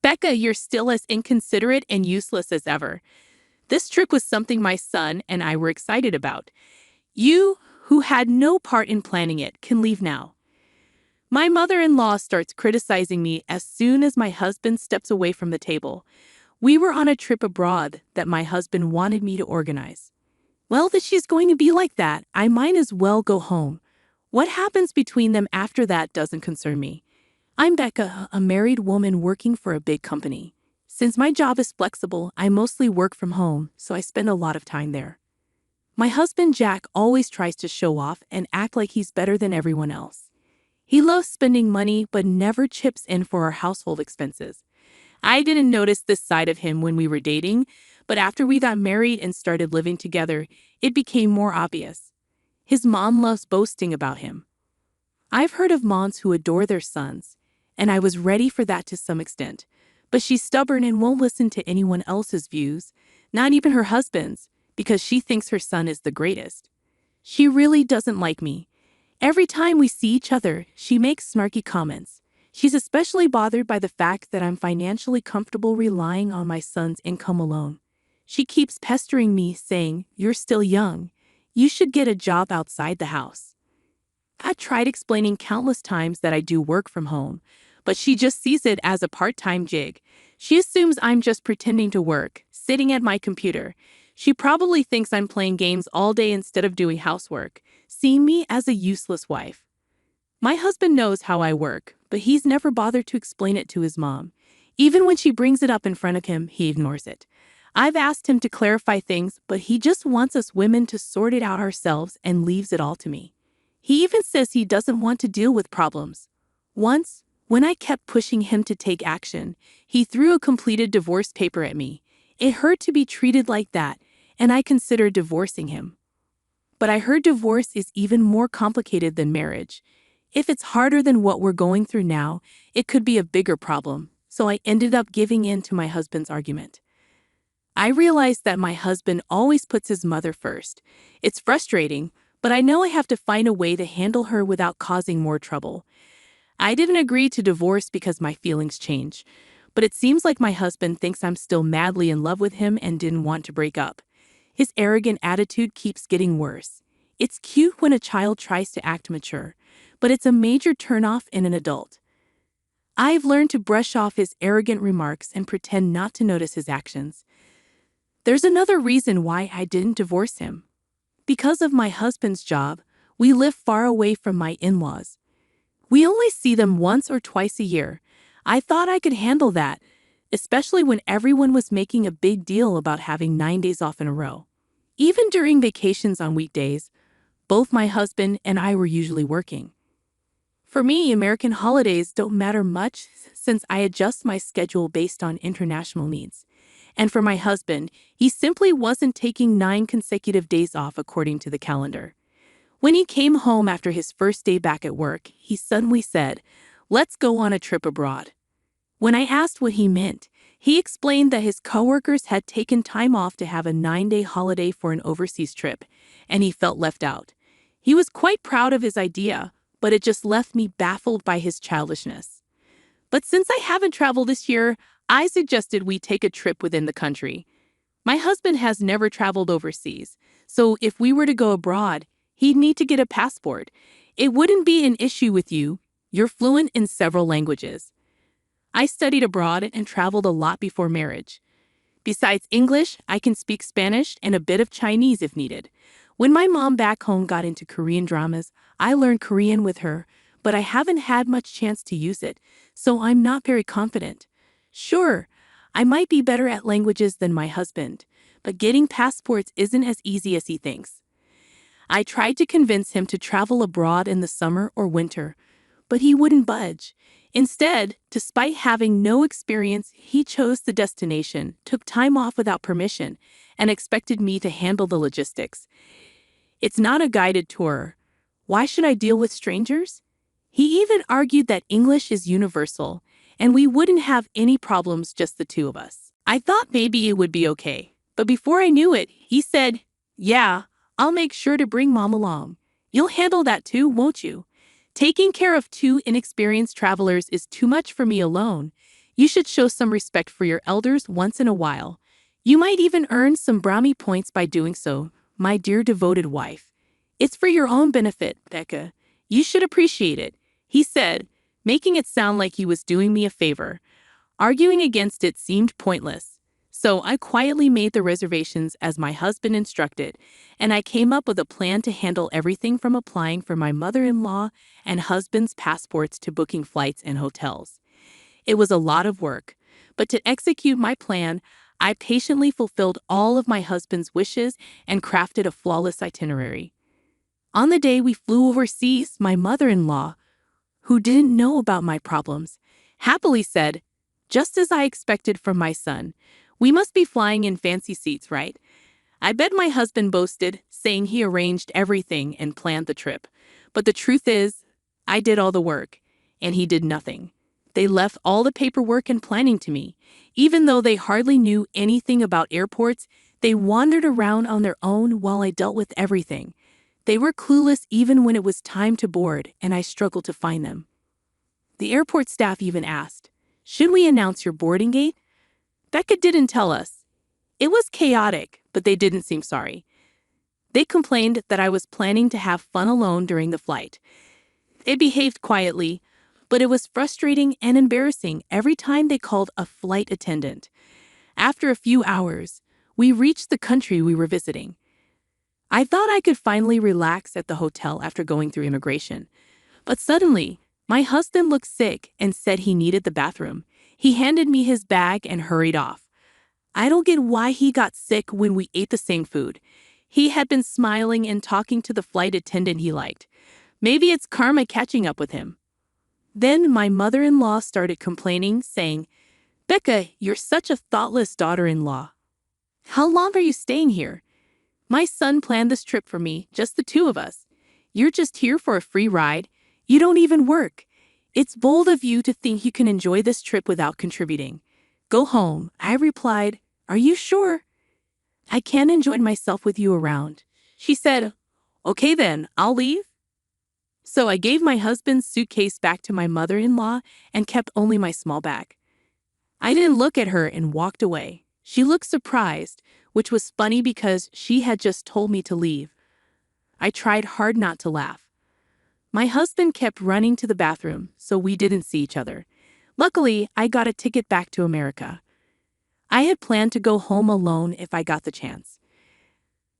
Becca, you're still as inconsiderate and useless as ever. This trip was something my son and I were excited about. You, who had no part in planning it, can leave now. My mother-in-law starts criticizing me as soon as my husband steps away from the table. We were on a trip abroad that my husband wanted me to organize. Well, that she's going to be like that, I might as well go home. What happens between them after that doesn't concern me. I'm Becca, a married woman working for a big company. Since my job is flexible, I mostly work from home, so I spend a lot of time there. My husband Jack always tries to show off and act like he's better than everyone else. He loves spending money but never chips in for our household expenses. I didn't notice this side of him when we were dating, but after we got married and started living together, it became more obvious. His mom loves boasting about him. I've heard of moms who adore their sons, and I was ready for that to some extent, but she's stubborn and won't listen to anyone else's views, not even her husband's, because she thinks her son is the greatest. She really doesn't like me. Every time we see each other, she makes snarky comments. She's especially bothered by the fact that I'm financially comfortable relying on my son's income alone. She keeps pestering me, saying, "You're still young. You should get a job outside the house." I tried explaining countless times that I do work from home, but she just sees it as a part-time gig. She assumes I'm just pretending to work, sitting at my computer. She probably thinks I'm playing games all day instead of doing housework, seeing me as a useless wife. My husband knows how I work, but he's never bothered to explain it to his mom. Even when she brings it up in front of him, he ignores it. I've asked him to clarify things, but he just wants us women to sort it out ourselves and leaves it all to me. He even says he doesn't want to deal with problems. Once, when I kept pushing him to take action, he threw a completed divorce paper at me. It hurt to be treated like that, and I considered divorcing him. But I heard divorce is even more complicated than marriage. If it's harder than what we're going through now, it could be a bigger problem, so I ended up giving in to my husband's argument. I realized that my husband always puts his mother first. It's frustrating, but I know I have to find a way to handle her without causing more trouble. I didn't agree to divorce because my feelings change, but it seems like my husband thinks I'm still madly in love with him and didn't want to break up. His arrogant attitude keeps getting worse. It's cute when a child tries to act mature, but it's a major turnoff in an adult. I've learned to brush off his arrogant remarks and pretend not to notice his actions. There's another reason why I didn't divorce him. Because of my husband's job, we live far away from my in-laws. We only see them once or twice a year. I thought I could handle that, especially when everyone was making a big deal about having 9 days off in a row. Even during vacations on weekdays, both my husband and I were usually working. For me, American holidays don't matter much since I adjust my schedule based on international needs. And for my husband, he simply wasn't taking 9 consecutive days off according to the calendar. When he came home after his first day back at work, he suddenly said, "Let's go on a trip abroad." When I asked what he meant, he explained that his coworkers had taken time off to have a 9-day holiday for an overseas trip, and he felt left out. He was quite proud of his idea, but it just left me baffled by his childishness. But since I haven't traveled this year, I suggested we take a trip within the country. My husband has never traveled overseas, so if we were to go abroad, he'd need to get a passport. It wouldn't be an issue with you. You're fluent in several languages. I studied abroad and traveled a lot before marriage. Besides English, I can speak Spanish and a bit of Chinese if needed. When my mom back home got into Korean dramas, I learned Korean with her, but I haven't had much chance to use it, so I'm not very confident. Sure, I might be better at languages than my husband, but getting passports isn't as easy as he thinks. I tried to convince him to travel abroad in the summer or winter, but he wouldn't budge. Instead, despite having no experience, he chose the destination, took time off without permission, and expected me to handle the logistics. It's not a guided tour. Why should I deal with strangers? He even argued that English is universal, and we wouldn't have any problems just the two of us. I thought maybe it would be okay, but before I knew it, he said, "Yeah, I'll make sure to bring Mom along. You'll handle that too, won't you? Taking care of 2 inexperienced travelers is too much for me alone. You should show some respect for your elders once in a while. You might even earn some brownie points by doing so, my dear devoted wife. It's for your own benefit, Becca. You should appreciate it, he said, making it sound like he was doing me a favor. Arguing against it seemed pointless. So I quietly made the reservations as my husband instructed, and I came up with a plan to handle everything from applying for my mother-in-law and husband's passports to booking flights and hotels. It was a lot of work, but to execute my plan, I patiently fulfilled all of my husband's wishes and crafted a flawless itinerary. On the day we flew overseas, my mother-in-law, who didn't know about my problems, happily said, just as I expected from my son, "We must be flying in fancy seats, right?" I bet my husband boasted, saying he arranged everything and planned the trip. But the truth is, I did all the work, and he did nothing. They left all the paperwork and planning to me. Even though they hardly knew anything about airports, they wandered around on their own while I dealt with everything. They were clueless even when it was time to board, and I struggled to find them. The airport staff even asked, "Should we announce your boarding gate?" Becca didn't tell us. It was chaotic, but they didn't seem sorry. They complained that I was planning to have fun alone during the flight. They behaved quietly, but it was frustrating and embarrassing every time they called a flight attendant. After a few hours, we reached the country we were visiting. I thought I could finally relax at the hotel after going through immigration. But suddenly, my husband looked sick and said he needed the bathroom. He handed me his bag and hurried off. I don't get why he got sick when we ate the same food. He had been smiling and talking to the flight attendant he liked. Maybe it's karma catching up with him. Then my mother-in-law started complaining, saying, "Becca, you're such a thoughtless daughter-in-law. How long are you staying here? My son planned this trip for me, just the two of us. You're just here for a free ride. You don't even work. It's bold of you to think you can enjoy this trip without contributing. Go home." I replied, "Are you sure? I can't enjoy myself with you around." She said, "Okay then, I'll leave." So I gave my husband's suitcase back to my mother-in-law and kept only my small bag. I didn't look at her and walked away. She looked surprised, which was funny because she had just told me to leave. I tried hard not to laugh. My husband kept running to the bathroom, so we didn't see each other. Luckily, I got a ticket back to America. I had planned to go home alone if I got the chance.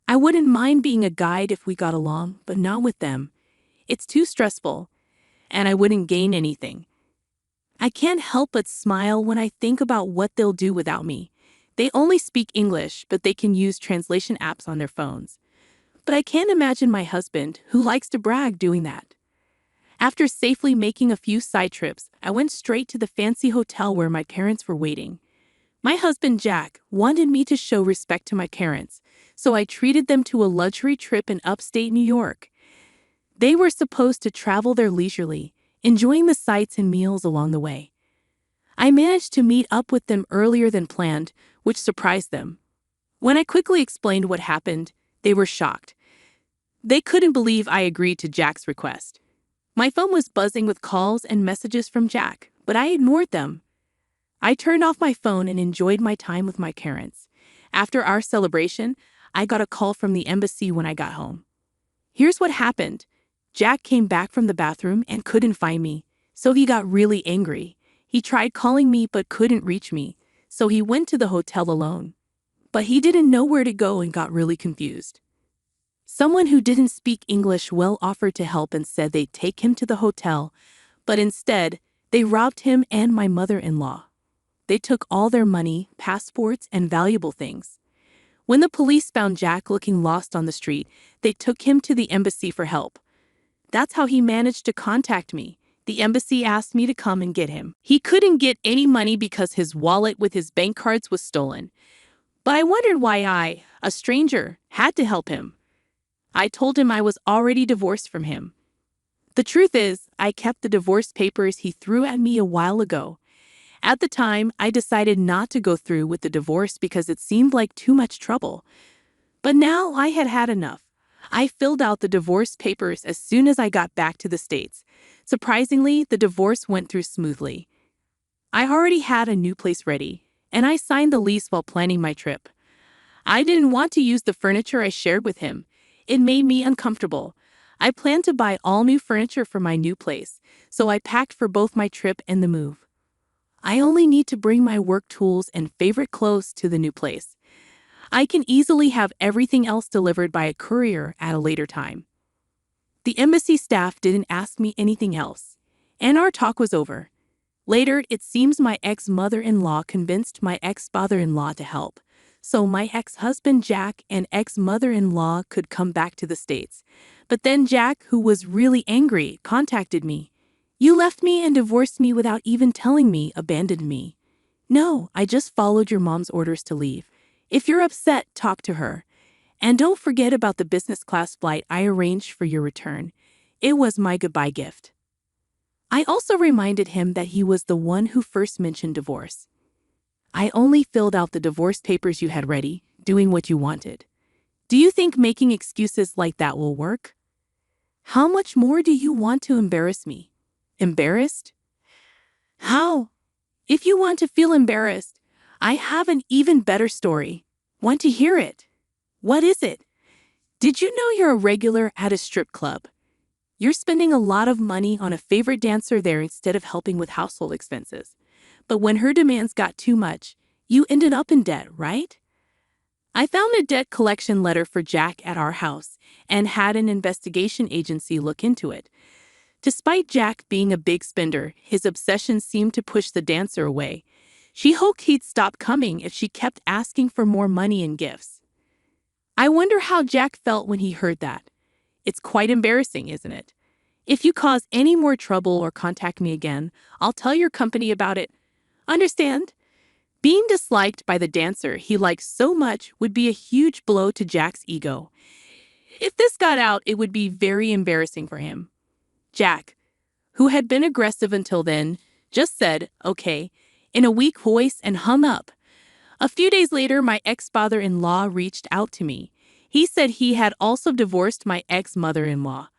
I wouldn't mind being a guide if we got along, but not with them. It's too stressful, and I wouldn't gain anything. I can't help but smile when I think about what they'll do without me. They only speak English, but they can use translation apps on their phones. But I can't imagine my husband, who likes to brag, doing that. After safely making a few side trips, I went straight to the fancy hotel where my parents were waiting. My husband, Jack, wanted me to show respect to my parents, so I treated them to a luxury trip in upstate New York. They were supposed to travel there leisurely, enjoying the sights and meals along the way. I managed to meet up with them earlier than planned, which surprised them. When I quickly explained what happened, they were shocked. They couldn't believe I agreed to Jack's request. My phone was buzzing with calls and messages from Jack, but I ignored them. I turned off my phone and enjoyed my time with my parents. After our celebration, I got a call from the embassy when I got home. Here's what happened. Jack came back from the bathroom and couldn't find me, so he got really angry. He tried calling me but couldn't reach me, so he went to the hotel alone. But he didn't know where to go and got really confused. Someone who didn't speak English well offered to help and said they'd take him to the hotel, but instead, they robbed him and my mother-in-law. They took all their money, passports, and valuable things. When the police found Jack looking lost on the street, they took him to the embassy for help. That's how he managed to contact me. The embassy asked me to come and get him. He couldn't get any money because his wallet with his bank cards was stolen. But I wondered why I, a stranger, had to help him. I told him I was already divorced from him. The truth is, I kept the divorce papers he threw at me a while ago. At the time, I decided not to go through with the divorce because it seemed like too much trouble. But now I had had enough. I filled out the divorce papers as soon as I got back to the States. Surprisingly, the divorce went through smoothly. I already had a new place ready, and I signed the lease while planning my trip. I didn't want to use the furniture I shared with him. It made me uncomfortable. I planned to buy all new furniture for my new place, so I packed for both my trip and the move. I only need to bring my work tools and favorite clothes to the new place. I can easily have everything else delivered by a courier at a later time. The embassy staff didn't ask me anything else, and our talk was over. Later, it seems my ex-mother-in-law convinced my ex-father-in-law to help, so my ex-husband Jack and ex-mother-in-law could come back to the States. But then Jack, who was really angry, contacted me. "You left me and divorced me without even telling me, abandoned me." "No, I just followed your mom's orders to leave. If you're upset, talk to her. And don't forget about the business class flight I arranged for your return. It was my goodbye gift." I also reminded him that he was the one who first mentioned divorce. "I only filled out the divorce papers you had ready, doing what you wanted. Do you think making excuses like that will work? How much more do you want to embarrass me?" Embarrassed? How? If you want to feel embarrassed, I have an even better story. Want to hear it? What is it? Did you know you're a regular at a strip club? You're spending a lot of money on a favorite dancer there instead of helping with household expenses. But when her demands got too much, you ended up in debt, right? I found a debt collection letter for Jack at our house and had an investigation agency look into it. Despite Jack being a big spender, his obsession seemed to push the dancer away. She hoped he'd stop coming if she kept asking for more money and gifts. I wonder how Jack felt when he heard that. It's quite embarrassing, isn't it? If you cause any more trouble or contact me again, I'll tell your company about it. Understand? Being disliked by the dancer he liked so much would be a huge blow to Jack's ego. If this got out, it would be very embarrassing for him. Jack, who had been aggressive until then, just said, "Okay," in a weak voice and hung up. A few days later, my ex-father-in-law reached out to me. He said he had also divorced my ex-mother-in-law.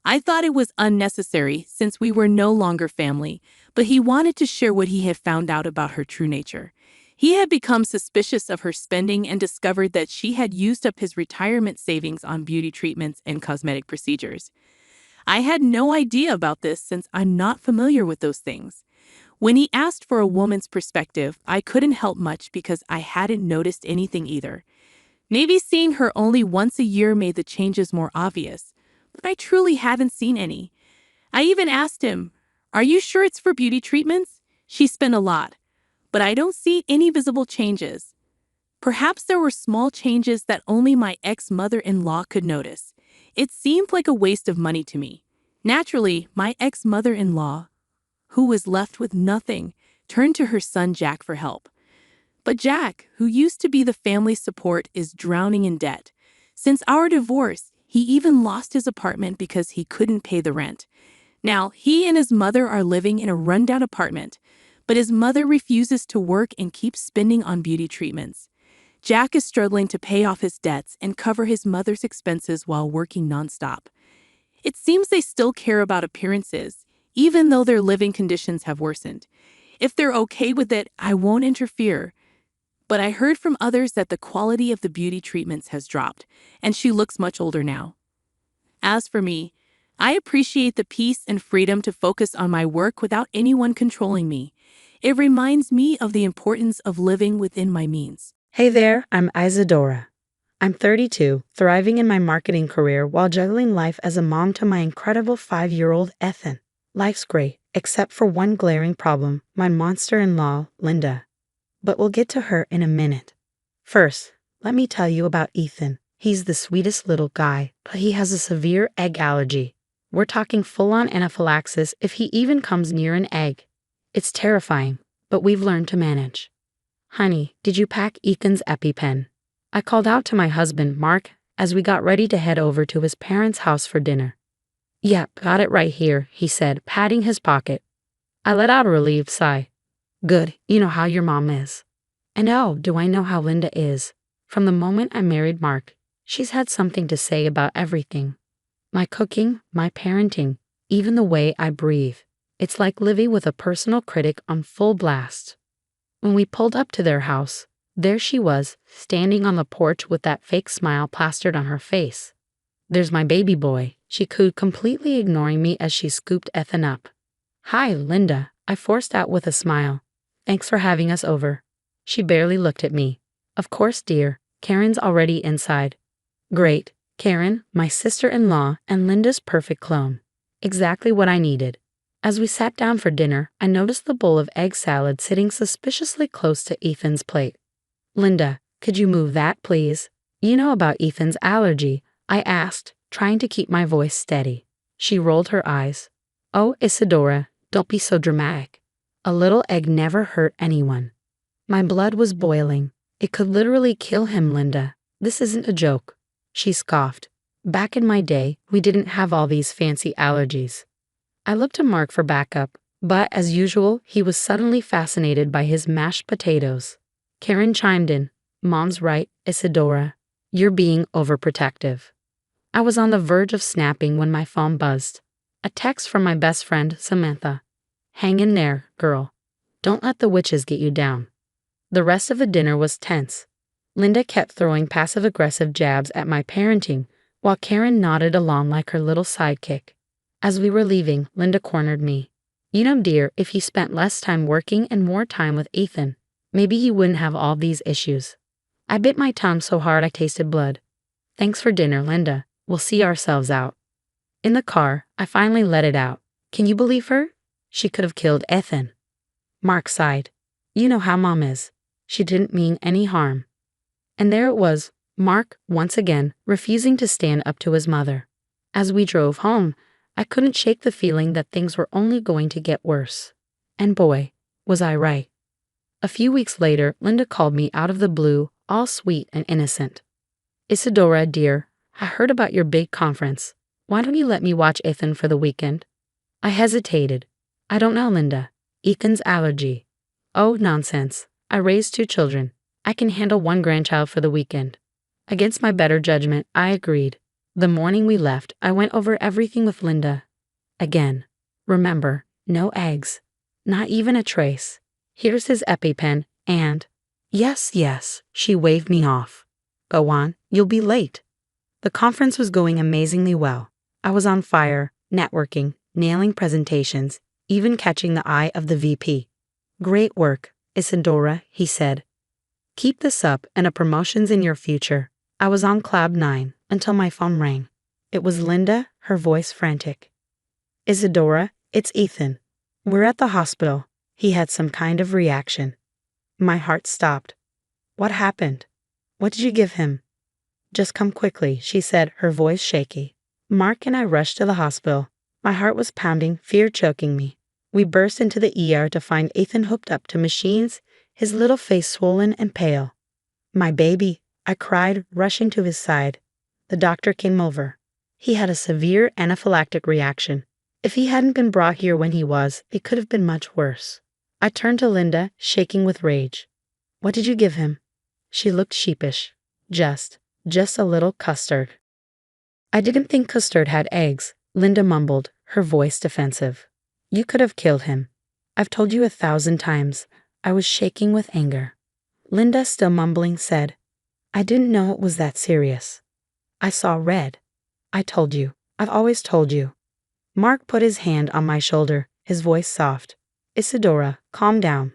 I thought it was unnecessary since we were no longer family, but he wanted to share what he had found out about her true nature. He had become suspicious of her spending and discovered that she had used up his retirement savings on beauty treatments and cosmetic procedures. I had no idea about this since I'm not familiar with those things. When he asked for a woman's perspective, I couldn't help much because I hadn't noticed anything either. Maybe seeing her only once a year made the changes more obvious, but I truly haven't seen any. I even asked him, "Are you sure it's for beauty treatments? She spent a lot, but I don't see any visible changes." Perhaps there were small changes that only my ex-mother-in-law could notice. It seemed like a waste of money to me. Naturally, my ex-mother-in-law, who was left with nothing, turned to her son Jack for help. But Jack, who used to be the family support, is drowning in debt. Since our divorce, he even lost his apartment because he couldn't pay the rent. Now, he and his mother are living in a rundown apartment, but his mother refuses to work and keeps spending on beauty treatments. Jack is struggling to pay off his debts and cover his mother's expenses while working nonstop. It seems they still care about appearances, even though their living conditions have worsened. If they're okay with it, I won't interfere. But I heard from others that the quality of the beauty treatments has dropped, and she looks much older now. As for me, I appreciate the peace and freedom to focus on my work without anyone controlling me. It reminds me of the importance of living within my means. Hey there, I'm Isadora. I'm 32, thriving in my marketing career while juggling life as a mom to my incredible 5-year-old Ethan. Life's great, except for one glaring problem, my monster-in-law, Linda. But we'll get to her in a minute. First, let me tell you about Ethan. He's the sweetest little guy, but he has a severe egg allergy. We're talking full-on anaphylaxis if he even comes near an egg. It's terrifying, but we've learned to manage. Honey, did you pack Eakin's EpiPen? I called out to my husband, Mark, as we got ready to head over to his parents' house for dinner. "Yeah, got it right here," he said, patting his pocket. I let out a relieved sigh. Good, you know how your mom is. And oh, do I know how Linda is. From the moment I married Mark, she's had something to say about everything. My cooking, my parenting, even the way I breathe. It's like living with a personal critic on full blast. When we pulled up to their house, there she was, standing on the porch with that fake smile plastered on her face. "There's my baby boy," she cooed, completely ignoring me as she scooped Ethan up. "Hi, Linda," I forced out with a smile. "Thanks for having us over." She barely looked at me. "Of course, dear. Karen's already inside." "Great. Karen, my sister-in-law, and Linda's perfect clone. Exactly what I needed." As we sat down for dinner, I noticed the bowl of egg salad sitting suspiciously close to Ethan's plate. "Linda, could you move that, please?" "You know about Ethan's allergy?" I asked, trying to keep my voice steady. She rolled her eyes. "Oh, Isadora, don't be so dramatic. A little egg never hurt anyone." My blood was boiling. "It could literally kill him, Linda. This isn't a joke." She scoffed. "Back in my day, we didn't have all these fancy allergies." I looked to Mark for backup, but as usual, he was suddenly fascinated by his mashed potatoes. Karen chimed in. "Mom's right, Isadora. You're being overprotective." I was on the verge of snapping when my phone buzzed. A text from my best friend, Samantha. "Hang in there, girl. Don't let the witches get you down." The rest of the dinner was tense. Linda kept throwing passive-aggressive jabs at my parenting, while Karen nodded along like her little sidekick. As we were leaving, Linda cornered me. "You know, dear, if he spent less time working and more time with Ethan, maybe he wouldn't have all these issues." I bit my tongue so hard I tasted blood. "Thanks for dinner, Linda. We'll see ourselves out." In the car, I finally let it out. "Can you believe her? She could have killed Ethan." Mark sighed. "You know how Mom is. She didn't mean any harm." And there it was, Mark, once again, refusing to stand up to his mother. As we drove home, I couldn't shake the feeling that things were only going to get worse. And boy, was I right. A few weeks later, Linda called me out of the blue, all sweet and innocent. "Isadora, dear, I heard about your big conference. Why don't you let me watch Ethan for the weekend?" I hesitated. "I don't know, Linda. Ethan's allergy." "Oh, nonsense. I raised 2 children. I can handle 1 grandchild for the weekend." Against my better judgment, I agreed. The morning we left, I went over everything with Linda. Again, remember, no eggs. Not even a trace. Here's his EpiPen, and... Yes, she waved me off. "Go on, you'll be late." The conference was going amazingly well. I was on fire, networking, nailing presentations, even catching the eye of the VP. "Great work, Isadora," he said. "Keep this up and a promotion's in your future." I was on cloud 9 until my phone rang. It was Linda, her voice frantic. "Isadora, it's Ethan. We're at the hospital." He had some kind of reaction. My heart stopped. "What happened? What did you give him?" "Just come quickly," she said, her voice shaky. Mark and I rushed to the hospital. My heart was pounding, fear choking me. We burst into the ER to find Ethan hooked up to machines, his little face swollen and pale. "My baby," I cried, rushing to his side. The doctor came over. He had a severe anaphylactic reaction. If he hadn't been brought here when he was, it could have been much worse. I turned to Linda, shaking with rage. "What did you give him?" She looked sheepish. Just a little custard." "I didn't think custard had eggs," Linda mumbled, her voice defensive. "You could have killed him. I've told you 1,000 times." I was shaking with anger. Linda, still mumbling, said, "I didn't know it was that serious. I saw red. I told you. I've always told you." Mark put his hand on my shoulder, his voice soft. "Isadora, calm down.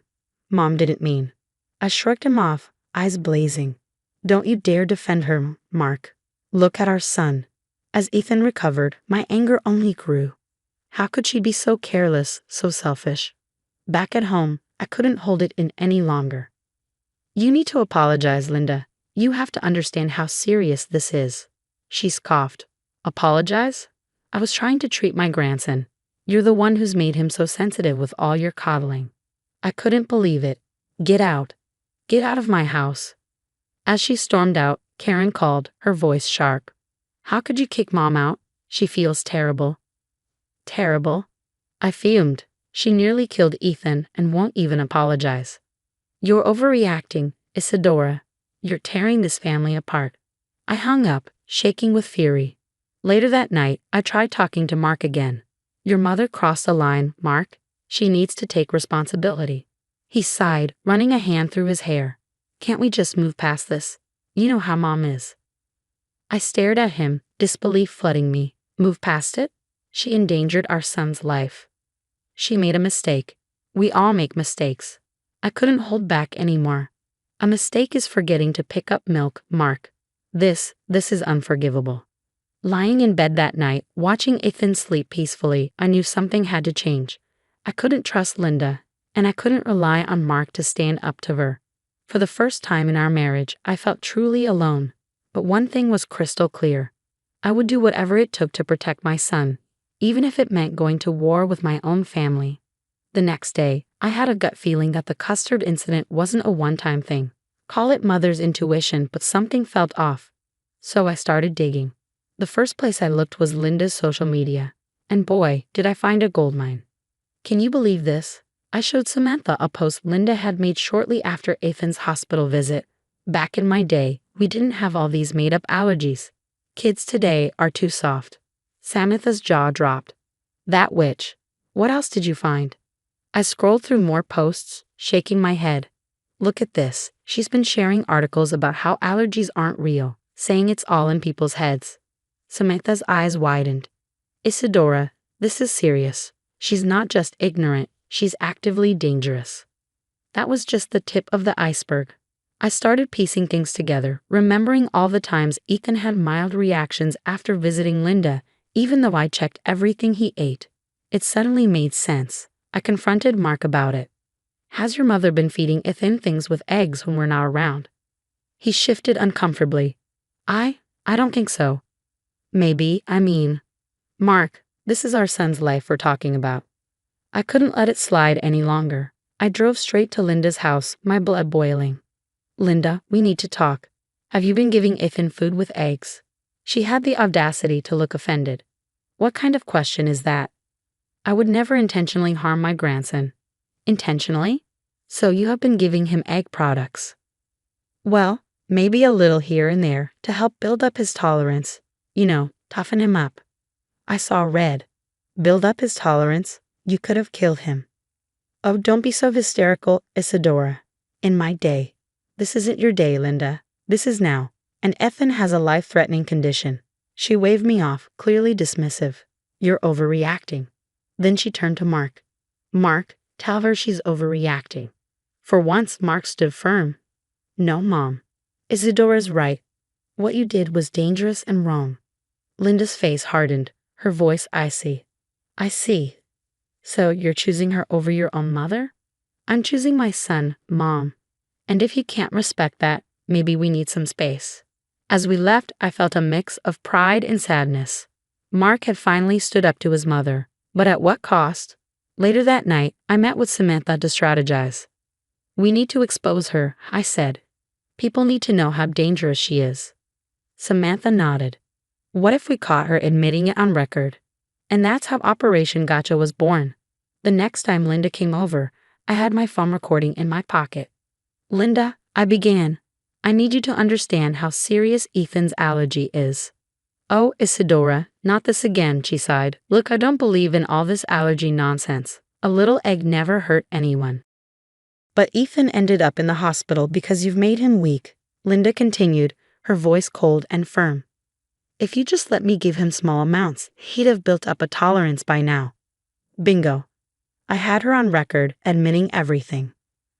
Mom didn't mean." I shrugged him off, eyes blazing. "Don't you dare defend her, Mark. Look at our son." As Ethan recovered, my anger only grew. How could she be so careless, so selfish? Back at home, I couldn't hold it in any longer. "You need to apologize, Linda. You have to understand how serious this is." She scoffed. "Apologize? I was trying to treat my grandson. You're the one who's made him so sensitive with all your coddling." I couldn't believe it. "Get out. Get out of my house." As she stormed out, Karen called, her voice sharp. "How could you kick Mom out? She feels terrible." "Terrible?" I fumed. "She nearly killed Ethan and won't even apologize." "You're overreacting, Isadora. You're tearing this family apart." I hung up, shaking with fury. Later that night, I tried talking to Mark again. Your mother crossed a line, Mark. She needs to take responsibility. He sighed, running a hand through his hair. Can't we just move past this? You know how Mom is. I stared at him, disbelief flooding me. Move past it? She endangered our son's life. She made a mistake. We all make mistakes. I couldn't hold back anymore. A mistake is forgetting to pick up milk, Mark. This is unforgivable. Lying in bed that night, watching Ethan sleep peacefully, I knew something had to change. I couldn't trust Linda, and I couldn't rely on Mark to stand up to her. For the first time in our marriage, I felt truly alone. But one thing was crystal clear. I would do whatever it took to protect my son, even if it meant going to war with my own family. The next day, I had a gut feeling that the custard incident wasn't a one-time thing. Call it mother's intuition, but something felt off. So I started digging. The first place I looked was Linda's social media. And boy, did I find a goldmine. Can you believe this? I showed Samantha a post Linda had made shortly after Ethan's hospital visit. Back in my day, we didn't have all these made-up allergies. Kids today are too soft. Samantha's jaw dropped. That witch. What else did you find? I scrolled through more posts, shaking my head. Look at this. She's been sharing articles about how allergies aren't real, saying it's all in people's heads. Samantha's eyes widened. Isadora, this is serious. She's not just ignorant, she's actively dangerous. That was just the tip of the iceberg. I started piecing things together, remembering all the times Ethan had mild reactions after visiting Linda, even though I checked everything he ate. It suddenly made sense. I confronted Mark about it. Has your mother been feeding Ethan things with eggs when we're not around? He shifted uncomfortably. I don't think so. Maybe, Mark, this is our son's life we're talking about. I couldn't let it slide any longer. I drove straight to Linda's house, my blood boiling. Linda, we need to talk. Have you been giving Ethan food with eggs? She had the audacity to look offended. What kind of question is that? I would never intentionally harm my grandson. Intentionally? So you have been giving him egg products. Well, maybe a little here and there to help build up his tolerance. Toughen him up. I saw red. Build up his tolerance? You could have killed him. Oh, don't be so hysterical, Isadora. In my day. This isn't your day, Linda. This is now. And Ethan has a life-threatening condition. She waved me off, clearly dismissive. You're overreacting. Then she turned to Mark. Mark, tell her she's overreacting. For once, Mark stood firm. No, Mom. Isadora's right. What you did was dangerous and wrong. Linda's face hardened, her voice icy. I see. So you're choosing her over your own mother? I'm choosing my son, Mom. And if you can't respect that, maybe we need some space. As we left, I felt a mix of pride and sadness. Mark had finally stood up to his mother, but at what cost? Later that night, I met with Samantha to strategize. We need to expose her, I said. People need to know how dangerous she is. Samantha nodded. What if we caught her admitting it on record? And that's how Operation Gotcha was born. The next time Linda came over, I had my phone recording in my pocket. Linda, I began. I need you to understand how serious Ethan's allergy is. Oh, Isadora, not this again, she sighed. Look, I don't believe in all this allergy nonsense. A little egg never hurt anyone. But Ethan ended up in the hospital because you've made him weak, Linda continued, her voice cold and firm. If you just let me give him small amounts, he'd have built up a tolerance by now. Bingo. I had her on record, admitting everything.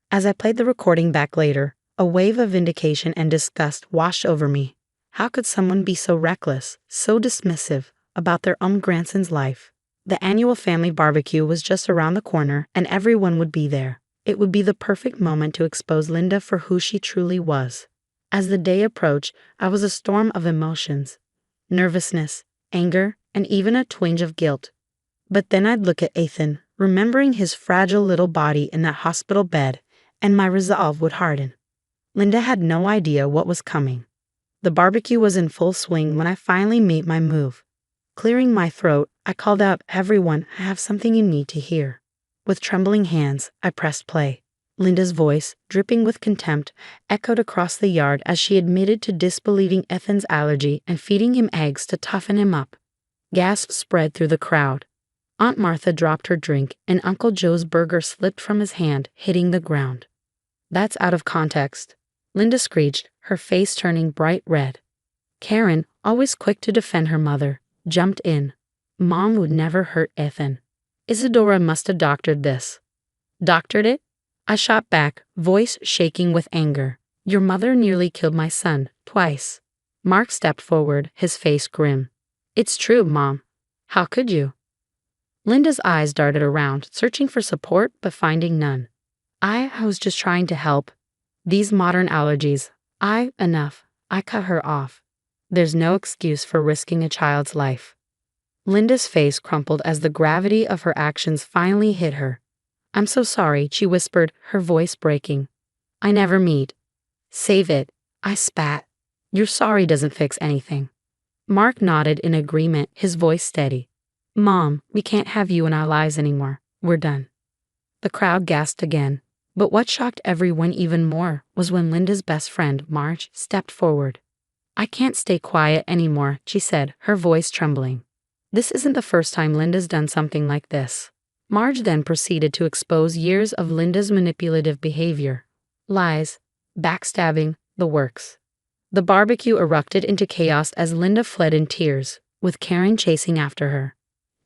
As I played the recording back later, a wave of vindication and disgust washed over me. How could someone be so reckless, so dismissive, about their own grandson's life? The annual family barbecue was just around the corner, and everyone would be there. It would be the perfect moment to expose Linda for who she truly was. As the day approached, I was a storm of emotions. Nervousness, anger, and even a twinge of guilt. But then I'd look at Ethan, remembering his fragile little body in that hospital bed, and my resolve would harden. Linda had no idea what was coming. The barbecue was in full swing when I finally made my move. Clearing my throat, I called out, "Everyone, I have something you need to hear." With trembling hands, I pressed play. Linda's voice, dripping with contempt, echoed across the yard as she admitted to disbelieving Ethan's allergy and feeding him eggs to toughen him up. Gasps spread through the crowd. Aunt Martha dropped her drink, and Uncle Joe's burger slipped from his hand, hitting the ground. That's out of context, Linda screeched, her face turning bright red. Karen, always quick to defend her mother, jumped in. Mom would never hurt Ethan. Isadora must have doctored this. Doctored it? I shot back, voice shaking with anger. Your mother nearly killed my son, twice. Mark stepped forward, his face grim. It's true, Mom. How could you? Linda's eyes darted around, searching for support but finding none. I was just trying to help. These modern allergies. Enough. I cut her off. There's no excuse for risking a child's life. Linda's face crumpled as the gravity of her actions finally hit her. I'm so sorry, she whispered, her voice breaking. I never meet. Save it. I spat. Your sorry doesn't fix anything. Mark nodded in agreement, his voice steady. Mom, we can't have you in our lives anymore. We're done. The crowd gasped again. But what shocked everyone even more was when Linda's best friend, Marge, stepped forward. I can't stay quiet anymore, she said, her voice trembling. This isn't the first time Linda's done something like this. Marge then proceeded to expose years of Linda's manipulative behavior. Lies, backstabbing, the works. The barbecue erupted into chaos as Linda fled in tears, with Karen chasing after her.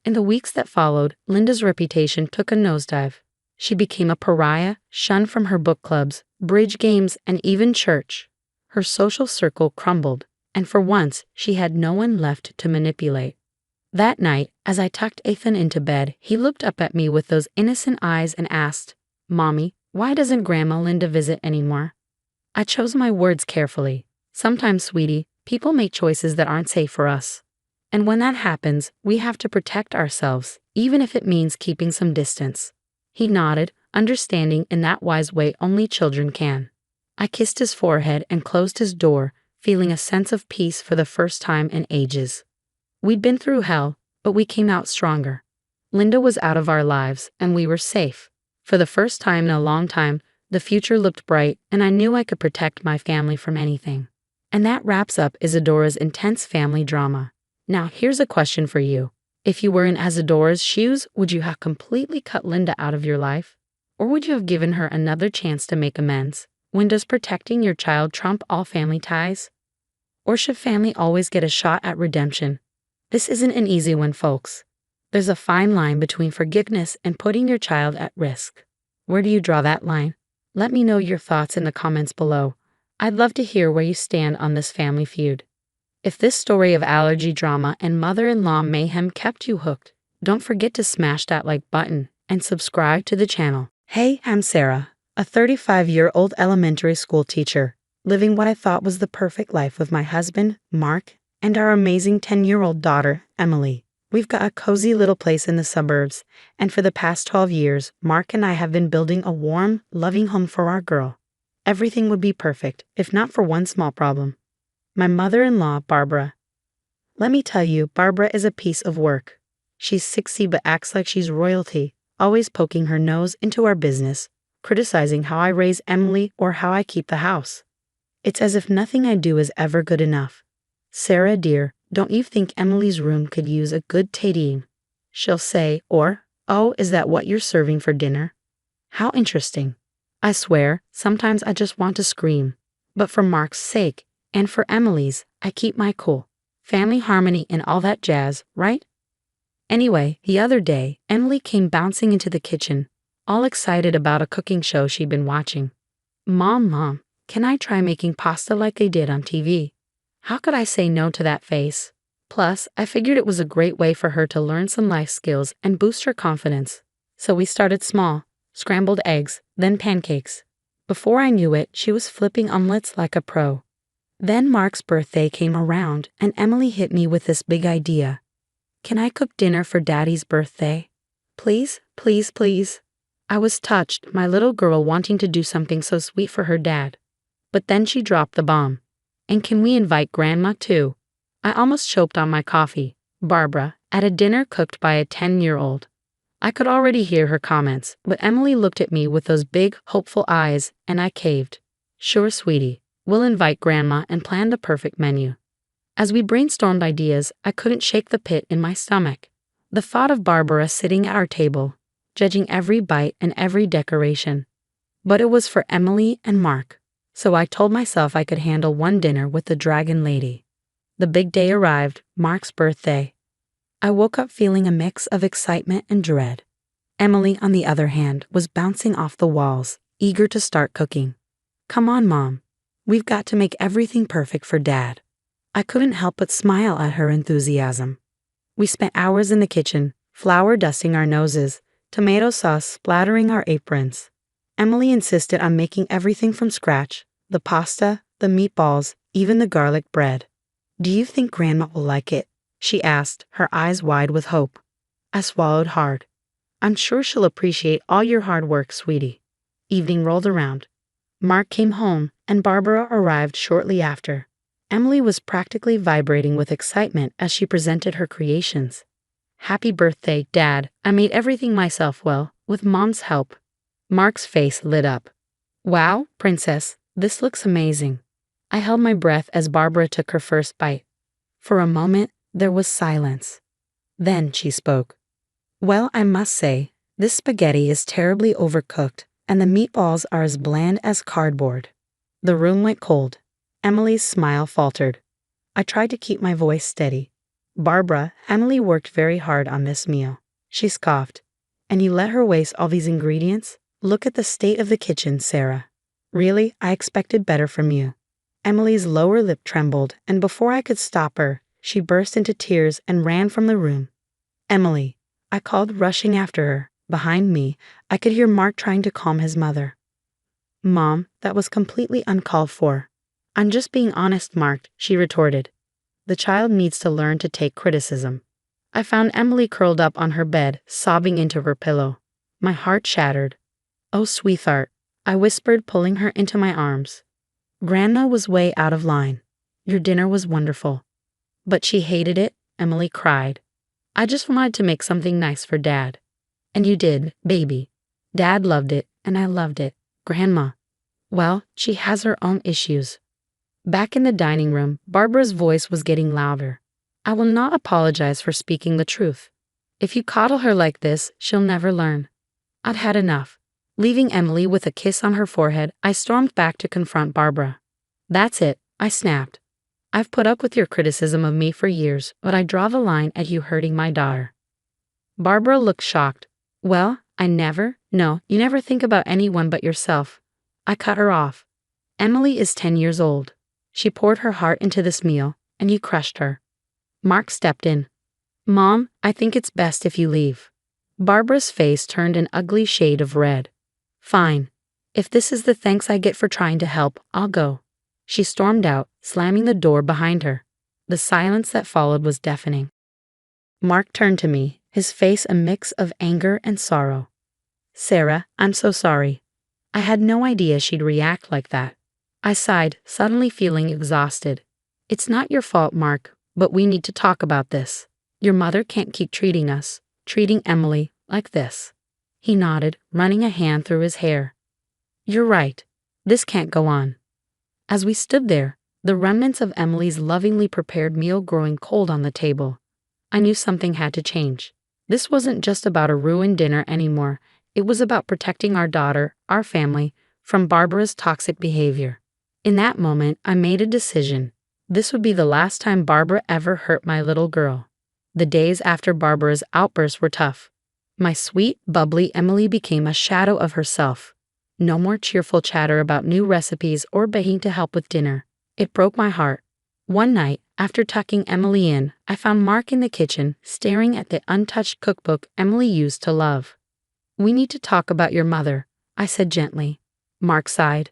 In the weeks that followed, Linda's reputation took a nosedive. She became a pariah, shunned from her book clubs, bridge games, and even church. Her social circle crumbled, and for once, she had no one left to manipulate. That night, as I tucked Ethan into bed, he looked up at me with those innocent eyes and asked, Mommy, why doesn't Grandma Linda visit anymore? I chose my words carefully. Sometimes, sweetie, people make choices that aren't safe for us. And when that happens, we have to protect ourselves, even if it means keeping some distance. He nodded, understanding in that wise way only children can. I kissed his forehead and closed his door, feeling a sense of peace for the first time in ages. We'd been through hell, but we came out stronger. Linda was out of our lives, and we were safe. For the first time in a long time, the future looked bright, and I knew I could protect my family from anything. And that wraps up Isadora's intense family drama. Now, here's a question for you. If you were in Isadora's shoes, would you have completely cut Linda out of your life? Or would you have given her another chance to make amends? When does protecting your child trump all family ties? Or should family always get a shot at redemption? This isn't an easy one, folks. There's a fine line between forgiveness and putting your child at risk. Where do you draw that line? Let me know your thoughts in the comments below. I'd love to hear where you stand on this family feud. If this story of allergy drama and mother-in-law mayhem kept you hooked, don't forget to smash that like button and subscribe to the channel. Hey, I'm Sarah, a 35-year-old elementary school teacher, living what I thought was the perfect life with my husband, Mark, and our amazing 10-year-old daughter, Emily. We've got a cozy little place in the suburbs, and for the past 12 years, Mark and I have been building a warm, loving home for our girl. Everything would be perfect, if not for one small problem. My mother-in-law, Barbara. Let me tell you, Barbara is a piece of work. She's 60 but acts like she's royalty, always poking her nose into our business, criticizing how I raise Emily or how I keep the house. It's as if nothing I do is ever good enough. Sarah, dear, don't you think Emily's room could use a good tidying? She'll say, or, oh, is that what you're serving for dinner? How interesting. I swear, sometimes I just want to scream. But for Mark's sake, and for Emily's, I keep my cool. Family harmony and all that jazz, right? Anyway, the other day, Emily came bouncing into the kitchen, all excited about a cooking show she'd been watching. Mom, can I try making pasta like they did on TV? How could I say no to that face? Plus, I figured it was a great way for her to learn some life skills and boost her confidence. So we started small, scrambled eggs, then pancakes. Before I knew it, she was flipping omelets like a pro. Then Mark's birthday came around, and Emily hit me with this big idea. Can I cook dinner for Daddy's birthday? Please, please, please. I was touched, my little girl wanting to do something so sweet for her dad. But then she dropped the bomb. And can we invite Grandma too? I almost choked on my coffee. Barbara, at a dinner cooked by a 10-year-old. I could already hear her comments, but Emily looked at me with those big, hopeful eyes, and I caved. Sure, sweetie. We'll invite Grandma and plan the perfect menu. As we brainstormed ideas, I couldn't shake the pit in my stomach. The thought of Barbara sitting at our table, judging every bite and every decoration. But it was for Emily and Mark, so I told myself I could handle one dinner with the Dragon Lady. The big day arrived, Mark's birthday. I woke up feeling a mix of excitement and dread. Emily, on the other hand, was bouncing off the walls, eager to start cooking. "Come on, Mom. We've got to make everything perfect for Dad." I couldn't help but smile at her enthusiasm. We spent hours in the kitchen, flour dusting our noses, tomato sauce splattering our aprons. Emily insisted on making everything from scratch, the pasta, the meatballs, even the garlic bread. "Do you think Grandma will like it?" she asked, her eyes wide with hope. I swallowed hard. "I'm sure she'll appreciate all your hard work, sweetie." Evening rolled around. Mark came home, and Barbara arrived shortly after. Emily was practically vibrating with excitement as she presented her creations. "Happy birthday, Dad. I made everything myself, well, with Mom's help." Mark's face lit up. "Wow, Princess, this looks amazing." I held my breath as Barbara took her first bite. For a moment, there was silence. Then she spoke. "Well, I must say, this spaghetti is terribly overcooked, and the meatballs are as bland as cardboard." The room went cold. Emily's smile faltered. I tried to keep my voice steady. "Barbara, Emily worked very hard on this meal." She scoffed. "And you let her waste all these ingredients? Look at the state of the kitchen, Sarah." "Really, I expected better from you." Emily's lower lip trembled, and before I could stop her, she burst into tears and ran from the room. "Emily," I called, rushing after her. Behind me, I could hear Mark trying to calm his mother. "Mom, that was completely uncalled for." "I'm just being honest, Mark," she retorted. "The child needs to learn to take criticism." I found Emily curled up on her bed, sobbing into her pillow. My heart shattered. "Oh, sweetheart," I whispered, pulling her into my arms. "Grandma was way out of line. Your dinner was wonderful." "But she hated it," Emily cried. "I just wanted to make something nice for Dad." "And you did, baby. Dad loved it, and I loved it. Grandma, well, she has her own issues." Back in the dining room, Barbara's voice was getting louder. "I will not apologize for speaking the truth. If you coddle her like this, she'll never learn." I'd had enough. Leaving Emily with a kiss on her forehead, I stormed back to confront Barbara. "That's it," I snapped. "I've put up with your criticism of me for years, but I draw the line at you hurting my daughter." Barbara looked shocked. "Well, no, you never think about anyone but yourself." I cut her off. "Emily is 10 years old. She poured her heart into this meal, and you crushed her." Mark stepped in. "Mom, I think it's best if you leave." Barbara's face turned an ugly shade of red. "Fine. If this is the thanks I get for trying to help, I'll go." She stormed out, slamming the door behind her. The silence that followed was deafening. Mark turned to me, his face a mix of anger and sorrow. "Sarah, I'm so sorry. I had no idea she'd react like that." I sighed, suddenly feeling exhausted. "It's not your fault, Mark, but we need to talk about this. Your mother can't keep treating Emily, like this." He nodded, running a hand through his hair. "You're right. This can't go on." As we stood there, the remnants of Emily's lovingly prepared meal growing cold on the table, I knew something had to change. This wasn't just about a ruined dinner anymore. It was about protecting our daughter, our family, from Barbara's toxic behavior. In that moment, I made a decision. This would be the last time Barbara ever hurt my little girl. The days after Barbara's outbursts were tough. My sweet, bubbly Emily became a shadow of herself. No more cheerful chatter about new recipes or begging to help with dinner. It broke my heart. One night, after tucking Emily in, I found Mark in the kitchen, staring at the untouched cookbook Emily used to love. "We need to talk about your mother," I said gently. Mark sighed.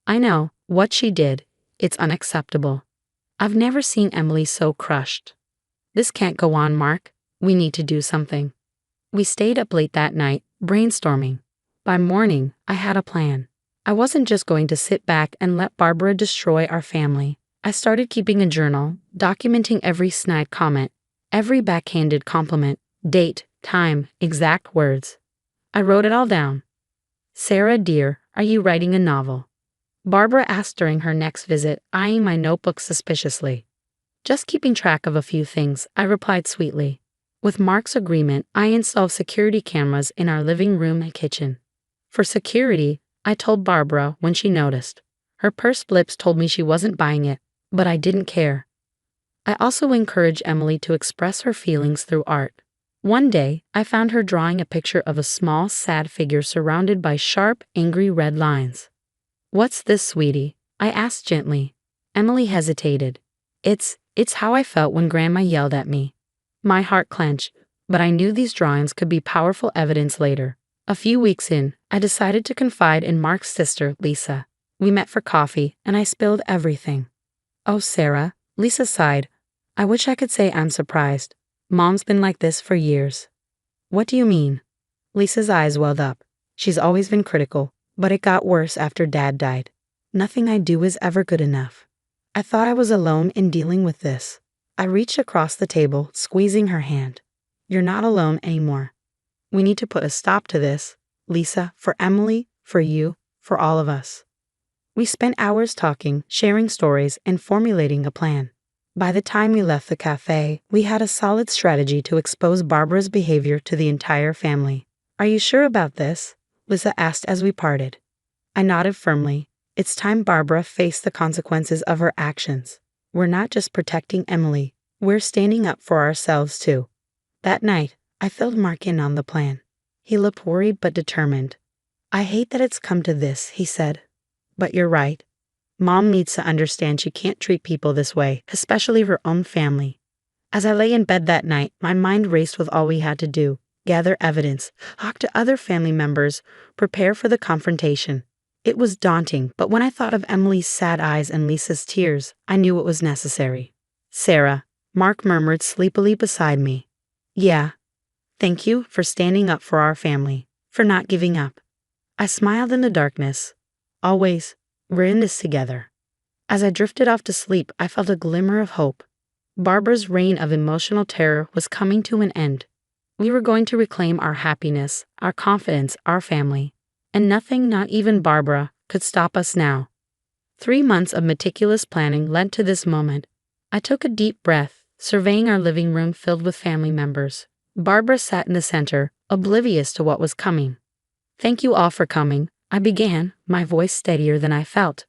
"I know, what she did. It's unacceptable." I've never seen Emily so crushed. "This can't go on, Mark. We need to do something." We stayed up late that night, brainstorming. By morning, I had a plan. I wasn't just going to sit back and let Barbara destroy our family. I started keeping a journal, documenting every snide comment, every backhanded compliment, date, time, exact words. I wrote it all down. "Sarah, dear, are you writing a novel?" Barbara asked during her next visit, eyeing my notebook suspiciously. "Just keeping track of a few things," I replied sweetly. With Mark's agreement, I installed security cameras in our living room and kitchen. For security, I told Barbara when she noticed. Her pursed lips told me she wasn't buying it, but I didn't care. I also encouraged Emily to express her feelings through art. One day, I found her drawing a picture of a small, sad figure surrounded by sharp, angry red lines. "What's this, sweetie?" I asked gently. Emily hesitated. It's how I felt when Grandma yelled at me." My heart clenched, but I knew these drawings could be powerful evidence later. A few weeks in, I decided to confide in Mark's sister, Lisa. We met for coffee, and I spilled everything. "Oh, Sarah," Lisa sighed. "I wish I could say I'm surprised. Mom's been like this for years." "What do you mean?" Lisa's eyes welled up. "She's always been critical, but it got worse after Dad died. Nothing I do is ever good enough. I thought I was alone in dealing with this." I reached across the table, squeezing her hand. "You're not alone anymore. We need to put a stop to this, Lisa, for Emily, for you, for all of us." We spent hours talking, sharing stories, and formulating a plan. By the time we left the cafe, we had a solid strategy to expose Barbara's behavior to the entire family. "Are you sure about this?" Lisa asked as we parted. I nodded firmly. It's time Barbara faced the consequences of her actions. We're not just protecting Emily, we're standing up for ourselves too. That night, I filled Mark in on the plan. He looked worried but determined. "I hate that it's come to this," he said. "But you're right. Mom needs to understand she can't treat people this way, especially her own family." As I lay in bed that night, my mind raced with all we had to do: gather evidence, talk to other family members, prepare for the confrontation. It was daunting, but when I thought of Emily's sad eyes and Lisa's tears, I knew it was necessary. "Sarah," Mark murmured sleepily beside me. "Yeah. Thank you for standing up for our family, for not giving up." I smiled in the darkness. "Always. We're in this together." As I drifted off to sleep, I felt a glimmer of hope. Barbara's reign of emotional terror was coming to an end. We were going to reclaim our happiness, our confidence, our family. And nothing, not even Barbara, could stop us now. 3 months of meticulous planning led to this moment. I took a deep breath, surveying our living room filled with family members. Barbara sat in the center, oblivious to what was coming. "Thank you all for coming," I began, my voice steadier than I felt.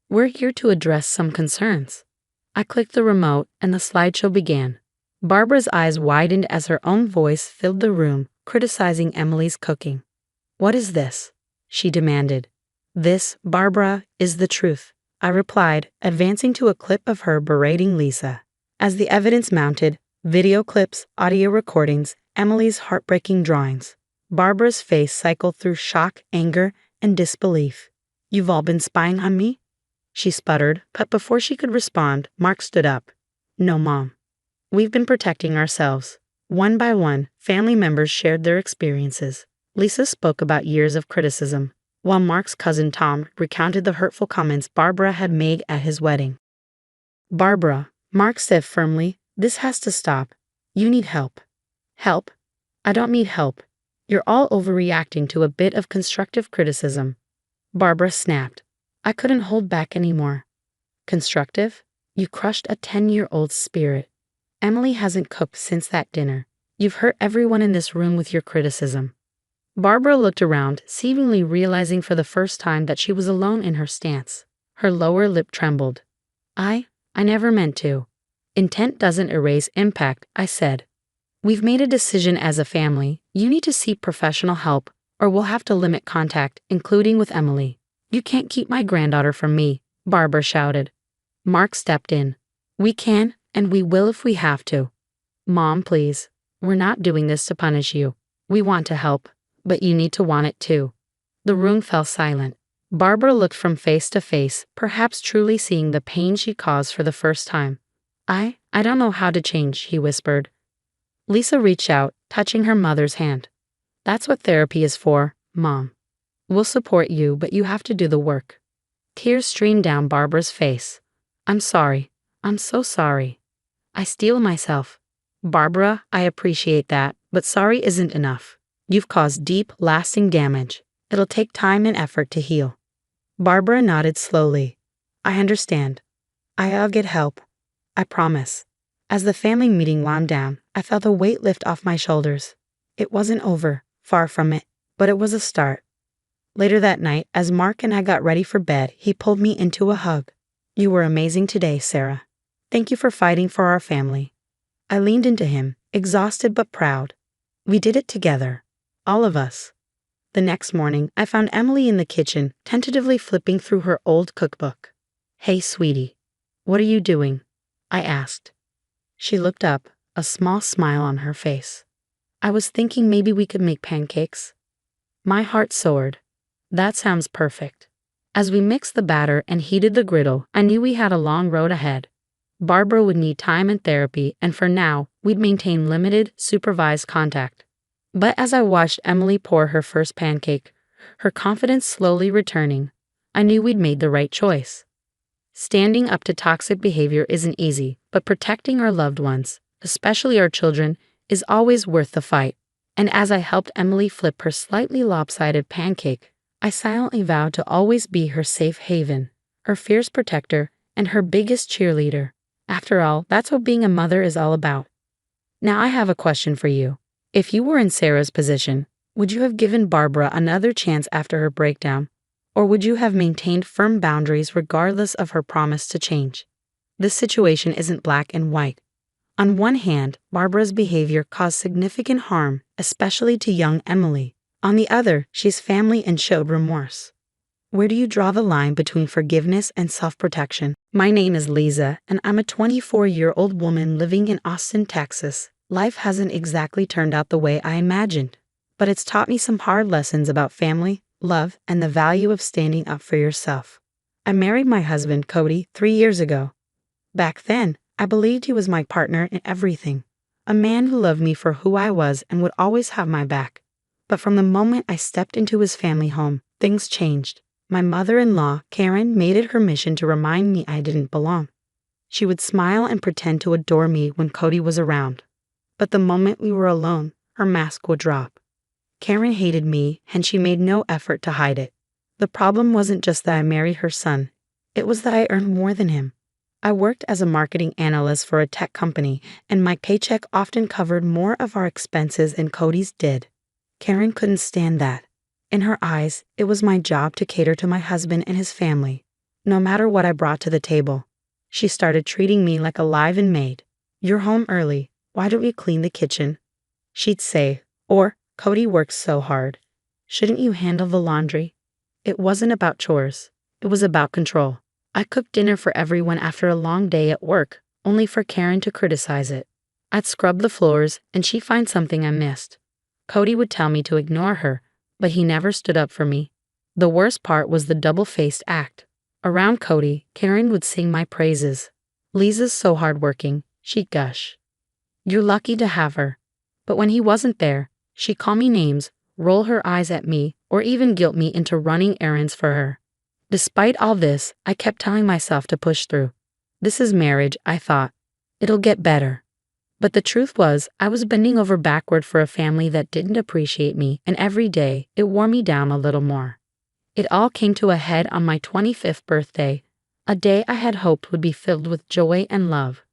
"We're here to address some concerns." I clicked the remote, and the slideshow began. Barbara's eyes widened as her own voice filled the room, criticizing Emily's cooking. "What is this?" she demanded. "This, Barbara, is the truth," I replied, advancing to a clip of her berating Lisa. As the evidence mounted, video clips, audio recordings, Emily's heartbreaking drawings, Barbara's face cycled through shock, anger, and disbelief. "You've all been spying on me?" she sputtered, but before she could respond, Mark stood up. "No, Mom. We've been protecting ourselves." One by one, family members shared their experiences. Lisa spoke about years of criticism, while Mark's cousin Tom recounted the hurtful comments Barbara had made at his wedding. "Barbara," Mark said firmly, "this has to stop. You need help." "Help? I don't need help. You're all overreacting to a bit of constructive criticism." Barbara snapped. I couldn't hold back anymore. "Constructive? You crushed a 10-year-old's spirit. Emily hasn't cooked since that dinner. You've hurt everyone in this room with your criticism." Barbara looked around, seemingly realizing for the first time that she was alone in her stance. Her lower lip trembled. I never meant to." "Intent doesn't erase impact," I said. "We've made a decision as a family. You need to seek professional help, or we'll have to limit contact, including with Emily." "You can't keep my granddaughter from me," Barbara shouted. Mark stepped in. "We can, and we will if we have to." "Mom, please. We're not doing this to punish you. We want to help, but you need to want it too." The room fell silent. Barbara looked from face to face, perhaps truly seeing the pain she caused for the first time. I don't know how to change," he whispered. Lisa reached out, touching her mother's hand. "That's what therapy is for, Mom. We'll support you, but you have to do the work." Tears streamed down Barbara's face. "I'm sorry. I'm so sorry. I steel myself." "Barbara, I appreciate that, but sorry isn't enough. You've caused deep, lasting damage. It'll take time and effort to heal." Barbara nodded slowly. "I understand. I'll get help. I promise." As the family meeting wound down, I felt a weight lift off my shoulders. It wasn't over, far from it, but it was a start. Later that night, as Mark and I got ready for bed, he pulled me into a hug. "You were amazing today, Sarah. Thank you for fighting for our family." I leaned into him, exhausted but proud. We did it together. All of us. The next morning, I found Emily in the kitchen, tentatively flipping through her old cookbook. "Hey, sweetie. What are you doing?" I asked. She looked up, a small smile on her face. "I was thinking maybe we could make pancakes." My heart soared. That sounds perfect. As we mixed the batter and heated the griddle, I knew we had a long road ahead. Barbara would need time and therapy, and for now, we'd maintain limited, supervised contact. But as I watched Emily pour her first pancake, her confidence slowly returning, I knew we'd made the right choice. Standing up to toxic behavior isn't easy, but protecting our loved ones, especially our children, is always worth the fight. And as I helped Emily flip her slightly lopsided pancake, I silently vowed to always be her safe haven, her fierce protector, and her biggest cheerleader. After all, that's what being a mother is all about. Now I have a question for you. If you were in Sarah's position, would you have given Barbara another chance after her breakdown? Or would you have maintained firm boundaries regardless of her promise to change? This situation isn't black and white. On one hand, Barbara's behavior caused significant harm, especially to young Emily. On the other, she's family and showed remorse. Where do you draw the line between forgiveness and self-protection? My name is Lisa, and I'm a 24-year-old woman living in Austin, Texas. Life hasn't exactly turned out the way I imagined, but it's taught me some hard lessons about family, love, and the value of standing up for yourself. I married my husband, Cody, 3 years ago. Back then, I believed he was my partner in everything, a man who loved me for who I was and would always have my back. But from the moment I stepped into his family home, things changed. My mother-in-law, Karen, made it her mission to remind me I didn't belong. She would smile and pretend to adore me when Cody was around. But the moment we were alone, her mask would drop. Karen hated me, and she made no effort to hide it. The problem wasn't just that I married her son. It was that I earned more than him. I worked as a marketing analyst for a tech company, and my paycheck often covered more of our expenses than Cody's did. Karen couldn't stand that. In her eyes, it was my job to cater to my husband and his family, no matter what I brought to the table. She started treating me like a live-in maid. "You're home early. Why don't you clean the kitchen?" She'd say, or, "Cody works so hard. Shouldn't you handle the laundry?" It wasn't about chores. It was about control. I cooked dinner for everyone after a long day at work, only for Karen to criticize it. I'd scrub the floors, and she'd find something I missed. Cody would tell me to ignore her, but he never stood up for me. The worst part was the double-faced act. Around Cody, Karen would sing my praises. "Lisa's so hardworking," she'd gush. "You're lucky to have her." But when he wasn't there, she'd call me names, roll her eyes at me, or even guilt me into running errands for her. Despite all this, I kept telling myself to push through. This is marriage, I thought. It'll get better. But the truth was, I was bending over backward for a family that didn't appreciate me, and every day, it wore me down a little more. It all came to a head on my 25th birthday, a day I had hoped would be filled with joy and love.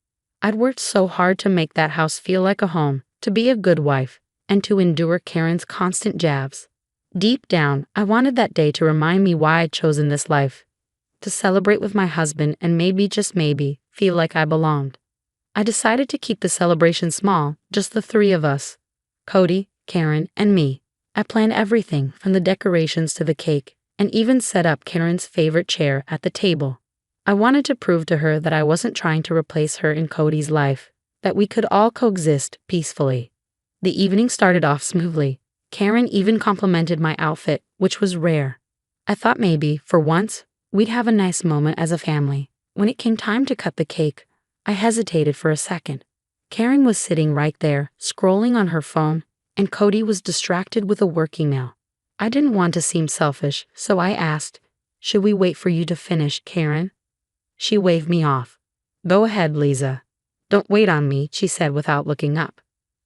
I'd worked so hard to make that house feel like a home, to be a good wife, and to endure Karen's constant jabs. Deep down, I wanted that day to remind me why I'd chosen this life. To celebrate with my husband and maybe, just maybe, feel like I belonged. I decided to keep the celebration small, just the three of us. Cody, Karen, and me. I planned everything from the decorations to the cake, and even set up Karen's favorite chair at the table. I wanted to prove to her that I wasn't trying to replace her in Cody's life, that we could all coexist peacefully. The evening started off smoothly. Karen even complimented my outfit, which was rare. I thought maybe, for once, we'd have a nice moment as a family. When it came time to cut the cake, I hesitated for a second. Karen was sitting right there, scrolling on her phone, and Cody was distracted with a work email. I didn't want to seem selfish, so I asked, "Should we wait for you to finish, Karen?" She waved me off. "Go ahead, Lisa. Don't wait on me," she said without looking up.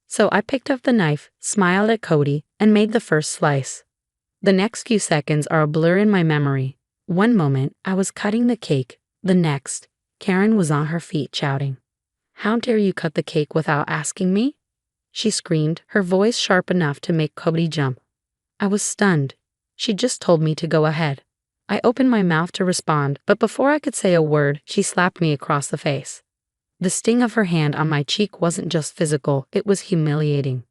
So I picked up the knife, smiled at Cody, and made the first slice. The next few seconds are a blur in my memory. One moment, I was cutting the cake. The next, Karen was on her feet shouting, How dare you cut the cake without asking me? She screamed, her voice sharp enough to make Cody jump. I was stunned. She just told me to go ahead. I opened my mouth to respond, but before I could say a word, she slapped me across the face. The sting of her hand on my cheek wasn't just physical, it was humiliating.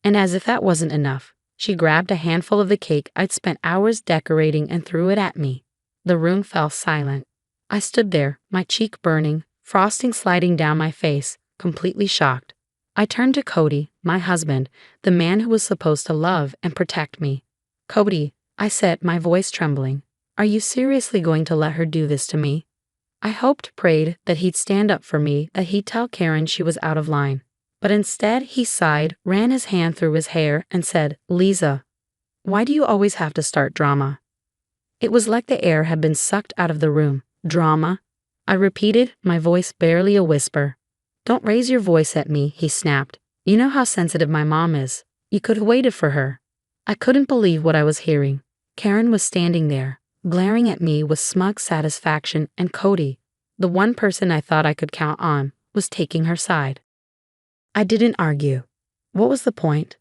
And as if that wasn't enough, she grabbed a handful of the cake I'd spent hours decorating and threw it at me. The room fell silent. I stood there, my cheek burning, frosting sliding down my face, completely shocked. I turned to Cody, my husband, the man who was supposed to love and protect me. Cody, I said, my voice trembling, are you seriously going to let her do this to me? I hoped, prayed, that he'd stand up for me, that he'd tell Karen she was out of line. But instead, he sighed, ran his hand through his hair, and said, Lisa, why do you always have to start drama? It was like the air had been sucked out of the room. Drama? I repeated, my voice barely a whisper. Don't raise your voice at me, he snapped. You know how sensitive my mom is. You could have waited for her. I couldn't believe what I was hearing. Karen was standing there, glaring at me with smug satisfaction, and Cody, the one person I thought I could count on, was taking her side. I didn't argue. What was the point?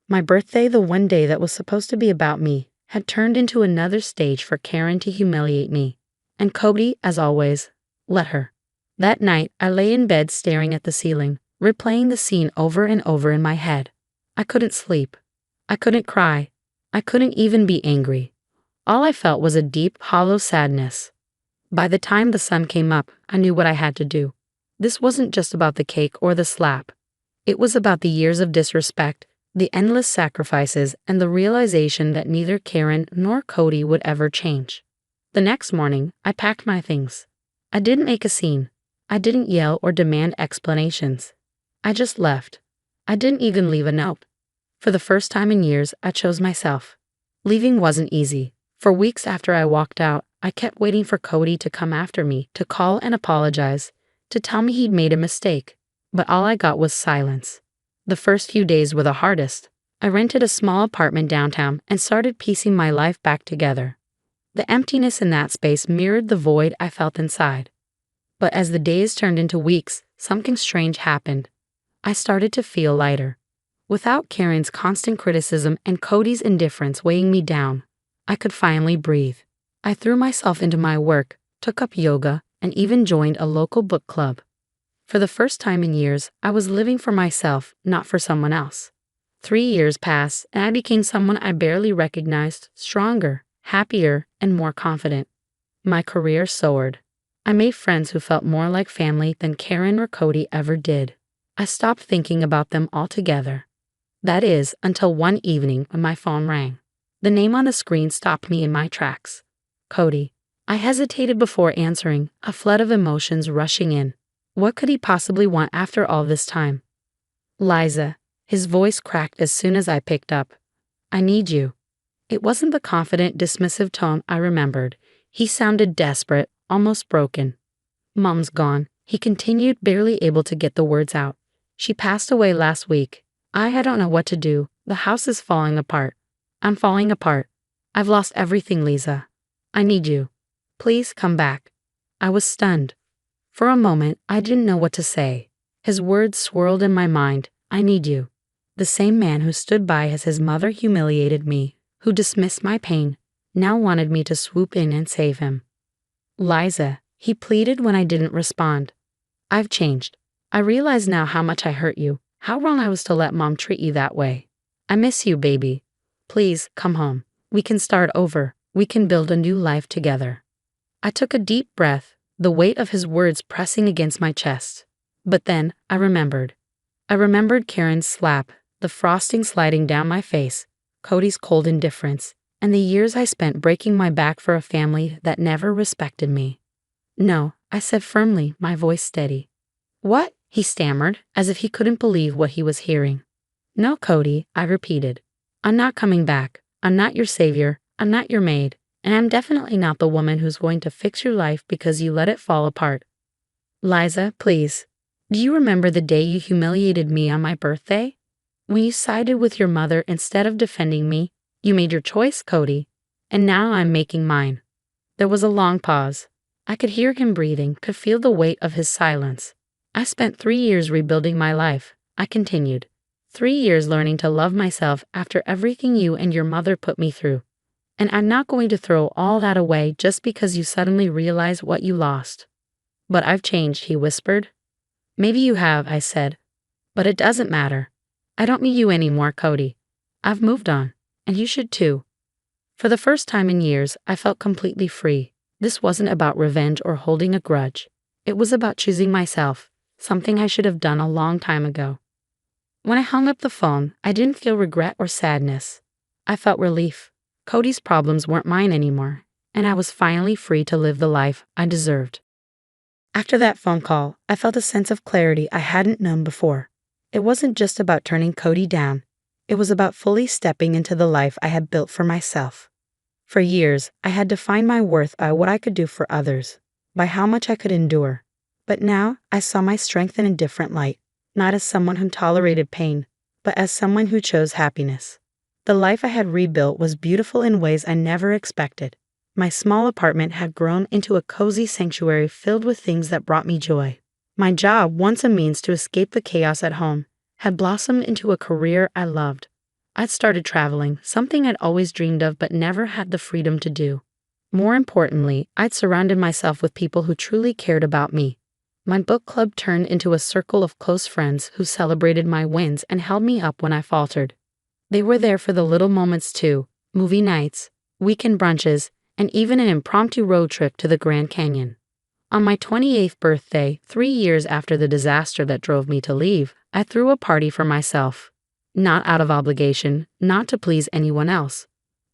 My birthday, the one day that was supposed to be about me, had turned into another stage for Karen to humiliate me. And Cody, as always, let her. That night, I lay in bed staring at the ceiling, replaying the scene over and over in my head. I couldn't sleep. I couldn't cry. I couldn't even be angry. All I felt was a deep, hollow sadness. By the time the sun came up, I knew what I had to do. This wasn't just about the cake or the slap. It was about the years of disrespect, the endless sacrifices, and the realization that neither Karen nor Cody would ever change. The next morning, I packed my things. I didn't make a scene. I didn't yell or demand explanations. I just left. I didn't even leave a note. For the first time in years, I chose myself. Leaving wasn't easy. For weeks after I walked out, I kept waiting for Cody to come after me, to call and apologize, to tell me he'd made a mistake. But all I got was silence. The first few days were the hardest. I rented a small apartment downtown and started piecing my life back together. The emptiness in that space mirrored the void I felt inside. But as the days turned into weeks, something strange happened. I started to feel lighter. Without Karen's constant criticism and Cody's indifference weighing me down, I could finally breathe. I threw myself into my work, took up yoga, and even joined a local book club. For the first time in years, I was living for myself, not for someone else. 3 years passed, and I became someone I barely recognized, stronger, happier, and more confident. My career soared. I made friends who felt more like family than Karen or Cody ever did. I stopped thinking about them altogether. That is, until one evening when my phone rang. The name on the screen stopped me in my tracks. Cody. I hesitated before answering, a flood of emotions rushing in. What could he possibly want after all this time? Liza. His voice cracked as soon as I picked up. I need you. It wasn't the confident, dismissive tone I remembered. He sounded desperate, almost broken. Mom's gone, he continued, barely able to get the words out. She passed away last week. I don't know what to do. The house is falling apart. I'm falling apart. I've lost everything, Lisa. I need you. Please come back. I was stunned. For a moment, I didn't know what to say. His words swirled in my mind. I need you. The same man who stood by as his mother humiliated me, who dismissed my pain, now wanted me to swoop in and save him. Liza, he pleaded when I didn't respond. I've changed. I realize now how much I hurt you, how wrong I was to let Mom treat you that way. I miss you, baby. Please, come home. We can start over. We can build a new life together. I took a deep breath, the weight of his words pressing against my chest. But then, I remembered. I remembered Karen's slap, the frosting sliding down my face, Cody's cold indifference, and the years I spent breaking my back for a family that never respected me. No, I said firmly, my voice steady. What? He stammered, as if he couldn't believe what he was hearing. No, Cody, I repeated. I'm not coming back. I'm not your savior. I'm not your maid. And I'm definitely not the woman who's going to fix your life because you let it fall apart. Liza, please. Do you remember the day you humiliated me on my birthday? When you sided with your mother instead of defending me, you made your choice, Cody. And now I'm making mine. There was a long pause. I could hear him breathing, could feel the weight of his silence. I spent 3 years rebuilding my life, I continued. 3 years learning to love myself after everything you and your mother put me through. And I'm not going to throw all that away just because you suddenly realize what you lost. But I've changed, he whispered. Maybe you have, I said. But it doesn't matter. I don't need you anymore, Cody. I've moved on, and you should too. For the first time in years, I felt completely free. This wasn't about revenge or holding a grudge. It was about choosing myself, something I should have done a long time ago. When I hung up the phone, I didn't feel regret or sadness. I felt relief. Cody's problems weren't mine anymore, and I was finally free to live the life I deserved. After that phone call, I felt a sense of clarity I hadn't known before. It wasn't just about turning Cody down. It was about fully stepping into the life I had built for myself. For years, I had defined my worth by what I could do for others, by how much I could endure. But now, I saw my strength in a different light, not as someone who tolerated pain, but as someone who chose happiness. The life I had rebuilt was beautiful in ways I never expected. My small apartment had grown into a cozy sanctuary filled with things that brought me joy. My job, once a means to escape the chaos at home, had blossomed into a career I loved. I'd started traveling, something I'd always dreamed of but never had the freedom to do. More importantly, I'd surrounded myself with people who truly cared about me. My book club turned into a circle of close friends who celebrated my wins and held me up when I faltered. They were there for the little moments too, movie nights, weekend brunches, and even an impromptu road trip to the Grand Canyon. On my 28th birthday, 3 years after the disaster that drove me to leave, I threw a party for myself. Not out of obligation, not to please anyone else,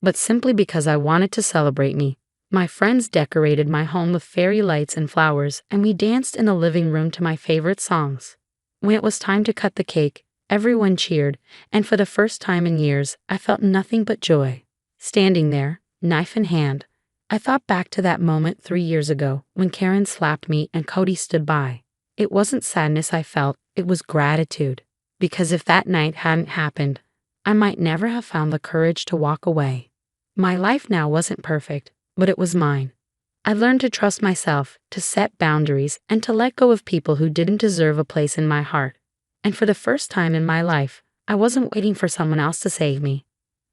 but simply because I wanted to celebrate me. My friends decorated my home with fairy lights and flowers, and we danced in the living room to my favorite songs. When it was time to cut the cake, everyone cheered, and for the first time in years, I felt nothing but joy. Standing there, knife in hand, I thought back to that moment 3 years ago when Karen slapped me and Cody stood by. It wasn't sadness I felt, it was gratitude. Because if that night hadn't happened, I might never have found the courage to walk away. My life now wasn't perfect, but it was mine. I learned to trust myself, to set boundaries, and to let go of people who didn't deserve a place in my heart. And for the first time in my life, I wasn't waiting for someone else to save me.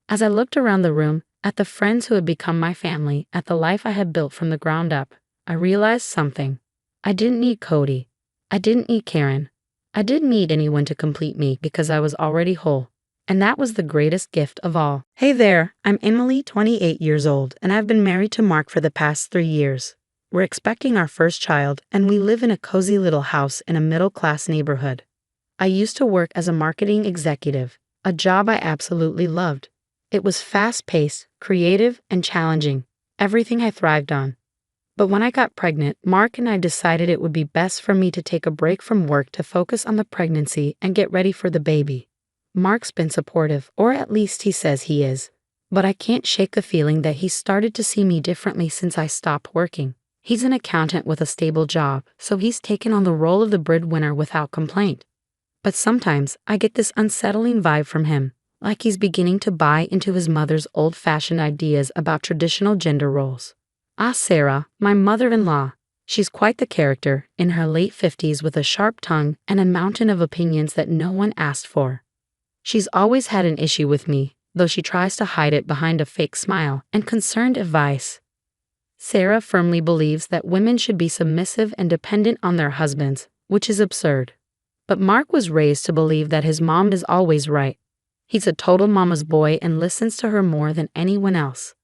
As I looked around the room, at the friends who had become my family, at the life I had built from the ground up, I realized something. I didn't need Cody. I didn't need Karen. I didn't need anyone to complete me because I was already whole. And that was the greatest gift of all. Hey there, I'm Emily, 28 years old, and I've been married to Mark for the past 3 years. We're expecting our first child, and we live in a cozy little house in a middle-class neighborhood. I used to work as a marketing executive, a job I absolutely loved. It was fast-paced, creative, and challenging, everything I thrived on. But when I got pregnant, Mark and I decided it would be best for me to take a break from work to focus on the pregnancy and get ready for the baby. Mark's been supportive, or at least he says he is. But I can't shake the feeling that he's started to see me differently since I stopped working. He's an accountant with a stable job, so he's taken on the role of the breadwinner without complaint. But sometimes I get this unsettling vibe from him, like he's beginning to buy into his mother's old-fashioned ideas about traditional gender roles. Sarah, my mother-in-law, she's quite the character, in her late 50s with a sharp tongue and a mountain of opinions that no one asked for. She's always had an issue with me, though she tries to hide it behind a fake smile and concerned advice. Sarah firmly believes that women should be submissive and dependent on their husbands, which is absurd. But Mark was raised to believe that his mom is always right. He's a total mama's boy and listens to her more than anyone else.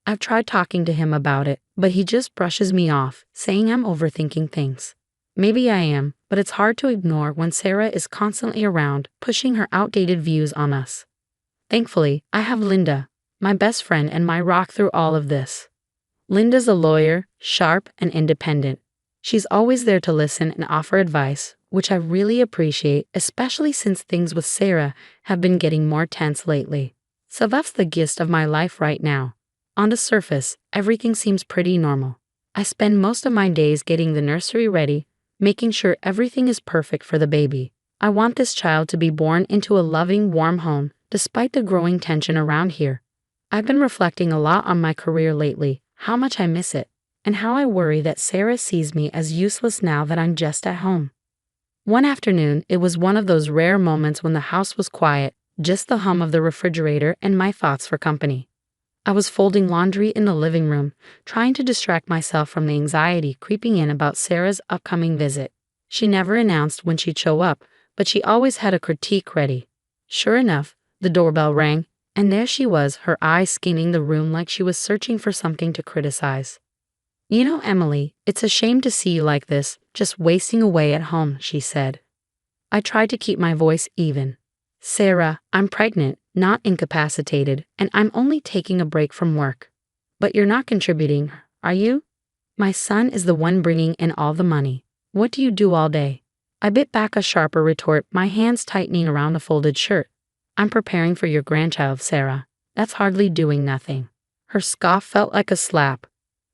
I've tried talking to him about it, but he just brushes me off, saying I'm overthinking things. Maybe I am, but it's hard to ignore when Sarah is constantly around, pushing her outdated views on us. Thankfully, I have Linda, my best friend and my rock through all of this. Linda's a lawyer, sharp and independent. She's always there to listen and offer advice, which I really appreciate, especially since things with Sarah have been getting more tense lately. So that's the gist of my life right now. On the surface, everything seems pretty normal. I spend most of my days getting the nursery ready, making sure everything is perfect for the baby. I want this child to be born into a loving, warm home, despite the growing tension around here. I've been reflecting a lot on my career lately, how much I miss it, and how I worry that Sarah sees me as useless now that I'm just at home. One afternoon, it was one of those rare moments when the house was quiet, just the hum of the refrigerator and my thoughts for company. I was folding laundry in the living room, trying to distract myself from the anxiety creeping in about Sarah's upcoming visit. She never announced when she'd show up, but she always had a critique ready. Sure enough, the doorbell rang, and there she was, her eyes scanning the room like she was searching for something to criticize. "You know, Emily, it's a shame to see you like this, just wasting away at home," she said. I tried to keep my voice even. "Sarah, I'm pregnant, not incapacitated, and I'm only taking a break from work." "But you're not contributing, are you?" "My son is the one bringing in all the money. What do you do all day?" I bit back a sharper retort, my hands tightening around the folded shirt. "I'm preparing for your grandchild, Sarah. That's hardly doing nothing." Her scoff felt like a slap.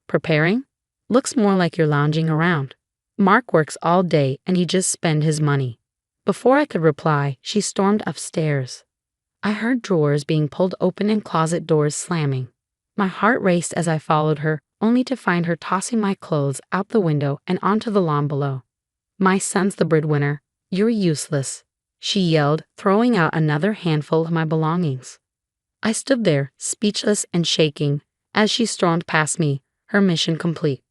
"Preparing? Looks more like you're lounging around. Mark works all day and he just spend his money." Before I could reply, she stormed upstairs. I heard drawers being pulled open and closet doors slamming. My heart raced as I followed her, only to find her tossing my clothes out the window and onto the lawn below. "My son's the breadwinner. You're useless," she yelled, throwing out another handful of my belongings. I stood there, speechless and shaking, as she stormed past me, her mission complete.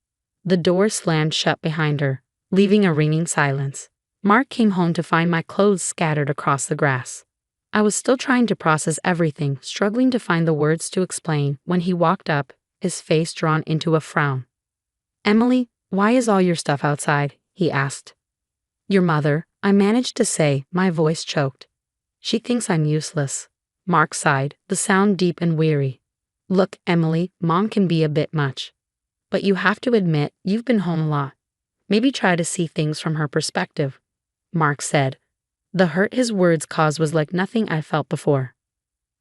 The door slammed shut behind her, leaving a ringing silence. Mark came home to find my clothes scattered across the grass. I was still trying to process everything, struggling to find the words to explain, when he walked up, his face drawn into a frown. "Emily, why is all your stuff outside?" he asked. "Your mother," I managed to say, my voice choked. "She thinks I'm useless." Mark sighed, the sound deep and weary. "Look, Emily, Mom can be a bit much. But you have to admit, you've been home a lot. Maybe try to see things from her perspective," Mark said. The hurt his words caused was like nothing I felt before.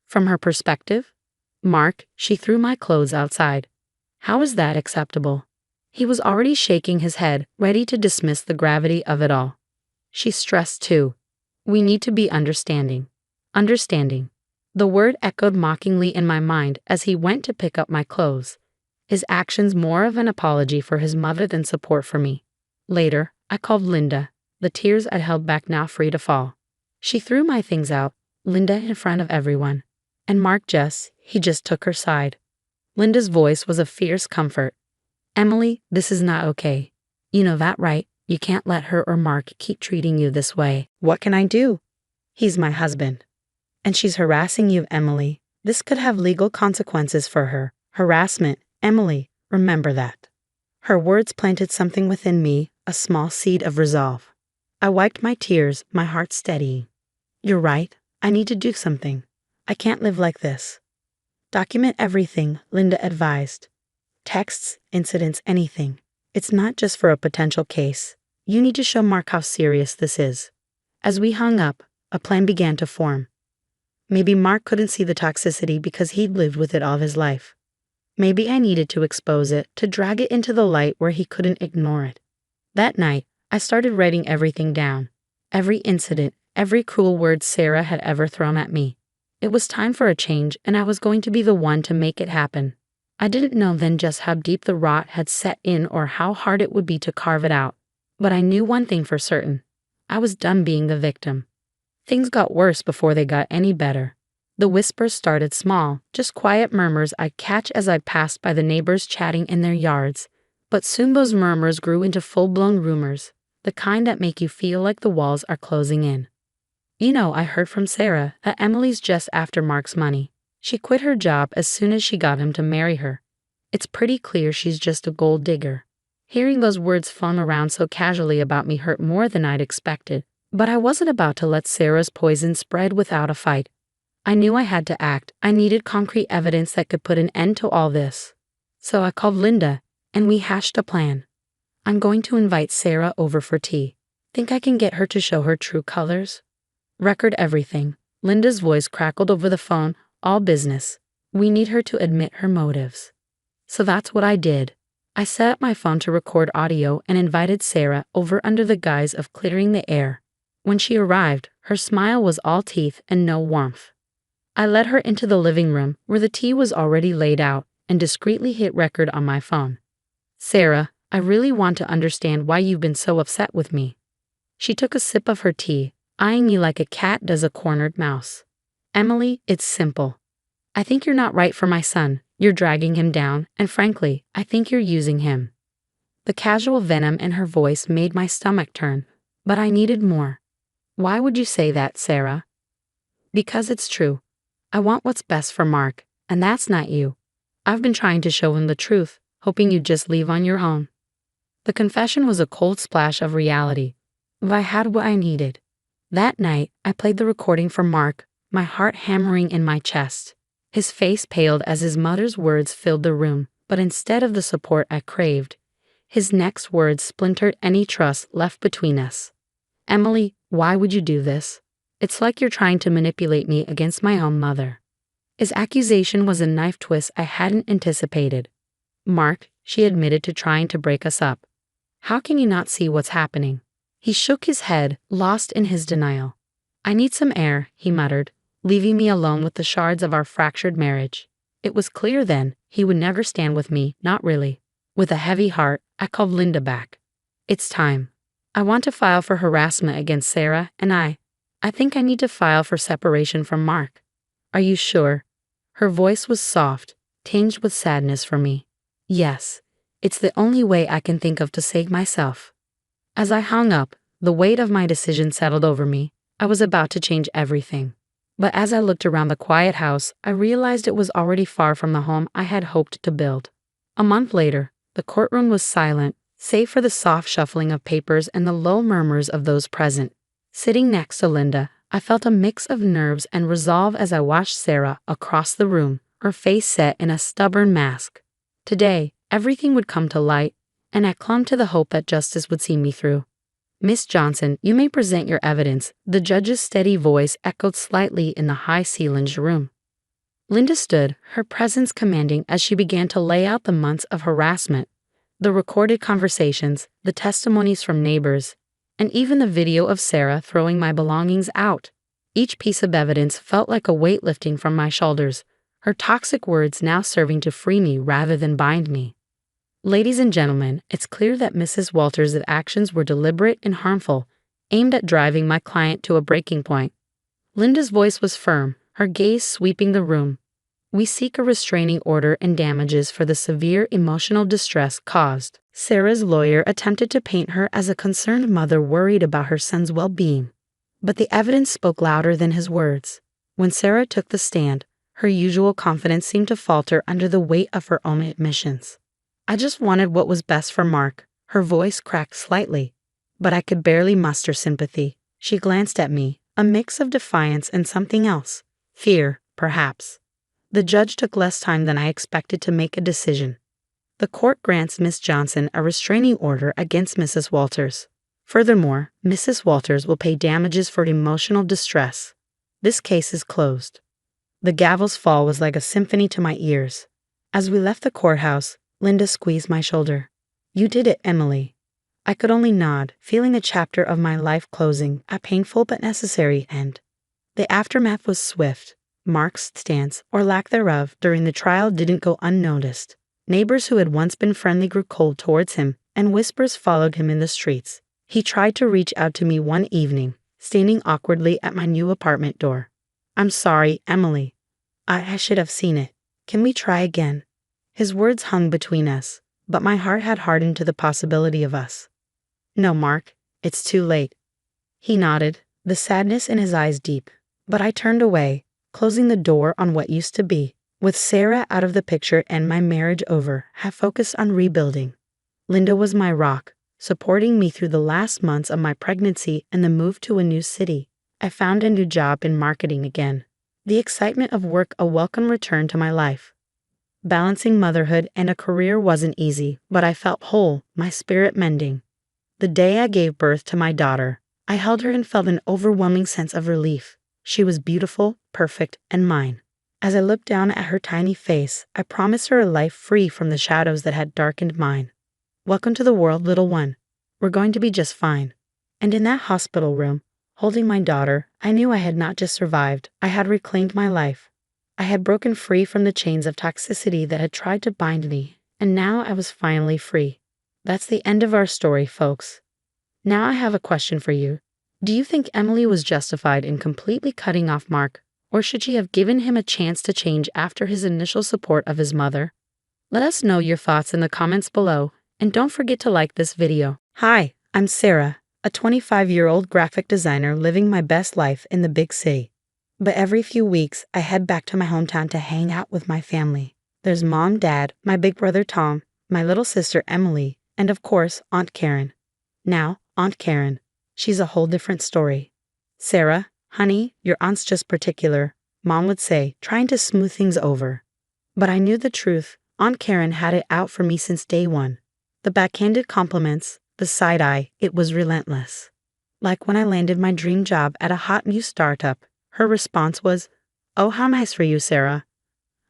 "From her perspective? Mark," she threw my clothes outside. "How is that acceptable?" He was already shaking his head, ready to dismiss the gravity of it all. "She's stressed too. We need to be understanding." Understanding. The word echoed mockingly in my mind as he went to pick up my clothes, his actions more of an apology for his mother than support for me. Later, I called Linda, the tears I'd held back now free to fall. She threw my things out, Linda in front of everyone. And Mark he just took her side. Linda's voice was a fierce comfort. "Emily, this is not okay. You know that, right? You can't let her or Mark keep treating you this way." "What can I do? He's my husband. And she's harassing you, Emily. This could have legal consequences for her. Harassment, Emily, remember that." Her words planted something within me, a small seed of resolve. I wiped my tears, my heart steadying. "You're right. I need to do something. I can't live like this." "Document everything," Linda advised. "Texts, incidents, anything. It's not just for a potential case. You need to show Mark how serious this is." As we hung up, a plan began to form. Maybe Mark couldn't see the toxicity because he'd lived with it all his life. Maybe I needed to expose it, to drag it into the light where he couldn't ignore it. That night, I started writing everything down. Every incident, every cruel word Sarah had ever thrown at me. It was time for a change, and I was going to be the one to make it happen. I didn't know then just how deep the rot had set in or how hard it would be to carve it out. But I knew one thing for certain. I was done being the victim. Things got worse before they got any better. The whispers started small, just quiet murmurs I'd catch as I passed by the neighbors chatting in their yards. But soon those murmurs grew into full-blown rumors, the kind that make you feel like the walls are closing in. "You know, I heard from Sarah that Emily's just after Mark's money. She quit her job as soon as she got him to marry her. It's pretty clear she's just a gold digger." Hearing those words flung around so casually about me hurt more than I'd expected, but I wasn't about to let Sarah's poison spread without a fight. I knew I had to act. I needed concrete evidence that could put an end to all this. So I called Linda, and we hashed a plan. "I'm going to invite Sarah over for tea. Think I can get her to show her true colors?" "Record everything." Linda's voice crackled over the phone, "all business. We need her to admit her motives." So that's what I did. I set up my phone to record audio and invited Sarah over under the guise of clearing the air. When she arrived, her smile was all teeth and no warmth. I led her into the living room where the tea was already laid out and discreetly hit record on my phone. "Sarah, I really want to understand why you've been so upset with me." She took a sip of her tea, eyeing me like a cat does a cornered mouse. Emily, it's simple. I think you're not right for my son. You're dragging him down, and frankly, I think you're using him. The casual venom in her voice made my stomach turn, but I needed more. Why would you say that, Sarah? Because it's true. I want what's best for Mark, and that's not you. I've been trying to show him the truth, hoping you'd just leave on your own. The confession was a cold splash of reality. But I had what I needed. That night, I played the recording for Mark, my heart hammering in my chest. His face paled as his mother's words filled the room, but instead of the support I craved, his next words splintered any trust left between us. Emily, why would you do this? It's like you're trying to manipulate me against my own mother. His accusation was a knife twist I hadn't anticipated. Mark, she admitted to trying to break us up. How can you not see what's happening? He shook his head, lost in his denial. I need some air, he muttered, leaving me alone with the shards of our fractured marriage. It was clear then he would never stand with me, not really. With a heavy heart, I called Linda back. It's time. I want to file for harassment against Sarah, and I think I need to file for separation from Mark. Are you sure? Her voice was soft, tinged with sadness for me. Yes, it's the only way I can think of to save myself. As I hung up, the weight of my decision settled over me. I was about to change everything. But as I looked around the quiet house, I realized it was already far from the home I had hoped to build. A month later, the courtroom was silent, save for the soft shuffling of papers and the low murmurs of those present. Sitting next to Linda, I felt a mix of nerves and resolve as I watched Sarah across the room, her face set in a stubborn mask. Today, everything would come to light, and I clung to the hope that justice would see me through. Miss Johnson, you may present your evidence. The judge's steady voice echoed slightly in the high-ceilinged room. Linda stood, her presence commanding as she began to lay out the months of harassment, the recorded conversations, the testimonies from neighbors, and even the video of Sarah throwing my belongings out. Each piece of evidence felt like a weight lifting from my shoulders, her toxic words now serving to free me rather than bind me. Ladies and gentlemen, it's clear that Mrs. Walters' actions were deliberate and harmful, aimed at driving my client to a breaking point. Linda's voice was firm, her gaze sweeping the room. We seek a restraining order and damages for the severe emotional distress caused. Sarah's lawyer attempted to paint her as a concerned mother worried about her son's well-being. But the evidence spoke louder than his words. When Sarah took the stand, her usual confidence seemed to falter under the weight of her own admissions. I just wanted what was best for Mark. Her voice cracked slightly, but I could barely muster sympathy. She glanced at me, a mix of defiance and something else. Fear, perhaps. The judge took less time than I expected to make a decision. The court grants Miss Johnson a restraining order against Mrs. Walters. Furthermore, Mrs. Walters will pay damages for emotional distress. This case is closed. The gavel's fall was like a symphony to my ears. As we left the courthouse, Linda squeezed my shoulder. You did it, Emily. I could only nod, feeling a chapter of my life closing, a painful but necessary end. The aftermath was swift. Mark's stance, or lack thereof, during the trial didn't go unnoticed. Neighbors who had once been friendly grew cold towards him, and whispers followed him in the streets. He tried to reach out to me one evening, standing awkwardly at my new apartment door. I'm sorry, Emily. I should have seen it. Can we try again? His words hung between us, but my heart had hardened to the possibility of us. No, Mark, it's too late. He nodded, the sadness in his eyes deep, but I turned away, closing the door on what used to be. With Sarah out of the picture and my marriage over, I focused on rebuilding. Linda was my rock, supporting me through the last months of my pregnancy and the move to a new city. I found a new job in marketing again. The excitement of work a welcome return to my life. Balancing motherhood and a career wasn't easy, but I felt whole, my spirit mending. The day I gave birth to my daughter, I held her and felt an overwhelming sense of relief. She was beautiful, perfect, and mine. As I looked down at her tiny face, I promised her a life free from the shadows that had darkened mine. Welcome to the world, little one. We're going to be just fine. And in that hospital room, holding my daughter, I knew I had not just survived, I had reclaimed my life. I had broken free from the chains of toxicity that had tried to bind me, and now I was finally free. That's the end of our story, folks. Now I have a question for you. Do you think Emily was justified in completely cutting off Mark, or should she have given him a chance to change after his initial support of his mother? Let us know your thoughts in the comments below, and don't forget to like this video. Hi, I'm Sarah, a 25-year-old graphic designer living my best life in the big city. But every few weeks, I head back to my hometown to hang out with my family. There's mom, dad, my big brother Tom, my little sister Emily, and of course, Aunt Karen. Now, Aunt Karen. She's a whole different story. Sarah, honey, your aunt's just particular, Mom would say, trying to smooth things over. But I knew the truth. Aunt Karen had it out for me since day one. The backhanded compliments, the side eye, it was relentless. Like when I landed my dream job at a hot new startup, her response was, "Oh, how nice for you, Sarah.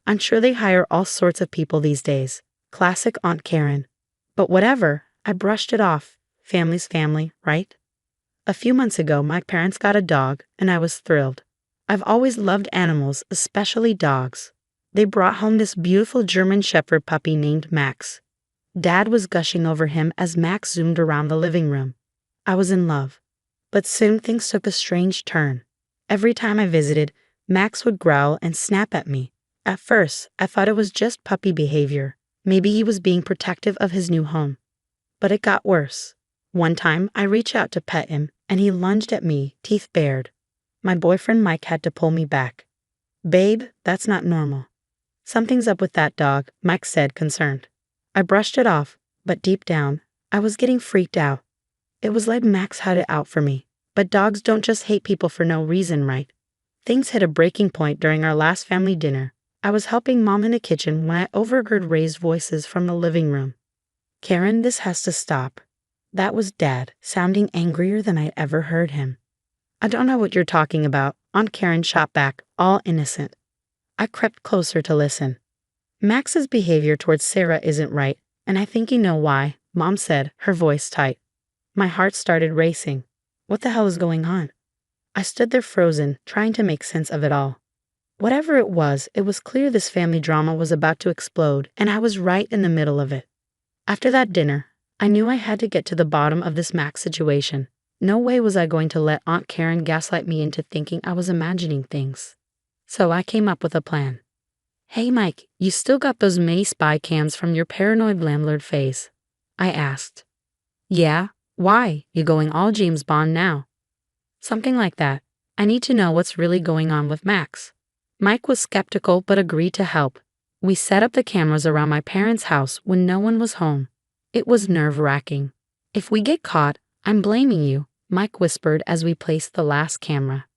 I'm sure they hire all sorts of people these days." Classic Aunt Karen. But whatever, I brushed it off. Family's family, right? A few months ago, my parents got a dog, and I was thrilled. I've always loved animals, especially dogs. They brought home this beautiful German Shepherd puppy named Max. Dad was gushing over him as Max zoomed around the living room. I was in love. But soon things took a strange turn. Every time I visited, Max would growl and snap at me. At first, I thought it was just puppy behavior. Maybe he was being protective of his new home. But it got worse. One time, I reached out to pet him, and he lunged at me, teeth bared. My boyfriend Mike had to pull me back. "Babe, that's not normal." "Something's up with that dog," Mike said, concerned. I brushed it off, but deep down, I was getting freaked out. It was like Max had it out for me. But dogs don't just hate people for no reason, right? Things hit a breaking point during our last family dinner. I was helping Mom in the kitchen when I overheard raised voices from the living room. "Karen, this has to stop." That was Dad, sounding angrier than I'd ever heard him. "I don't know what you're talking about," Aunt Karen shot back, all innocent. I crept closer to listen. "Max's behavior towards Sarah isn't right, and I think you know why," Mom said, her voice tight. My heart started racing. What the hell is going on? I stood there frozen, trying to make sense of it all. Whatever it was clear this family drama was about to explode, and I was right in the middle of it. After that dinner, I knew I had to get to the bottom of this Max situation. No way was I going to let Aunt Karen gaslight me into thinking I was imagining things. So I came up with a plan. "Hey Mike, you still got those mini spy cams from your paranoid landlord phase?" I asked. "Yeah, why? You going all James Bond now?" "Something like that. I need to know what's really going on with Max." Mike was skeptical but agreed to help. We set up the cameras around my parents' house when no one was home. It was nerve-wracking. "If we get caught, I'm blaming you," Mike whispered as we placed the last camera.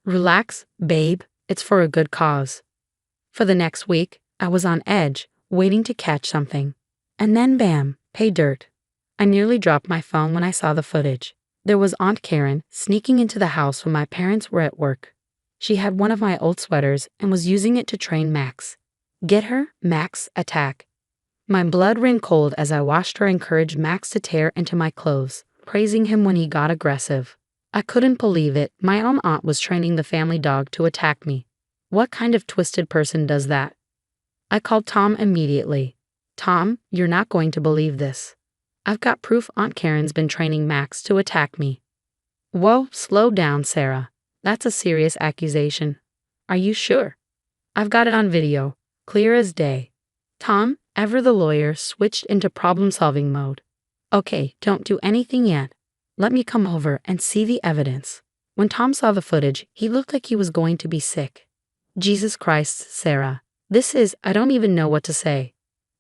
"Relax, babe. It's for a good cause." For the next week, I was on edge, waiting to catch something. And then bam, pay dirt. I nearly dropped my phone when I saw the footage. There was Aunt Karen sneaking into the house when my parents were at work. She had one of my old sweaters and was using it to train Max. Get her? Max, attack. My blood ran cold as I watched her encourage Max to tear into my clothes, praising him when he got aggressive. I couldn't believe it. My own aunt was training the family dog to attack me. What kind of twisted person does that? I called Tom immediately. "Tom, you're not going to believe this. I've got proof Aunt Karen's been training Max to attack me." "Whoa, slow down, Sarah. That's a serious accusation." "Are you sure?" "I've got it on video, clear as day." Tom, ever the lawyer, switched into problem-solving mode. "Okay, don't do anything yet. Let me come over and see the evidence." When Tom saw the footage, he looked like he was going to be sick. Jesus Christ, Sarah. I don't even know what to say.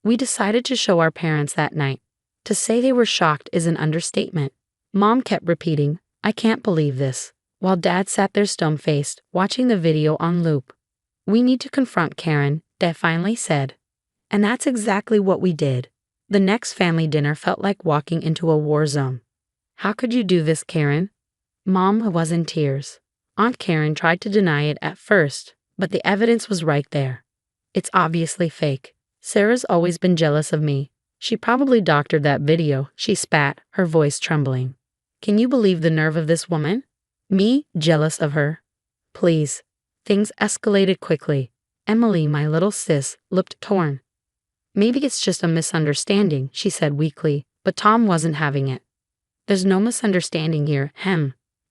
We decided to show our parents that night. To say they were shocked is an understatement. Mom kept repeating, "I can't believe this," while Dad sat there stone-faced, watching the video on loop. "We need to confront Karen," Dad finally said. And that's exactly what we did. The next family dinner felt like walking into a war zone. "How could you do this, Karen?" Mom was in tears. Aunt Karen tried to deny it at first, but the evidence was right there. "It's obviously fake. Sarah's always been jealous of me. She probably doctored that video," she spat, her voice trembling. "Can you believe the nerve of this woman? Me, jealous of her? Please." Things escalated quickly. Emily, my little sis, looked torn. "Maybe it's just a misunderstanding," she said weakly, but Tom wasn't having it. There's no misunderstanding here,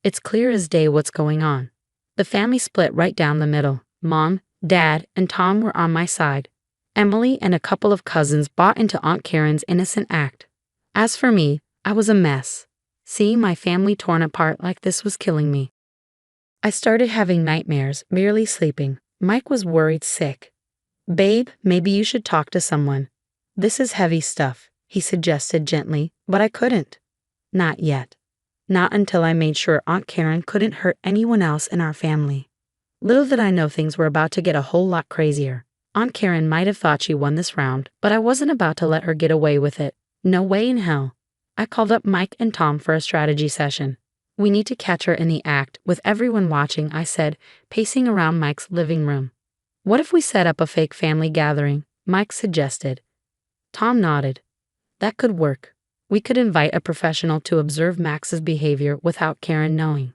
It's clear as day what's going on. The family split right down the middle. Mom, Dad, and Tom were on my side. Emily and a couple of cousins bought into Aunt Karen's innocent act. As for me, I was a mess. Seeing my family torn apart like this was killing me. I started having nightmares, barely sleeping. Mike was worried sick. Babe, maybe you should talk to someone. This is heavy stuff, he suggested gently, but I couldn't. Not yet. Not until I made sure Aunt Karen couldn't hurt anyone else in our family. Little did I know things were about to get a whole lot crazier. Aunt Karen might have thought she won this round, but I wasn't about to let her get away with it. No way in hell. I called up Mike and Tom for a strategy session. We need to catch her in the act, with everyone watching, I said, pacing around Mike's living room. What if we set up a fake family gathering? Mike suggested. Tom nodded. That could work. We could invite a professional to observe Max's behavior without Karen knowing.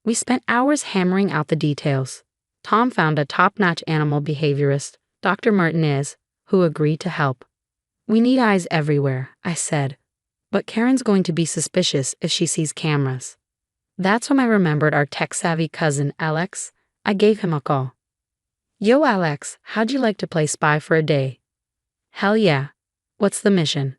We spent hours hammering out the details. Tom found a top-notch animal behaviorist, Dr. Martinez, who agreed to help. We need eyes everywhere, I said. But Karen's going to be suspicious if she sees cameras. That's when I remembered our tech-savvy cousin, Alex. I gave him a call. Yo, Alex, how'd you like to play spy for a day? Hell yeah. What's the mission?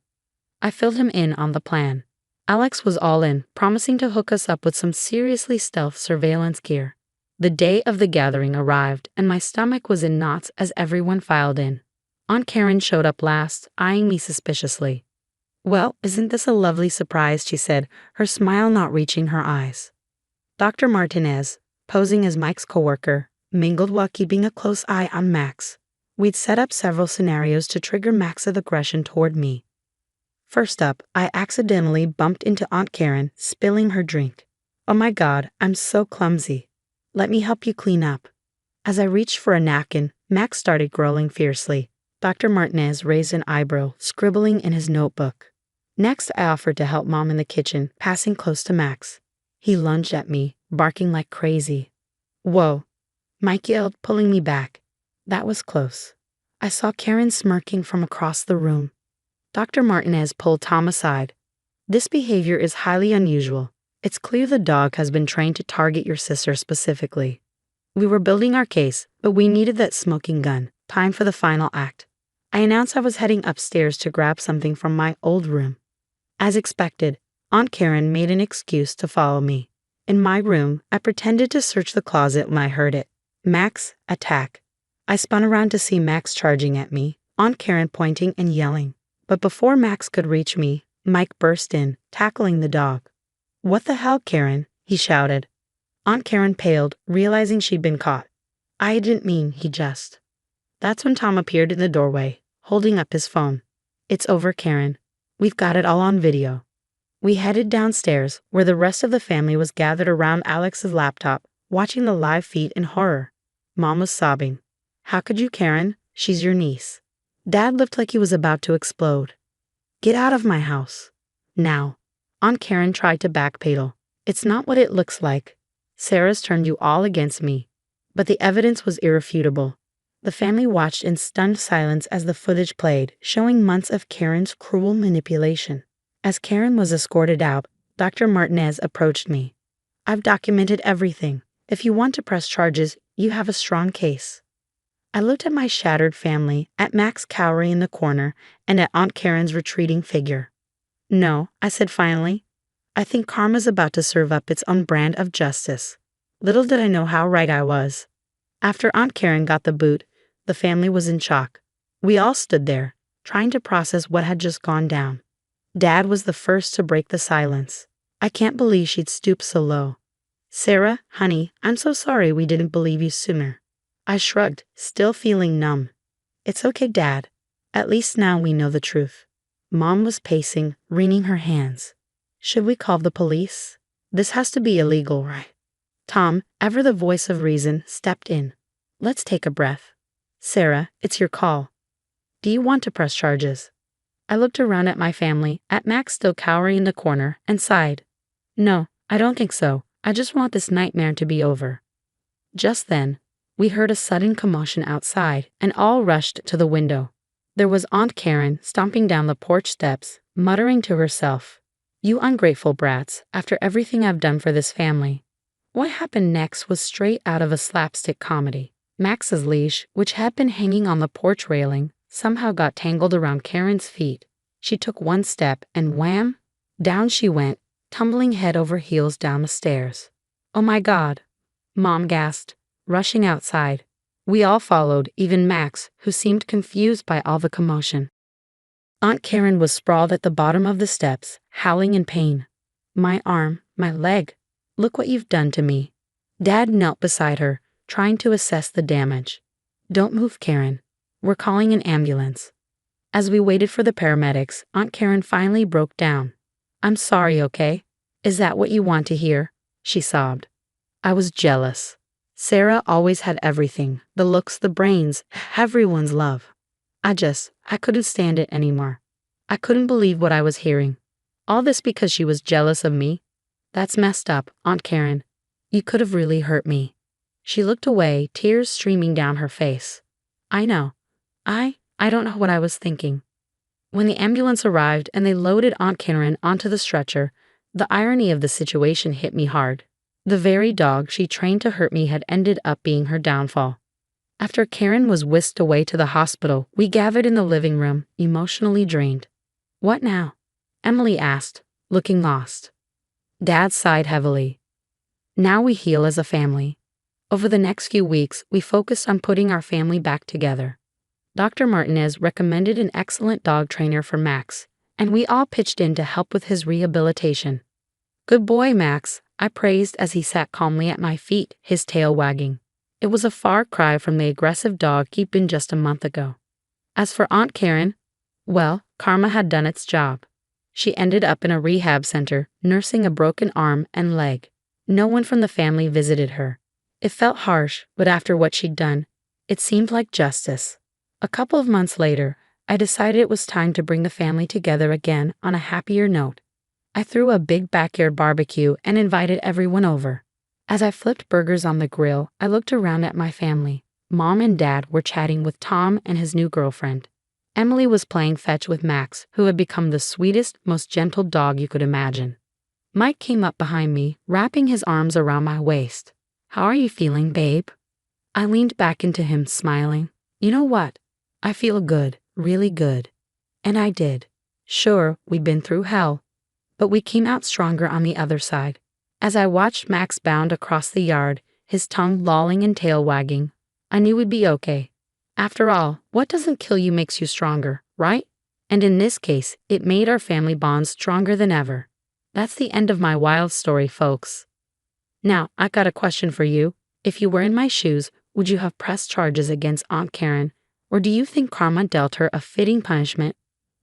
I filled him in on the plan. Alex was all in, promising to hook us up with some seriously stealth surveillance gear. The day of the gathering arrived, and my stomach was in knots as everyone filed in. Aunt Karen showed up last, eyeing me suspiciously. Well, isn't this a lovely surprise, she said, her smile not reaching her eyes. Dr. Martinez, posing as Mike's coworker, mingled while keeping a close eye on Max. We'd set up several scenarios to trigger Max's aggression toward me. First up, I accidentally bumped into Aunt Karen, spilling her drink. Oh my God, I'm so clumsy. Let me help you clean up. As I reached for a napkin, Max started growling fiercely. Dr. Martinez raised an eyebrow, scribbling in his notebook. Next, I offered to help Mom in the kitchen, passing close to Max. He lunged at me, barking like crazy. Whoa, Mike yelled, pulling me back. That was close. I saw Karen smirking from across the room. Dr. Martinez pulled Tom aside. This behavior is highly unusual. It's clear the dog has been trained to target your sister specifically. We were building our case, but we needed that smoking gun. Time for the final act. I announced I was heading upstairs to grab something from my old room. As expected, Aunt Karen made an excuse to follow me. In my room, I pretended to search the closet when I heard it. Max, attack. I spun around to see Max charging at me, Aunt Karen pointing and yelling. But before Max could reach me, Mike burst in, tackling the dog. What the hell, Karen? He shouted. Aunt Karen paled, realizing she'd been caught. I didn't mean, he just. That's when Tom appeared in the doorway, holding up his phone. It's over, Karen. We've got it all on video. We headed downstairs, where the rest of the family was gathered around Alex's laptop, watching the live feed in horror. Mom was sobbing. How could you, Karen? She's your niece. Dad looked like he was about to explode. Get out of my house. Now. Aunt Karen tried to backpedal. It's not what it looks like. Sarah's turned you all against me. But the evidence was irrefutable. The family watched in stunned silence as the footage played, showing months of Karen's cruel manipulation. As Karen was escorted out, Dr. Martinez approached me. I've documented everything. If you want to press charges, you have a strong case. I looked at my shattered family, at Max cowering in the corner, and at Aunt Karen's retreating figure. No, I said finally. I think karma's about to serve up its own brand of justice. Little did I know how right I was. After Aunt Karen got the boot, the family was in shock. We all stood there, trying to process what had just gone down. Dad was the first to break the silence. I can't believe she'd stooped so low. Sarah, honey, I'm so sorry we didn't believe you sooner. I shrugged, still feeling numb. It's okay, Dad. At least now we know the truth. Mom was pacing, wringing her hands. Should we call the police? This has to be illegal, right? Tom, ever the voice of reason, stepped in. Let's take a breath. Sarah, it's your call. Do you want to press charges? I looked around at my family, at Max still cowering in the corner, and sighed. No, I don't think so. I just want this nightmare to be over. Just then, we heard a sudden commotion outside, and all rushed to the window. There was Aunt Karen stomping down the porch steps, muttering to herself. You ungrateful brats, after everything I've done for this family. What happened next was straight out of a slapstick comedy. Max's leash, which had been hanging on the porch railing, somehow got tangled around Karen's feet. She took one step and wham! Down she went, tumbling head over heels down the stairs. "Oh my God!" Mom gasped, rushing outside. We all followed, even Max, who seemed confused by all the commotion. Aunt Karen was sprawled at the bottom of the steps, howling in pain. "My arm, my leg. Look what you've done to me." Dad knelt beside her, trying to assess the damage. "Don't move, Karen. We're calling an ambulance." As we waited for the paramedics, Aunt Karen finally broke down. "I'm sorry, okay? Is that what you want to hear?" she sobbed. I was jealous. Sarah always had everything, the looks, the brains, everyone's love. I couldn't stand it anymore. I couldn't believe what I was hearing. All this because she was jealous of me? That's messed up, Aunt Karen. You could have really hurt me. She looked away, tears streaming down her face. I know. I don't know what I was thinking. When the ambulance arrived and they loaded Aunt Karen onto the stretcher, the irony of the situation hit me hard. The very dog she trained to hurt me had ended up being her downfall. After Karen was whisked away to the hospital, we gathered in the living room, emotionally drained. "What now?" Emily asked, looking lost. Dad sighed heavily. "Now we heal as a family." Over the next few weeks, we focused on putting our family back together. Dr. Martinez recommended an excellent dog trainer for Max, and we all pitched in to help with his rehabilitation. "Good boy, Max," I praised as he sat calmly at my feet, his tail wagging. It was a far cry from the aggressive dog he'd been just a month ago. As for Aunt Karen, well, karma had done its job. She ended up in a rehab center, nursing a broken arm and leg. No one from the family visited her. It felt harsh, but after what she'd done, it seemed like justice. A couple of months later, I decided it was time to bring the family together again on a happier note. I threw a big backyard barbecue and invited everyone over. As I flipped burgers on the grill, I looked around at my family. Mom and Dad were chatting with Tom and his new girlfriend. Emily was playing fetch with Max, who had become the sweetest, most gentle dog you could imagine. Mike came up behind me, wrapping his arms around my waist. "How are you feeling, babe?" I leaned back into him, smiling. "You know what? I feel good, really good." And I did. Sure, we'd been through hell, but we came out stronger on the other side. As I watched Max bound across the yard, his tongue lolling and tail wagging, I knew we'd be okay. After all, what doesn't kill you makes you stronger, right? And in this case, it made our family bonds stronger than ever. That's the end of my wild story, folks. Now, I got a question for you. If you were in my shoes, would you have pressed charges against Aunt Karen, or do you think karma dealt her a fitting punishment?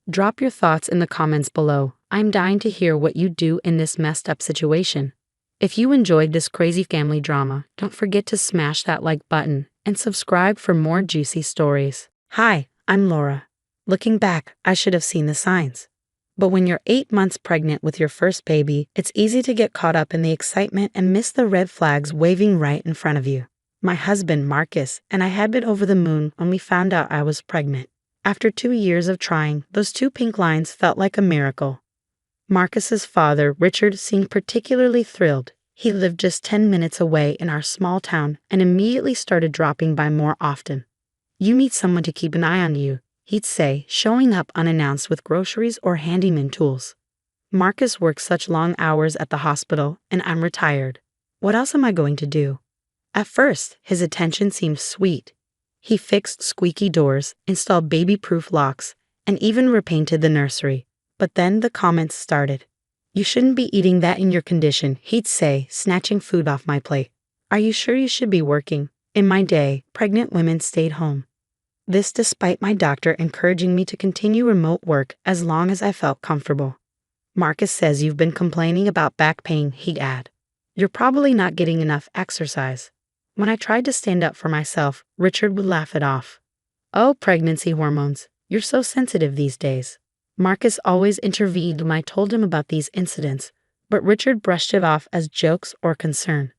Drop your thoughts in the comments below. I'm dying to hear what you'd do in this messed up situation. If you enjoyed this crazy family drama, don't forget to smash that like button and subscribe for more juicy stories. Hi, I'm Laura. Looking back, I should have seen the signs. But when you're 8 months pregnant with your first baby, it's easy to get caught up in the excitement and miss the red flags waving right in front of you. My husband, Marcus, and I had been over the moon when we found out I was pregnant. After 2 years of trying, those 2 pink lines felt like a miracle. Marcus's father, Richard, seemed particularly thrilled. He lived just 10 minutes away in our small town and immediately started dropping by more often. "You need someone to keep an eye on you," he'd say, showing up unannounced with groceries or handyman tools. Marcus works such long hours at the hospital, and I'm retired. What else am I going to do? At first, his attention seemed sweet. He fixed squeaky doors, installed baby-proof locks, and even repainted the nursery. But then the comments started. "You shouldn't be eating that in your condition," he'd say, snatching food off my plate. "Are you sure you should be working?" In my day, pregnant women stayed home. This despite my doctor encouraging me to continue remote work as long as I felt comfortable. "Marcus says you've been complaining about back pain," he'd add. "You're probably not getting enough exercise." When I tried to stand up for myself, Richard would laugh it off. "Oh, pregnancy hormones. You're so sensitive these days." Marcus always intervened when I told him about these incidents, but Richard brushed it off as jokes or concern.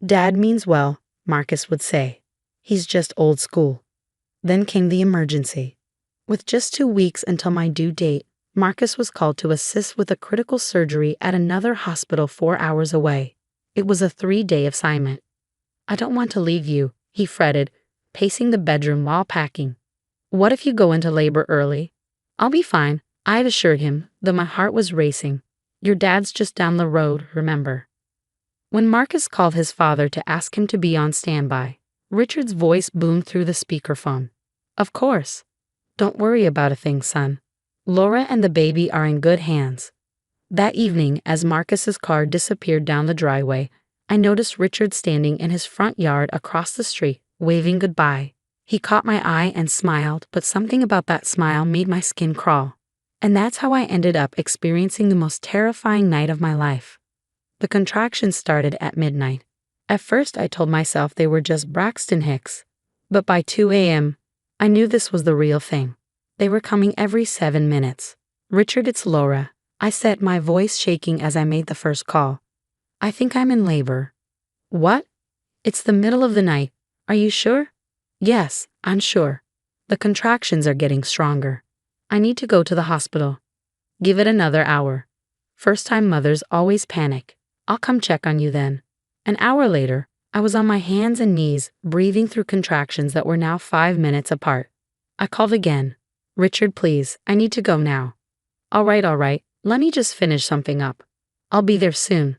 "Dad means well," Marcus would say. "He's just old school." Then came the emergency. With just 2 weeks until my due date, Marcus was called to assist with a critical surgery at another hospital 4 hours away. It was a 3-day assignment. I don't want to leave you, he fretted, pacing the bedroom while packing. What if you go into labor early? I'll be fine, I had assured him, though my heart was racing. Your dad's just down the road, remember. When Marcus called his father to ask him to be on standby, Richard's voice boomed through the speakerphone. Of course. Don't worry about a thing, son. Laura and the baby are in good hands. That evening, as Marcus's car disappeared down the driveway, I noticed Richard standing in his front yard across the street, waving goodbye. He caught my eye and smiled, but something about that smile made my skin crawl. And that's how I ended up experiencing the most terrifying night of my life. The contractions started at midnight. At first I told myself they were just Braxton Hicks. But by 2 a.m., I knew this was the real thing. They were coming every 7 minutes. Richard, it's Laura, I said, my voice shaking as I made the first call. I think I'm in labor. What? It's the middle of the night. Are you sure? Yes, I'm sure. The contractions are getting stronger. I need to go to the hospital. Give it another hour. First-time mothers always panic. I'll come check on you then. An hour later, I was on my hands and knees, breathing through contractions that were now 5 minutes apart. I called again. Richard, please, I need to go now. All right, let me just finish something up. I'll be there soon.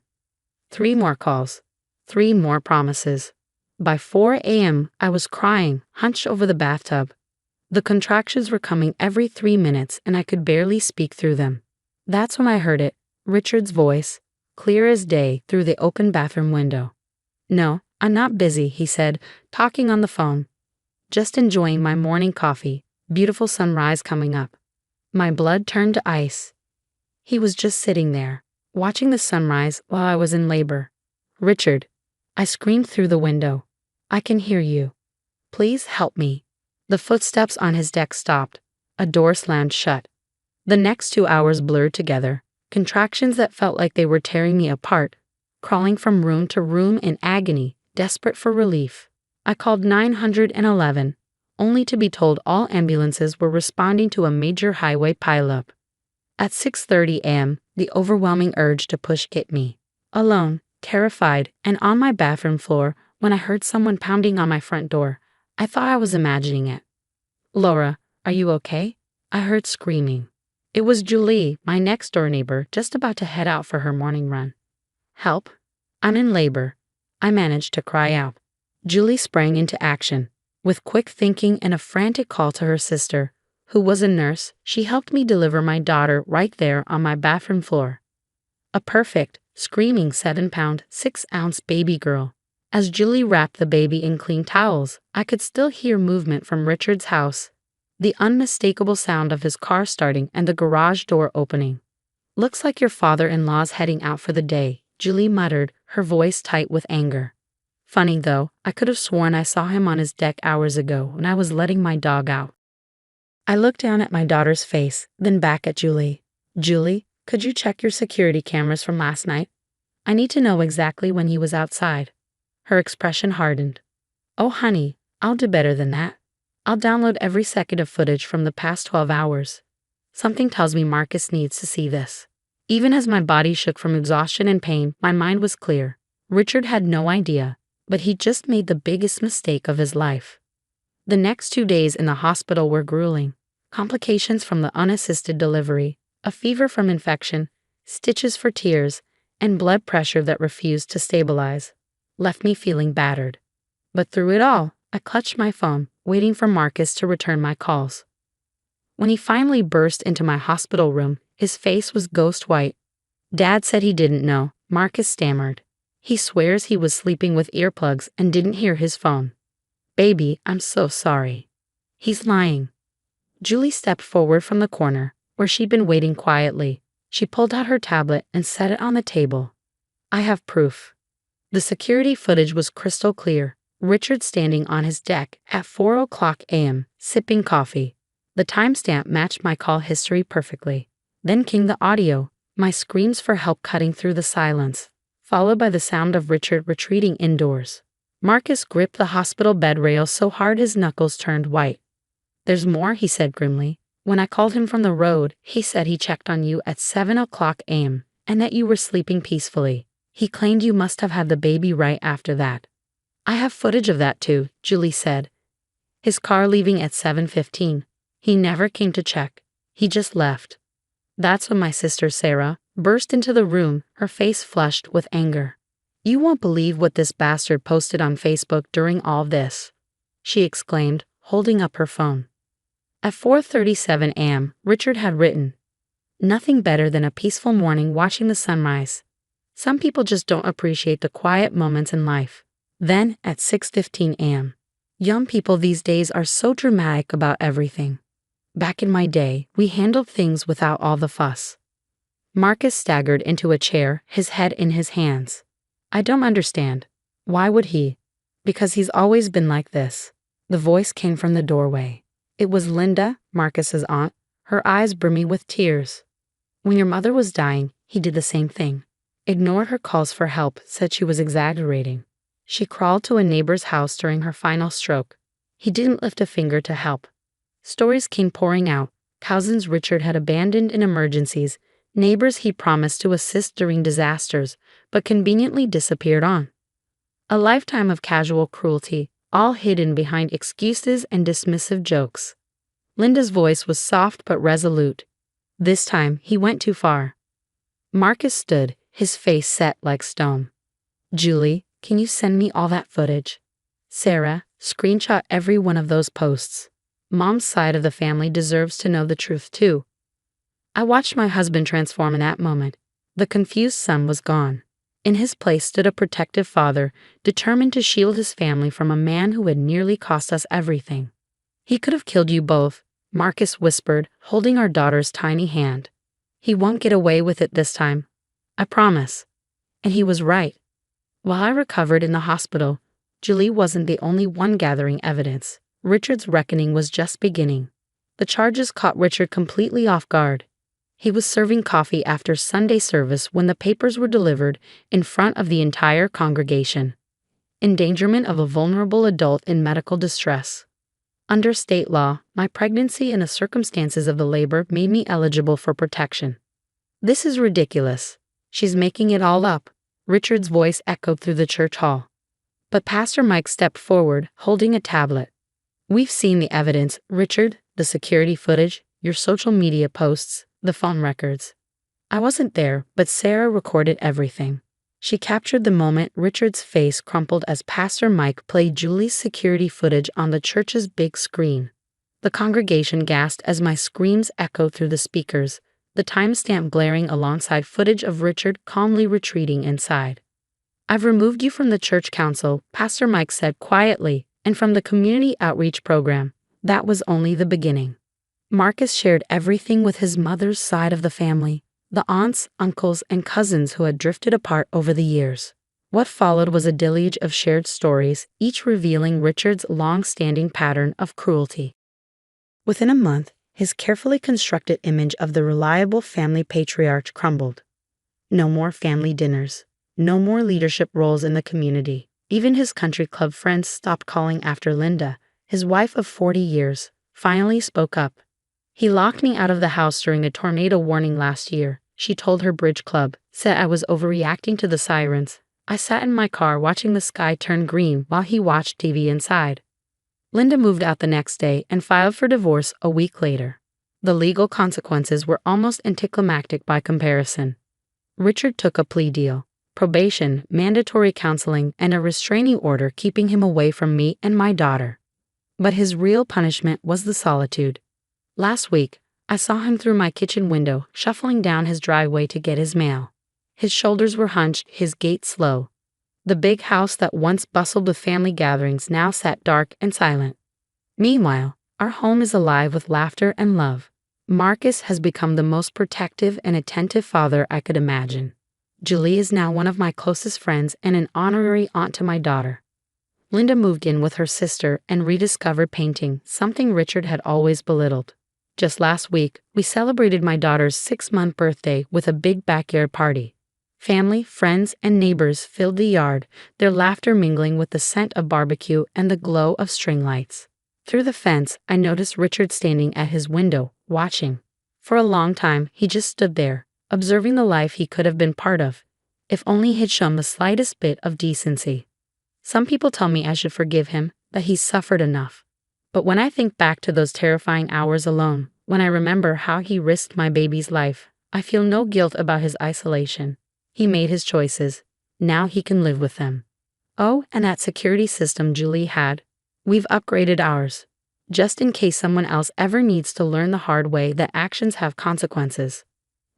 3 more calls. 3 more promises. By 4 a.m., I was crying, hunched over the bathtub. The contractions were coming every 3 minutes and I could barely speak through them. That's when I heard it, Richard's voice, clear as day through the open bathroom window. No, I'm not busy, he said, talking on the phone. Just enjoying my morning coffee, beautiful sunrise coming up. My blood turned to ice. He was just sitting there, watching the sunrise while I was in labor. Richard, I screamed through the window. I can hear you. Please help me. The footsteps on his deck stopped. A door slammed shut. The next 2 hours blurred together, contractions that felt like they were tearing me apart, crawling from room to room in agony, desperate for relief. I called 911, only to be told all ambulances were responding to a major highway pileup. At 6:30 a.m., the overwhelming urge to push hit me. Alone, terrified, and on my bathroom floor when I heard someone pounding on my front door. I thought I was imagining it. Laura, are you okay? I heard screaming. It was Julie, my next-door neighbor, just about to head out for her morning run. Help! I'm in labor. I managed to cry out. Julie sprang into action. With quick thinking and a frantic call to her sister, who was a nurse, she helped me deliver my daughter right there on my bathroom floor. A perfect, screaming 7-pound, 6-ounce baby girl. As Julie wrapped the baby in clean towels, I could still hear movement from Richard's house. The unmistakable sound of his car starting and the garage door opening. Looks like your father-in-law's heading out for the day, Julie muttered, her voice tight with anger. Funny though, I could have sworn I saw him on his deck hours ago when I was letting my dog out. I looked down at my daughter's face, then back at Julie. Julie, could you check your security cameras from last night? I need to know exactly when he was outside. Her expression hardened. Oh honey, I'll do better than that. I'll download every second of footage from the past 12 hours. Something tells me Marcus needs to see this. Even as my body shook from exhaustion and pain, my mind was clear. Richard had no idea, but he just made the biggest mistake of his life. The next 2 days in the hospital were grueling. Complications from the unassisted delivery, a fever from infection, stitches for tears, and blood pressure that refused to stabilize, left me feeling battered. But through it all, I clutched my phone, waiting for Marcus to return my calls. When he finally burst into my hospital room, his face was ghost white. Dad said he didn't know, Marcus stammered. He swears he was sleeping with earplugs and didn't hear his phone. Baby, I'm so sorry. He's lying. Julie stepped forward from the corner, where she'd been waiting quietly. She pulled out her tablet and set it on the table. I have proof. The security footage was crystal clear. Richard standing on his deck at 4:00 a.m., sipping coffee. The timestamp matched my call history perfectly. Then came the audio, my screams for help cutting through the silence, followed by the sound of Richard retreating indoors. Marcus gripped the hospital bed rail so hard his knuckles turned white. There's more, he said grimly. When I called him from the road, he said he checked on you at 7 a.m. and that you were sleeping peacefully. He claimed you must have had the baby right after that. I have footage of that too, Julie said. His car leaving at 7:15. He never came to check. He just left. That's when my sister Sarah burst into the room, her face flushed with anger. You won't believe what this bastard posted on Facebook during all this, she exclaimed, holding up her phone. At 4:37 a.m., Richard had written, "Nothing better than a peaceful morning watching the sunrise. Some people just don't appreciate the quiet moments in life." Then, at 6:15 a.m., young people these days are so dramatic about everything. Back in my day, we handled things without all the fuss. Marcus staggered into a chair, his head in his hands. I don't understand. Why would he? Because he's always been like this. The voice came from the doorway. It was Linda, Marcus's aunt, her eyes brimming with tears. When your mother was dying, he did the same thing. Ignored her calls for help, said she was exaggerating. She crawled to a neighbor's house during her final stroke. He didn't lift a finger to help. Stories came pouring out. Cousins Richard had abandoned in emergencies, neighbors he promised to assist during disasters, but conveniently disappeared on. A lifetime of casual cruelty, all hidden behind excuses and dismissive jokes. Linda's voice was soft but resolute. This time, he went too far. Marcus stood, his face set like stone. Julie, can you send me all that footage? Sarah, screenshot every one of those posts. Mom's side of the family deserves to know the truth too. I watched my husband transform in that moment. The confused son was gone. In his place stood a protective father, determined to shield his family from a man who had nearly cost us everything. He could have killed you both, Marcus whispered, holding our daughter's tiny hand. He won't get away with it this time. I promise. And he was right. While I recovered in the hospital, Julie wasn't the only one gathering evidence. Richard's reckoning was just beginning. The charges caught Richard completely off guard. He was serving coffee after Sunday service when the papers were delivered in front of the entire congregation. Endangerment of a vulnerable adult in medical distress. Under state law, my pregnancy and the circumstances of the labor made me eligible for protection. This is ridiculous. She's making it all up. Richard's voice echoed through the church hall. But Pastor Mike stepped forward, holding a tablet. We've seen the evidence, Richard, the security footage, your social media posts, the phone records. I wasn't there, but Sarah recorded everything. She captured the moment Richard's face crumpled as Pastor Mike played Julie's security footage on the church's big screen. The congregation gasped as my screams echoed through the speakers, the timestamp glaring alongside footage of Richard calmly retreating inside. I've removed you from the church council, Pastor Mike said quietly, and from the community outreach program. That was only the beginning. Marcus shared everything with his mother's side of the family, the aunts, uncles, and cousins who had drifted apart over the years. What followed was a deluge of shared stories, each revealing Richard's long-standing pattern of cruelty. Within a month, his carefully constructed image of the reliable family patriarch crumbled. No more family dinners. No more leadership roles in the community. Even his country club friends stopped calling after Linda, his wife of 40 years, finally spoke up. He locked me out of the house during a tornado warning last year, she told her bridge club, said I was overreacting to the sirens. I sat in my car watching the sky turn green while he watched TV inside. Linda moved out the next day and filed for divorce a week later. The legal consequences were almost anticlimactic by comparison. Richard took a plea deal. Probation, mandatory counseling, and a restraining order keeping him away from me and my daughter. But his real punishment was the solitude. Last week, I saw him through my kitchen window, shuffling down his driveway to get his mail. His shoulders were hunched, his gait slow. The big house that once bustled with family gatherings now sat dark and silent. Meanwhile, our home is alive with laughter and love. Marcus has become the most protective and attentive father I could imagine. Julie is now one of my closest friends and an honorary aunt to my daughter. Linda moved in with her sister and rediscovered painting, something Richard had always belittled. Just last week, we celebrated my daughter's 6-month birthday with a big backyard party. Family, friends, and neighbors filled the yard, their laughter mingling with the scent of barbecue and the glow of string lights. Through the fence, I noticed Richard standing at his window, watching. For a long time, he just stood there, observing the life he could have been part of, if only he'd shown the slightest bit of decency. Some people tell me I should forgive him, that he's suffered enough. But when I think back to those terrifying hours alone, when I remember how he risked my baby's life, I feel no guilt about his isolation. He made his choices. Now he can live with them. Oh, and that security system Julie had. We've upgraded ours. Just in case someone else ever needs to learn the hard way that actions have consequences.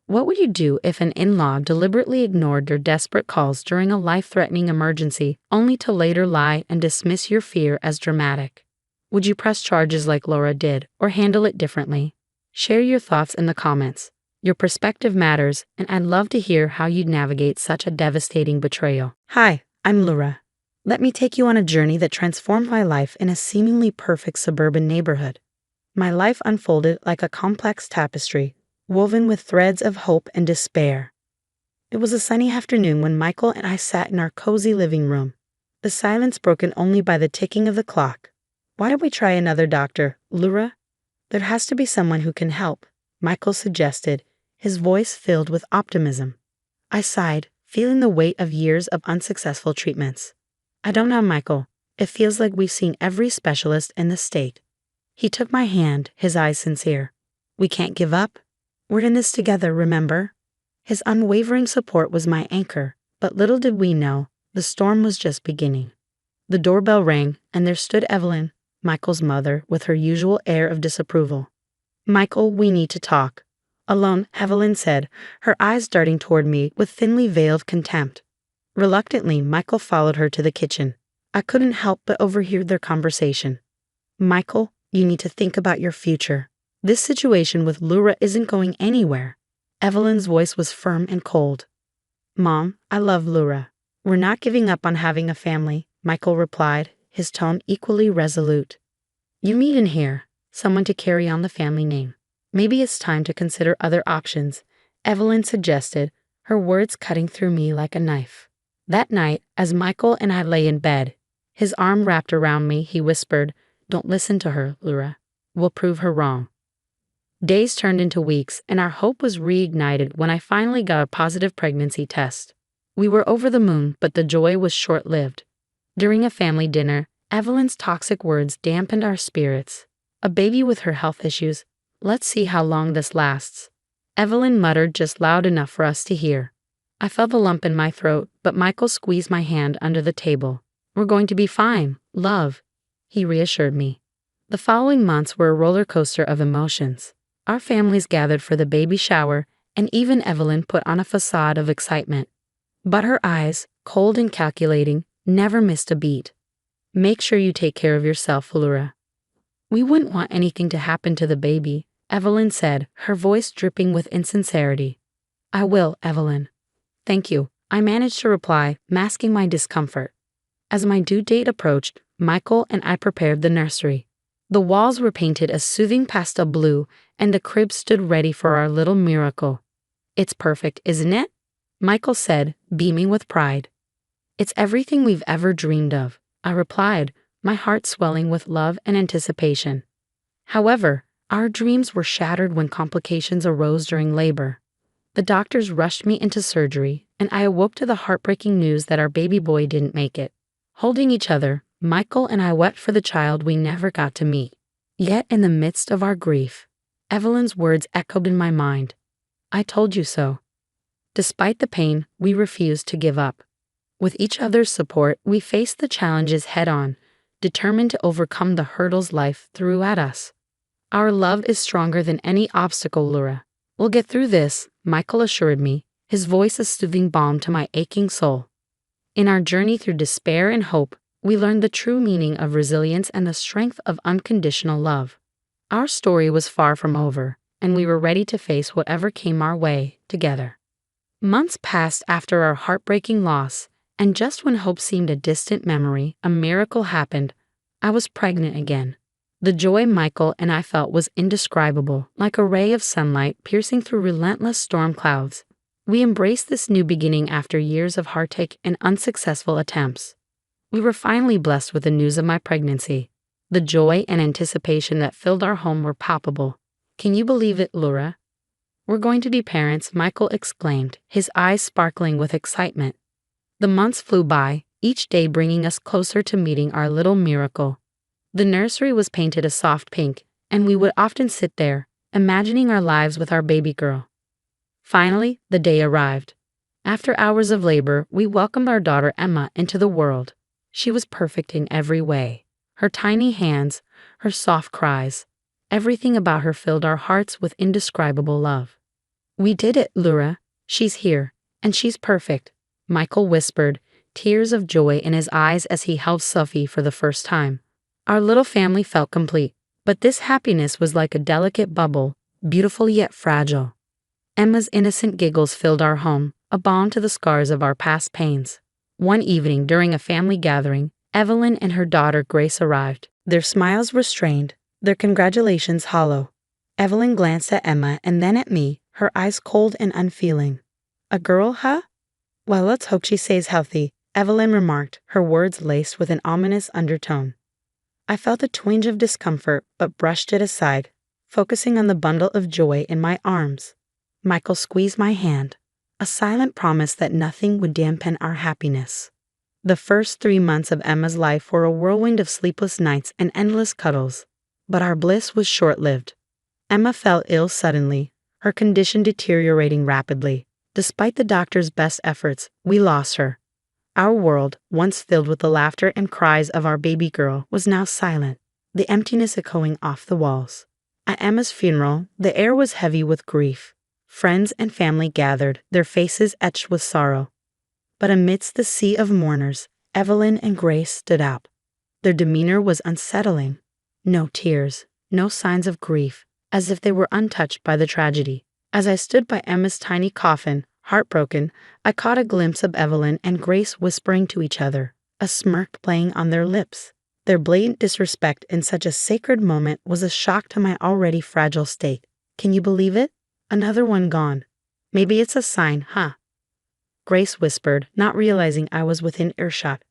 What would you do if an in-law deliberately ignored your desperate calls during a life-threatening emergency, only to later lie and dismiss your fear as dramatic? Would you press charges like Laura did, or handle it differently? Share your thoughts in the comments. Your perspective matters, and I'd love to hear how you'd navigate such a devastating betrayal. Hi, I'm Laura. Let me take you on a journey that transformed my life in a seemingly perfect suburban neighborhood. My life unfolded like a complex tapestry, woven with threads of hope and despair. It was a sunny afternoon when Michael and I sat in our cozy living room, the silence broken only by the ticking of the clock. Why don't we try another doctor, Laura? There has to be someone who can help, Michael suggested, his voice filled with optimism. I sighed, feeling the weight of years of unsuccessful treatments. I don't know, Michael. It feels like we've seen every specialist in the state. He took my hand, his eyes sincere. We can't give up. We're in this together, remember? His unwavering support was my anchor, but little did we know, the storm was just beginning. The doorbell rang, and there stood Evelyn, Michael's mother, with her usual air of disapproval. Michael, we need to talk. Alone, Evelyn said, her eyes darting toward me with thinly veiled contempt. Reluctantly, Michael followed her to the kitchen. I couldn't help but overhear their conversation. Michael, you need to think about your future. This situation with Laura isn't going anywhere. Evelyn's voice was firm and cold. Mom, I love Laura. We're not giving up on having a family, Michael replied, his tone equally resolute. You meet in here, someone to carry on the family name. Maybe it's time to consider other options, Evelyn suggested, her words cutting through me like a knife. That night, as Michael and I lay in bed, his arm wrapped around me, he whispered, Don't listen to her, Laura. We'll prove her wrong. Days turned into weeks, and our hope was reignited when I finally got a positive pregnancy test. We were over the moon, but the joy was short-lived. During a family dinner, Evelyn's toxic words dampened our spirits. A baby with her health issues. Let's see how long this lasts. Evelyn muttered just loud enough for us to hear. I felt a lump in my throat, but Michael squeezed my hand under the table. We're going to be fine, love, he reassured me. The following months were a roller coaster of emotions. Our families gathered for the baby shower, and even Evelyn put on a facade of excitement. But her eyes, cold and calculating, never missed a beat. Make sure you take care of yourself, Laura. We wouldn't want anything to happen to the baby, Evelyn said, her voice dripping with insincerity. I will, Evelyn. Thank you, I managed to reply, masking my discomfort. As my due date approached, Michael and I prepared the nursery. The walls were painted a soothing pastel blue, and the crib stood ready for our little miracle. It's perfect, isn't it? Michael said, beaming with pride. It's everything we've ever dreamed of, I replied, my heart swelling with love and anticipation. However, our dreams were shattered when complications arose during labor. The doctors rushed me into surgery, and I awoke to the heartbreaking news that our baby boy didn't make it. Holding each other, Michael and I wept for the child we never got to meet. Yet in the midst of our grief, Evelyn's words echoed in my mind. I told you so. Despite the pain, we refused to give up. With each other's support, we faced the challenges head-on, determined to overcome the hurdles life threw at us. Our love is stronger than any obstacle, Laura. We'll get through this, Michael assured me, his voice a soothing balm to my aching soul. In our journey through despair and hope, we learned the true meaning of resilience and the strength of unconditional love. Our story was far from over, and we were ready to face whatever came our way together. Months passed after our heartbreaking loss, and just when hope seemed a distant memory, a miracle happened. I was pregnant again. The joy Michael and I felt was indescribable, like a ray of sunlight piercing through relentless storm clouds. We embraced this new beginning after years of heartache and unsuccessful attempts. We were finally blessed with the news of my pregnancy. The joy and anticipation that filled our home were palpable. Can you believe it, Laura? We're going to be parents, Michael exclaimed, his eyes sparkling with excitement. The months flew by, each day bringing us closer to meeting our little miracle. The nursery was painted a soft pink, and we would often sit there, imagining our lives with our baby girl. Finally, the day arrived. After hours of labor, we welcomed our daughter Emma into the world. She was perfect in every way. Her tiny hands, her soft cries, everything about her filled our hearts with indescribable love. We did it, Laura. She's here, and she's perfect, Michael whispered, tears of joy in his eyes as he held Sophie for the first time. Our little family felt complete, but this happiness was like a delicate bubble, beautiful yet fragile. Emma's innocent giggles filled our home, a balm to the scars of our past pains. One evening during a family gathering, Evelyn and her daughter Grace arrived. Their smiles were strained, their congratulations hollow. Evelyn glanced at Emma and then at me, her eyes cold and unfeeling. A girl, huh? Well, let's hope she stays healthy, Evelyn remarked, her words laced with an ominous undertone. I felt a twinge of discomfort but brushed it aside, focusing on the bundle of joy in my arms. Michael squeezed my hand, a silent promise that nothing would dampen our happiness. The first 3 months of Emma's life were a whirlwind of sleepless nights and endless cuddles, but our bliss was short-lived. Emma fell ill suddenly, her condition deteriorating rapidly. Despite the doctor's best efforts, we lost her. Our world, once filled with the laughter and cries of our baby girl, was now silent, the emptiness echoing off the walls. At Emma's funeral, the air was heavy with grief. Friends and family gathered, their faces etched with sorrow. But amidst the sea of mourners, Evelyn and Grace stood out. Their demeanor was unsettling. No tears, no signs of grief, as if they were untouched by the tragedy. As I stood by Emma's tiny coffin, heartbroken, I caught a glimpse of Evelyn and Grace whispering to each other, a smirk playing on their lips. Their blatant disrespect in such a sacred moment was a shock to my already fragile state. Can you believe it? Another one gone. Maybe it's a sign, huh? Grace whispered, not realizing I was within earshot.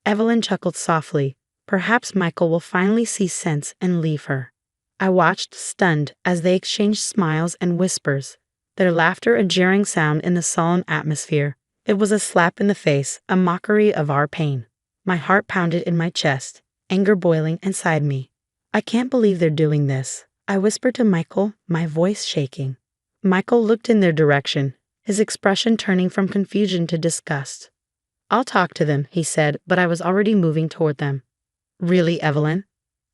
Evelyn chuckled softly. Perhaps Michael will finally see sense and leave her. I watched, stunned, as they exchanged smiles and whispers, their laughter a jeering sound in the solemn atmosphere. It was a slap in the face, a mockery of our pain. My heart pounded in my chest, anger boiling inside me. I can't believe they're doing this, I whispered to Michael, my voice shaking. Michael looked in their direction, his expression turning from confusion to disgust. I'll talk to them, he said, but I was already moving toward them. Really, Evelyn?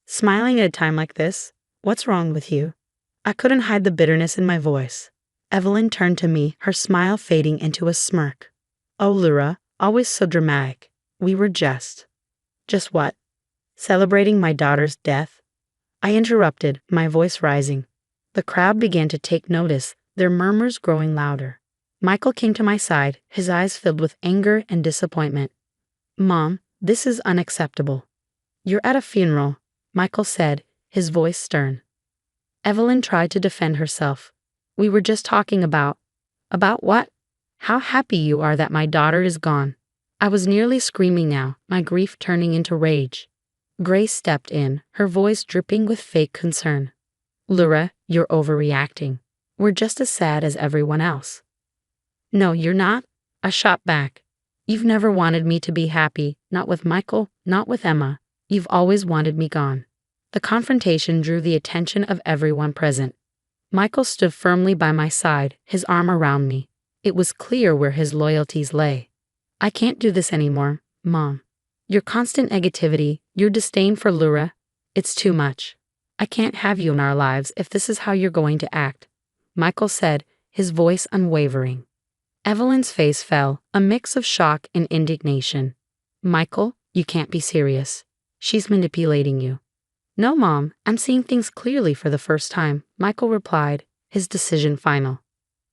Smiling at a time like this? What's wrong with you? I couldn't hide the bitterness in my voice. Evelyn turned to me, her smile fading into a smirk. Oh, Laura, always so dramatic. We were just. Just what? Celebrating my daughter's death? I interrupted, my voice rising. The crowd began to take notice, their murmurs growing louder. Michael came to my side, his eyes filled with anger and disappointment. Mom, this is unacceptable. You're at a funeral, Michael said, his voice stern. Evelyn tried to defend herself. We were just talking about. About what? How happy you are that my daughter is gone. I was nearly screaming now, my grief turning into rage. Grace stepped in, her voice dripping with fake concern. Laura, you're overreacting. We're just as sad as everyone else. No, you're not, I shot back. You've never wanted me to be happy, not with Michael, not with Emma. You've always wanted me gone. The confrontation drew the attention of everyone present. Michael stood firmly by my side, his arm around me. It was clear where his loyalties lay. I can't do this anymore, Mom. Your constant negativity, your disdain for Laura, it's too much. I can't have you in our lives if this is how you're going to act, Michael said, his voice unwavering. Evelyn's face fell, a mix of shock and indignation. Michael, you can't be serious. She's manipulating you. No, Mom, I'm seeing things clearly for the first time, Michael replied, his decision final.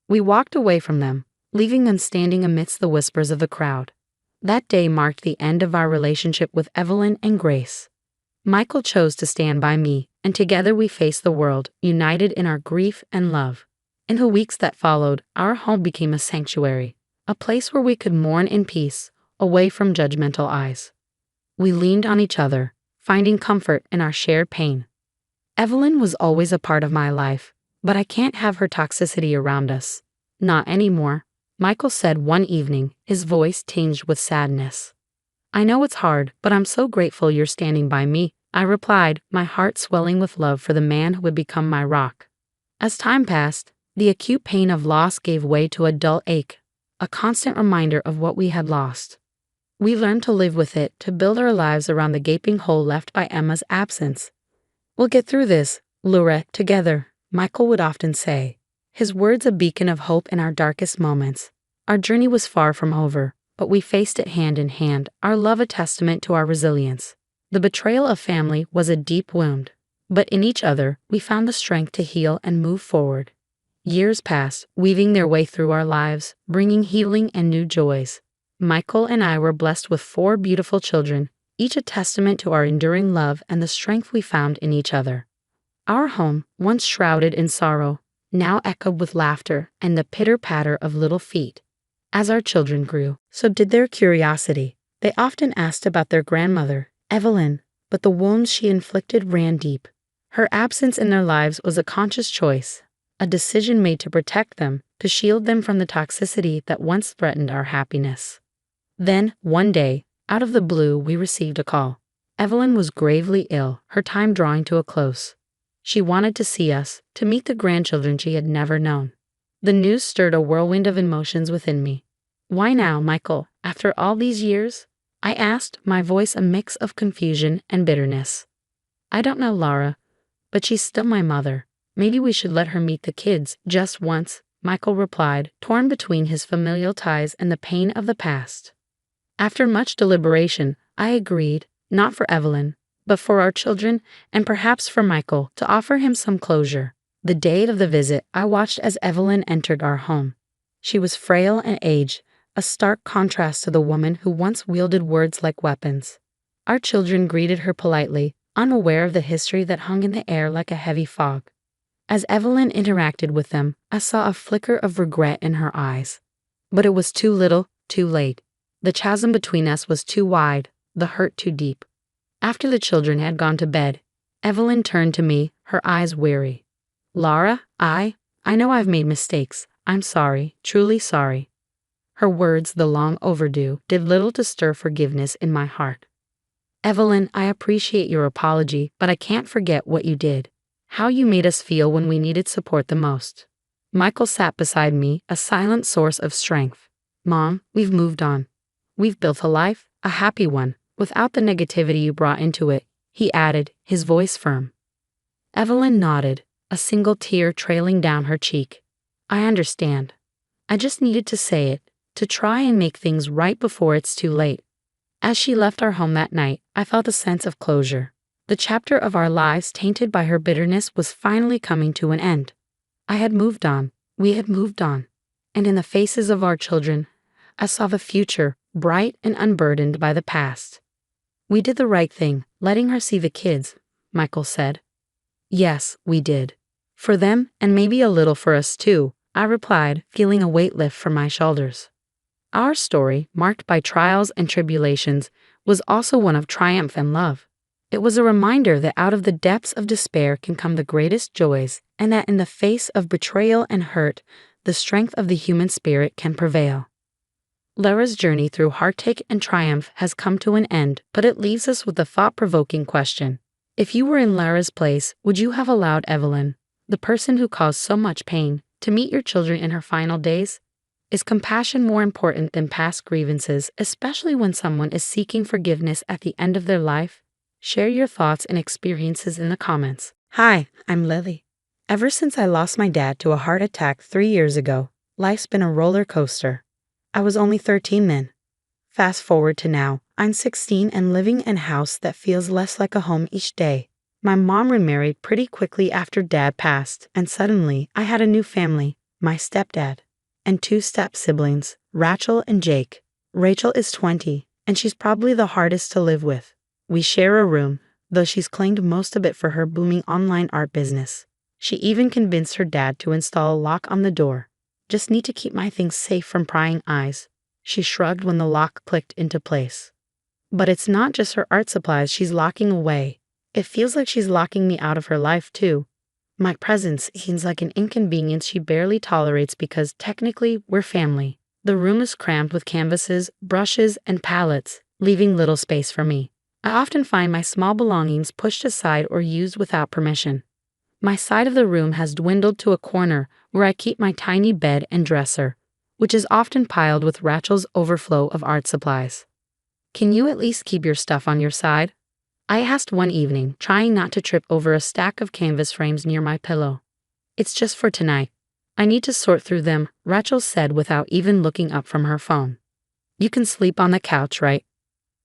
We walked away from them, leaving them standing amidst the whispers of the crowd. That day marked the end of our relationship with Evelyn and Grace. Michael chose to stand by me, and together we faced the world, united in our grief and love. In the weeks that followed, our home became a sanctuary, a place where we could mourn in peace, away from judgmental eyes. We leaned on each other, finding comfort in our shared pain. Evelyn was always a part of my life, but I can't have her toxicity around us. Not anymore, Michael said one evening, his voice tinged with sadness. I know it's hard, but I'm so grateful you're standing by me, I replied, my heart swelling with love for the man who would become my rock. As time passed, the acute pain of loss gave way to a dull ache, a constant reminder of what we had lost. We learned to live with it, to build our lives around the gaping hole left by Emma's absence. We'll get through this, Laura, together, Michael would often say, his words a beacon of hope in our darkest moments. Our journey was far from over, but we faced it hand in hand, our love a testament to our resilience. The betrayal of family was a deep wound, but in each other, we found the strength to heal and move forward. Years passed, weaving their way through our lives, bringing healing and new joys. Michael and I were blessed with 4 beautiful children, each a testament to our enduring love and the strength we found in each other. Our home, once shrouded in sorrow, now echoed with laughter and the pitter-patter of little feet. As our children grew, so did their curiosity. They often asked about their grandmother, Evelyn, but the wounds she inflicted ran deep. Her absence in their lives was a conscious choice, a decision made to protect them, to shield them from the toxicity that once threatened our happiness. Then, one day, out of the blue, we received a call. Evelyn was gravely ill, her time drawing to a close. She wanted to see us, to meet the grandchildren she had never known. The news stirred a whirlwind of emotions within me. Why now, Michael, after all these years? I asked, my voice a mix of confusion and bitterness. I don't know, Laura, but she's still my mother. Maybe we should let her meet the kids, just once, Michael replied, torn between his familial ties and the pain of the past. After much deliberation, I agreed, not for Evelyn, but for our children and perhaps for Michael, to offer him some closure. The day of the visit, I watched as Evelyn entered our home. She was frail and aged, a stark contrast to the woman who once wielded words like weapons. Our children greeted her politely, unaware of the history that hung in the air like a heavy fog. As Evelyn interacted with them, I saw a flicker of regret in her eyes. But it was too little, too late. The chasm between us was too wide, the hurt too deep. After the children had gone to bed, Evelyn turned to me, her eyes weary. Laura, I know I've made mistakes. I'm sorry, truly sorry. Her words, the long overdue, did little to stir forgiveness in my heart. Evelyn, I appreciate your apology, but I can't forget what you did. How you made us feel when we needed support the most. Michael sat beside me, a silent source of strength. Mom, we've moved on. We've built a life, a happy one, without the negativity you brought into it, he added, his voice firm. Evelyn nodded, a single tear trailing down her cheek. I understand. I just needed to say it, to try and make things right before it's too late. As she left our home that night, I felt a sense of closure. The chapter of our lives tainted by her bitterness was finally coming to an end. I had moved on, we had moved on, and in the faces of our children, I saw the future, bright and unburdened by the past. We did the right thing, letting her see the kids, Michael said. Yes, we did. For them, and maybe a little for us too, I replied, feeling a weight lift from my shoulders. Our story, marked by trials and tribulations, was also one of triumph and love. It was a reminder that out of the depths of despair can come the greatest joys, and that in the face of betrayal and hurt, the strength of the human spirit can prevail. Laura's journey through heartache and triumph has come to an end, but it leaves us with a thought-provoking question. If you were in Laura's place, would you have allowed Evelyn, the person who caused so much pain, to meet your children in her final days? Is compassion more important than past grievances, especially when someone is seeking forgiveness at the end of their life? Share your thoughts and experiences in the comments. Hi, I'm Lily. Ever since I lost my dad to a heart attack 3 years ago, life's been a roller coaster. I was only 13 then. Fast forward to now, I'm 16 and living in a house that feels less like a home each day. My mom remarried pretty quickly after Dad passed, and suddenly I had a new family, my stepdad, and 2 step-siblings, Rachel and Jake. Rachel is 20, and she's probably the hardest to live with. We share a room, though she's claimed most of it for her booming online art business. She even convinced her dad to install a lock on the door. Just need to keep my things safe from prying eyes, she shrugged when the lock clicked into place. But it's not just her art supplies she's locking away. It feels like she's locking me out of her life, too. My presence seems like an inconvenience she barely tolerates because technically we're family. The room is crammed with canvases, brushes, and palettes, leaving little space for me. I often find my small belongings pushed aside or used without permission. My side of the room has dwindled to a corner where I keep my tiny bed and dresser, which is often piled with Rachel's overflow of art supplies. Can you at least keep your stuff on your side? I asked one evening, trying not to trip over a stack of canvas frames near my pillow. It's just for tonight. I need to sort through them, Rachel said without even looking up from her phone. You can sleep on the couch, right?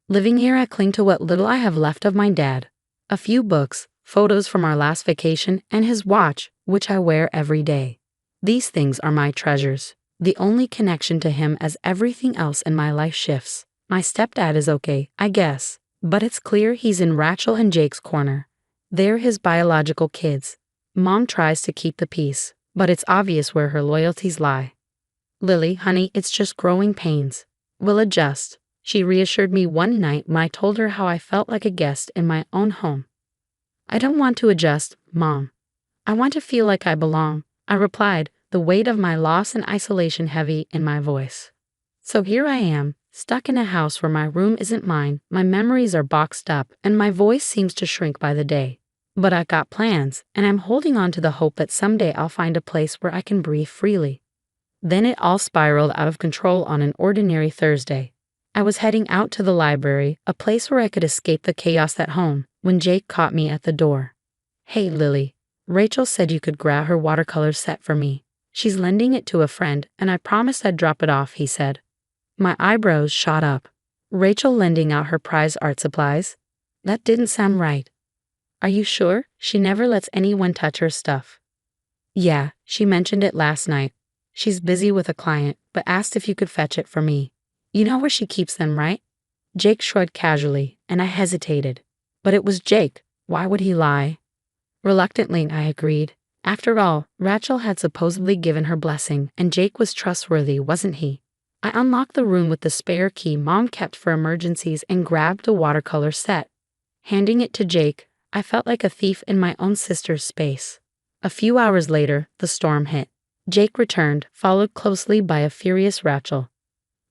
Living here, I cling to what little I have left of my dad. A few books, photos from our last vacation, and his watch, which I wear every day. These things are my treasures, the only connection to him as everything else in my life shifts. My stepdad is okay, I guess, but it's clear he's in Rachel and Jake's corner. They're his biological kids. Mom tries to keep the peace, but it's obvious where her loyalties lie. Lily, honey, it's just growing pains. We'll adjust, she reassured me one night when I told her how I felt like a guest in my own home. I don't want to adjust, Mom. I want to feel like I belong, I replied, the weight of my loss and isolation heavy in my voice. So here I am, stuck in a house where my room isn't mine, my memories are boxed up, and my voice seems to shrink by the day. But I got plans, and I'm holding on to the hope that someday I'll find a place where I can breathe freely. Then it all spiraled out of control on an ordinary Thursday. I was heading out to the library, a place where I could escape the chaos at home, when Jake caught me at the door. Hey, Lily. Rachel said you could grab her watercolor set for me. She's lending it to a friend, and I promised I'd drop it off, he said. My eyebrows shot up. Rachel lending out her prized art supplies? That didn't sound right. Are you sure? She never lets anyone touch her stuff. Yeah, she mentioned it last night. She's busy with a client, but asked if you could fetch it for me. You know where she keeps them, right? Jake shrugged casually, and I hesitated. But it was Jake. Why would he lie? Reluctantly, I agreed. After all, Rachel had supposedly given her blessing, and Jake was trustworthy, wasn't he? I unlocked the room with the spare key Mom kept for emergencies and grabbed the watercolor set. Handing it to Jake, I felt like a thief in my own sister's space. A few hours later, the storm hit. Jake returned, followed closely by a furious Rachel.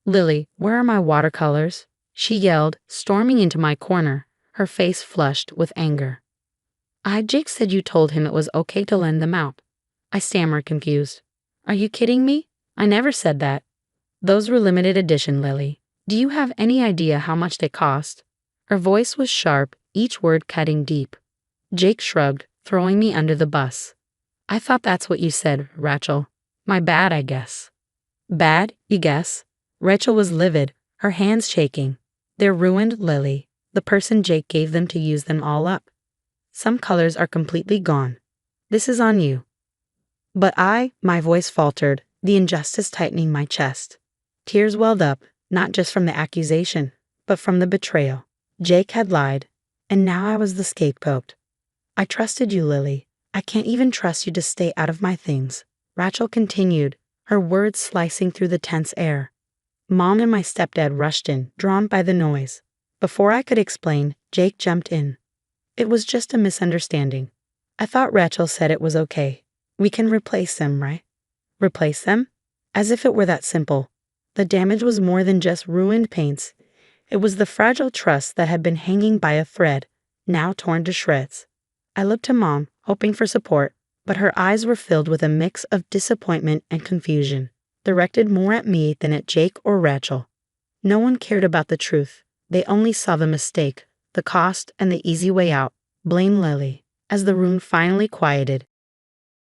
Lily, where are my watercolors? She yelled, storming into my corner, her face flushed with anger. Jake said you told him it was okay to lend them out. I stammered, confused. Are you kidding me? I never said that. Those were limited edition, Lily. Do you have any idea how much they cost? Her voice was sharp, each word cutting deep. Jake shrugged, throwing me under the bus. I thought that's what you said, Rachel. My bad, I guess. Bad, you guess? Rachel was livid, her hands shaking. They're ruined, Lily. The person Jake gave them to use them all up. Some colors are completely gone. This is on you. But my voice faltered, the injustice tightening my chest. Tears welled up, not just from the accusation, but from the betrayal. Jake had lied, and now I was the scapegoat. I trusted you, Lily. I can't even trust you to stay out of my things. Rachel continued, her words slicing through the tense air. Mom and my stepdad rushed in, drawn by the noise. Before I could explain, Jake jumped in. It was just a misunderstanding. I thought Rachel said it was okay. We can replace them, right? Replace them? As if it were that simple. The damage was more than just ruined paints. It was the fragile trust that had been hanging by a thread, now torn to shreds. I looked to Mom, hoping for support, but her eyes were filled with a mix of disappointment and confusion, directed more at me than at Jake or Rachel. No one cared about the truth. They only saw the mistake, the cost, and the easy way out. Blame Lily. As the room finally quieted,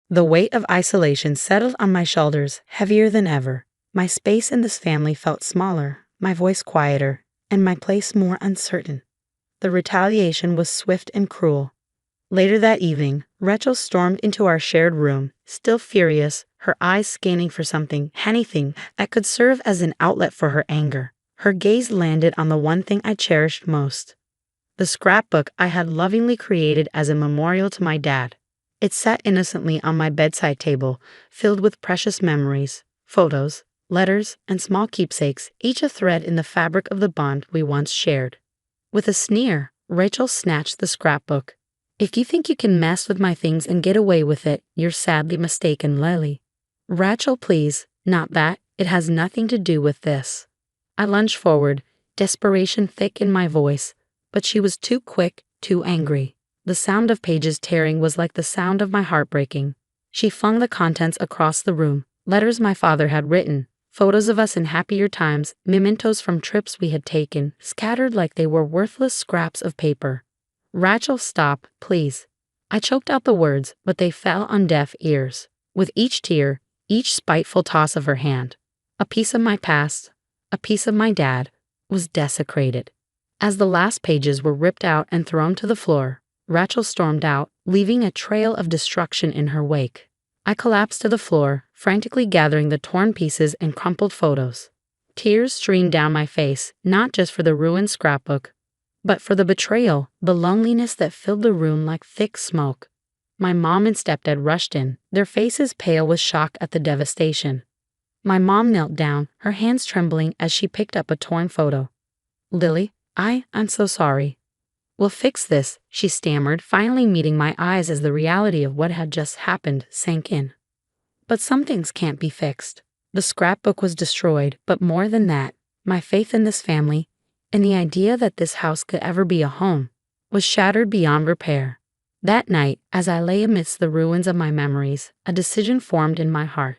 the weight of isolation settled on my shoulders, heavier than ever. My space in this family felt smaller, my voice quieter, and my place more uncertain. The retaliation was swift and cruel. Later that evening, Rachel stormed into our shared room, still furious, her eyes scanning for something, anything, that could serve as an outlet for her anger. Her gaze landed on the one thing I cherished most. The scrapbook I had lovingly created as a memorial to my dad. It sat innocently on my bedside table, filled with precious memories, photos, letters, and small keepsakes, each a thread in the fabric of the bond we once shared. With a sneer, Rachel snatched the scrapbook. If you think you can mess with my things and get away with it, you're sadly mistaken, Lily. Rachel, please, not that. It has nothing to do with this. I lunged forward, desperation thick in my voice, but she was too quick, too angry. The sound of pages tearing was like the sound of my heart breaking. She flung the contents across the room, letters my father had written, photos of us in happier times, mementos from trips we had taken, scattered like they were worthless scraps of paper. Rachel, stop, please. I choked out the words, but they fell on deaf ears. With each tear, each spiteful toss of her hand, a piece of my past, a piece of my dad, was desecrated. As the last pages were ripped out and thrown to the floor, Rachel stormed out, leaving a trail of destruction in her wake. I collapsed to the floor, frantically gathering the torn pieces and crumpled photos. Tears streamed down my face, not just for the ruined scrapbook, but for the betrayal, the loneliness that filled the room like thick smoke. My mom and stepdad rushed in, their faces pale with shock at the devastation. My mom knelt down, her hands trembling as she picked up a torn photo. Lily, I'm so sorry. We'll fix this, she stammered, finally meeting my eyes as the reality of what had just happened sank in. But some things can't be fixed. The scrapbook was destroyed, but more than that, my faith in this family, and the idea that this house could ever be a home, was shattered beyond repair. That night, as I lay amidst the ruins of my memories, a decision formed in my heart.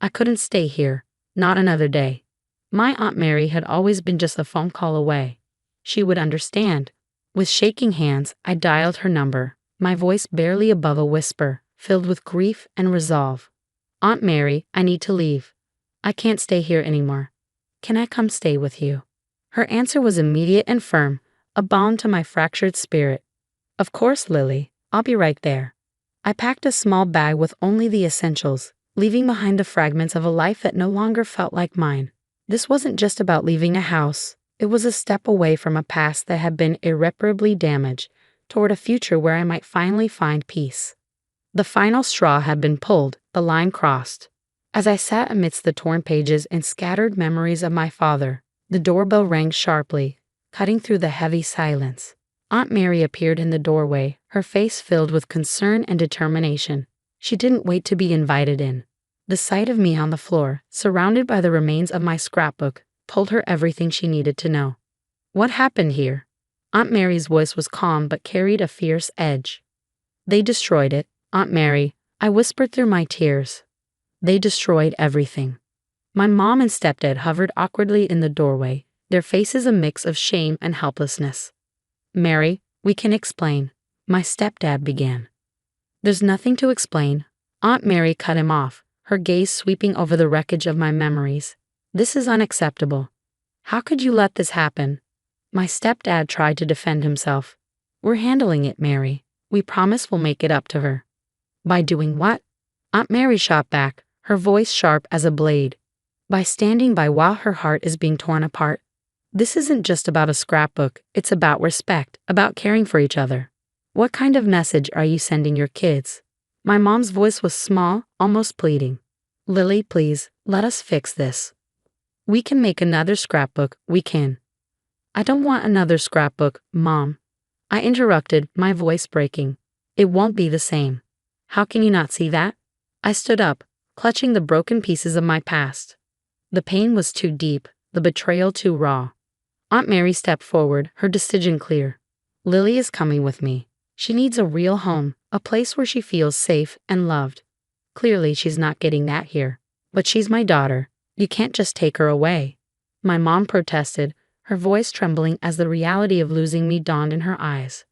I couldn't stay here, not another day. My Aunt Mary had always been just a phone call away. She would understand. With shaking hands, I dialed her number, my voice barely above a whisper, filled with grief and resolve. Aunt Mary, I need to leave. I can't stay here anymore. Can I come stay with you? Her answer was immediate and firm, a balm to my fractured spirit. Of course, Lily, I'll be right there. I packed a small bag with only the essentials, leaving behind the fragments of a life that no longer felt like mine. This wasn't just about leaving a house. It was a step away from a past that had been irreparably damaged, toward a future where I might finally find peace. The final straw had been pulled, the line crossed. As I sat amidst the torn pages and scattered memories of my father, the doorbell rang sharply, cutting through the heavy silence. Aunt Mary appeared in the doorway, her face filled with concern and determination. She didn't wait to be invited in. The sight of me on the floor, surrounded by the remains of my scrapbook, told her everything she needed to know. What happened here? Aunt Mary's voice was calm but carried a fierce edge. They destroyed it, Aunt Mary, I whispered through my tears. They destroyed everything. My mom and stepdad hovered awkwardly in the doorway, their faces a mix of shame and helplessness. Mary, we can explain, my stepdad began. There's nothing to explain. Aunt Mary cut him off, her gaze sweeping over the wreckage of my memories. This is unacceptable. How could you let this happen? My stepdad tried to defend himself. We're handling it, Mary. We promise we'll make it up to her. By doing what? Aunt Mary shot back, her voice sharp as a blade. By standing by while her heart is being torn apart. This isn't just about a scrapbook, it's about respect, about caring for each other. What kind of message are you sending your kids? My mom's voice was small, almost pleading. Lily, please, let us fix this. We can make another scrapbook, we can. I don't want another scrapbook, Mom. I interrupted, my voice breaking. It won't be the same. How can you not see that? I stood up, clutching the broken pieces of my past. The pain was too deep, the betrayal too raw. Aunt Mary stepped forward, her decision clear. Lily is coming with me. She needs a real home, a place where she feels safe and loved. Clearly she's not getting that here. But she's my daughter. You can't just take her away. My mom protested, her voice trembling as the reality of losing me dawned in her eyes.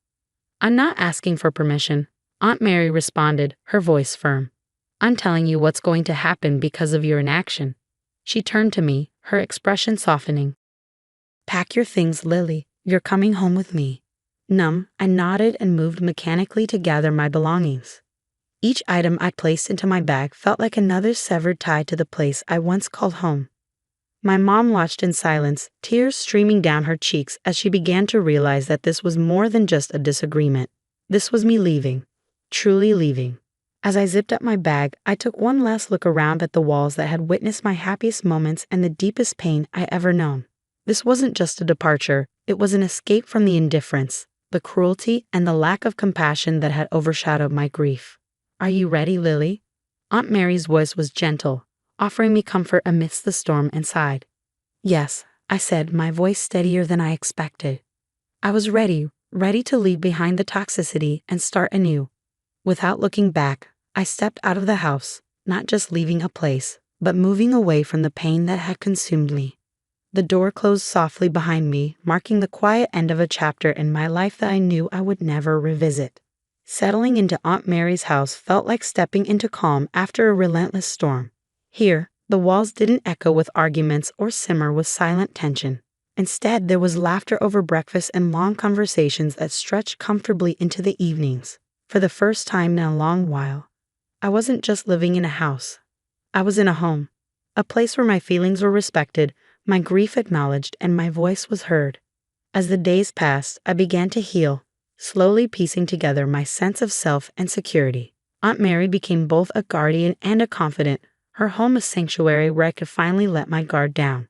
I'm not asking for permission, Aunt Mary responded, her voice firm. I'm telling you what's going to happen because of your inaction. She turned to me, her expression softening. Pack your things, Lily. You're coming home with me. Numb, I nodded and moved mechanically to gather my belongings. Each item I placed into my bag felt like another severed tie to the place I once called home. My mom watched in silence, tears streaming down her cheeks as she began to realize that this was more than just a disagreement. This was me leaving, truly leaving. As I zipped up my bag, I took one last look around at the walls that had witnessed my happiest moments and the deepest pain I ever known. This wasn't just a departure, it was an escape from the indifference, the cruelty, and the lack of compassion that had overshadowed my grief. Are you ready, Lily? Aunt Mary's voice was gentle, offering me comfort amidst the storm inside. Yes, I said, my voice steadier than I expected. I was ready to leave behind the toxicity and start anew. Without looking back, I stepped out of the house, not just leaving a place, but moving away from the pain that had consumed me. The door closed softly behind me, marking the quiet end of a chapter in my life that I knew I would never revisit. Settling into Aunt Mary's house felt like stepping into calm after a relentless storm. Here, the walls didn't echo with arguments or simmer with silent tension. Instead, there was laughter over breakfast and long conversations that stretched comfortably into the evenings. For the first time in a long while, I wasn't just living in a house. I was in a home, a place where my feelings were respected, my grief acknowledged, and my voice was heard. As the days passed, I began to heal, slowly piecing together my sense of self and security. Aunt Mary became both a guardian and a confidant, her home a sanctuary where I could finally let my guard down.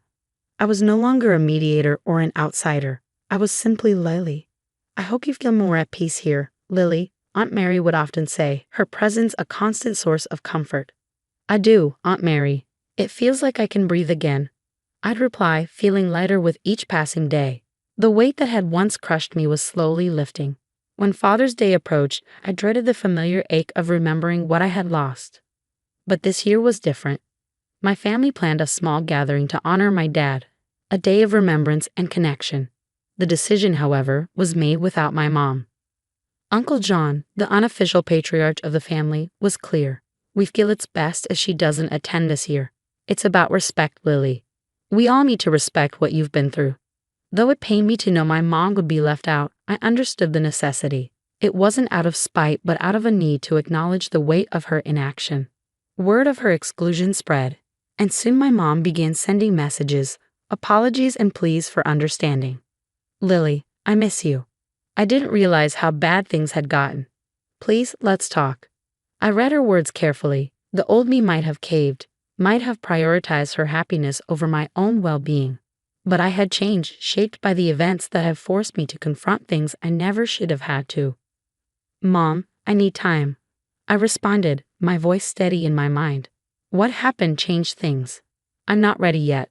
I was no longer a mediator or an outsider. I was simply Lily. I hope you feel more at peace here, Lily, Aunt Mary would often say, her presence a constant source of comfort. I do, Aunt Mary. It feels like I can breathe again. I'd reply, feeling lighter with each passing day. The weight that had once crushed me was slowly lifting. When Father's Day approached, I dreaded the familiar ache of remembering what I had lost. But this year was different. My family planned a small gathering to honor my dad, a day of remembrance and connection. The decision, however, was made without my mom. Uncle John, the unofficial patriarch of the family, was clear. We feel it's best if she doesn't attend this year. It's about respect, Lily. We all need to respect what you've been through. Though it pained me to know my mom would be left out, I understood the necessity. It wasn't out of spite, but out of a need to acknowledge the weight of her inaction. Word of her exclusion spread, and soon my mom began sending messages, apologies, and pleas for understanding. Lily, I miss you. I didn't realize how bad things had gotten. Please, let's talk. I read her words carefully. The old me might have caved, might have prioritized her happiness over my own well-being. But I had changed, shaped by the events that have forced me to confront things I never should have had to. Mom, I need time. I responded, my voice steady in my mind. What happened changed things. I'm not ready yet.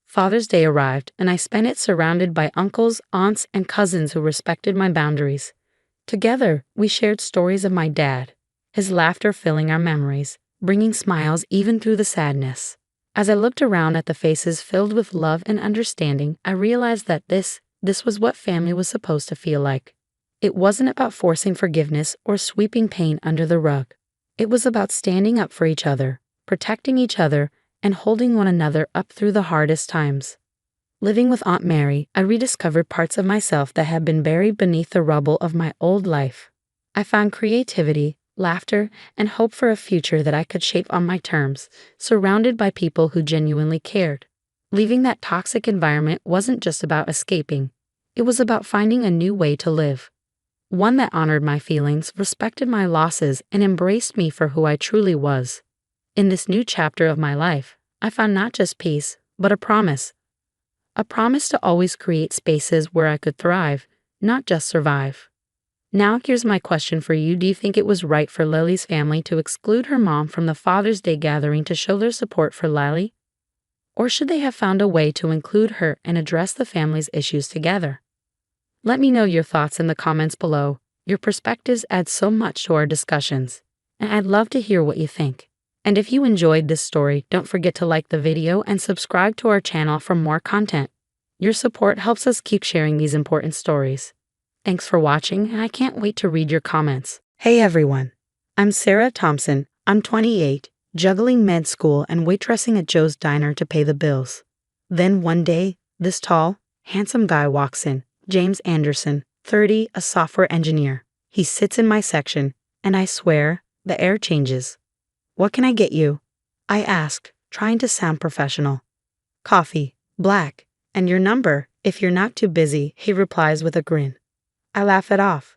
Father's Day arrived, and I spent it surrounded by uncles, aunts, and cousins who respected my boundaries. Together, we shared stories of my dad, his laughter filling our memories, bringing smiles even through the sadness. As I looked around at the faces filled with love and understanding, I realized that this was what family was supposed to feel like. It wasn't about forcing forgiveness or sweeping pain under the rug. It was about standing up for each other, protecting each other, and holding one another up through the hardest times. Living with Aunt Mary, I rediscovered parts of myself that had been buried beneath the rubble of my old life. I found creativity, laughter, and hope for a future that I could shape on my terms, surrounded by people who genuinely cared. Leaving that toxic environment wasn't just about escaping. It was about finding a new way to live. One that honored my feelings, respected my losses, and embraced me for who I truly was. In this new chapter of my life, I found not just peace, but a promise. A promise to always create spaces where I could thrive, not just survive. Now here's my question for you. Do you think it was right for Lily's family to exclude her mom from the Father's Day gathering to show their support for Lily? Or should they have found a way to include her and address the family's issues together? Let me know your thoughts in the comments below. Your perspectives add so much to our discussions, and I'd love to hear what you think. And if you enjoyed this story, don't forget to like the video and subscribe to our channel for more content. Your support helps us keep sharing these important stories. Thanks for watching, and I can't wait to read your comments. Hey everyone, I'm Sarah Thompson. I'm 28, juggling med school and waitressing at Joe's Diner to pay the bills. Then one day, this tall, handsome guy walks in, James Anderson, 30, a software engineer. He sits in my section, and I swear, the air changes. What can I get you? I ask, trying to sound professional. Coffee, black, and your number, if you're not too busy, he replies with a grin. I laugh it off.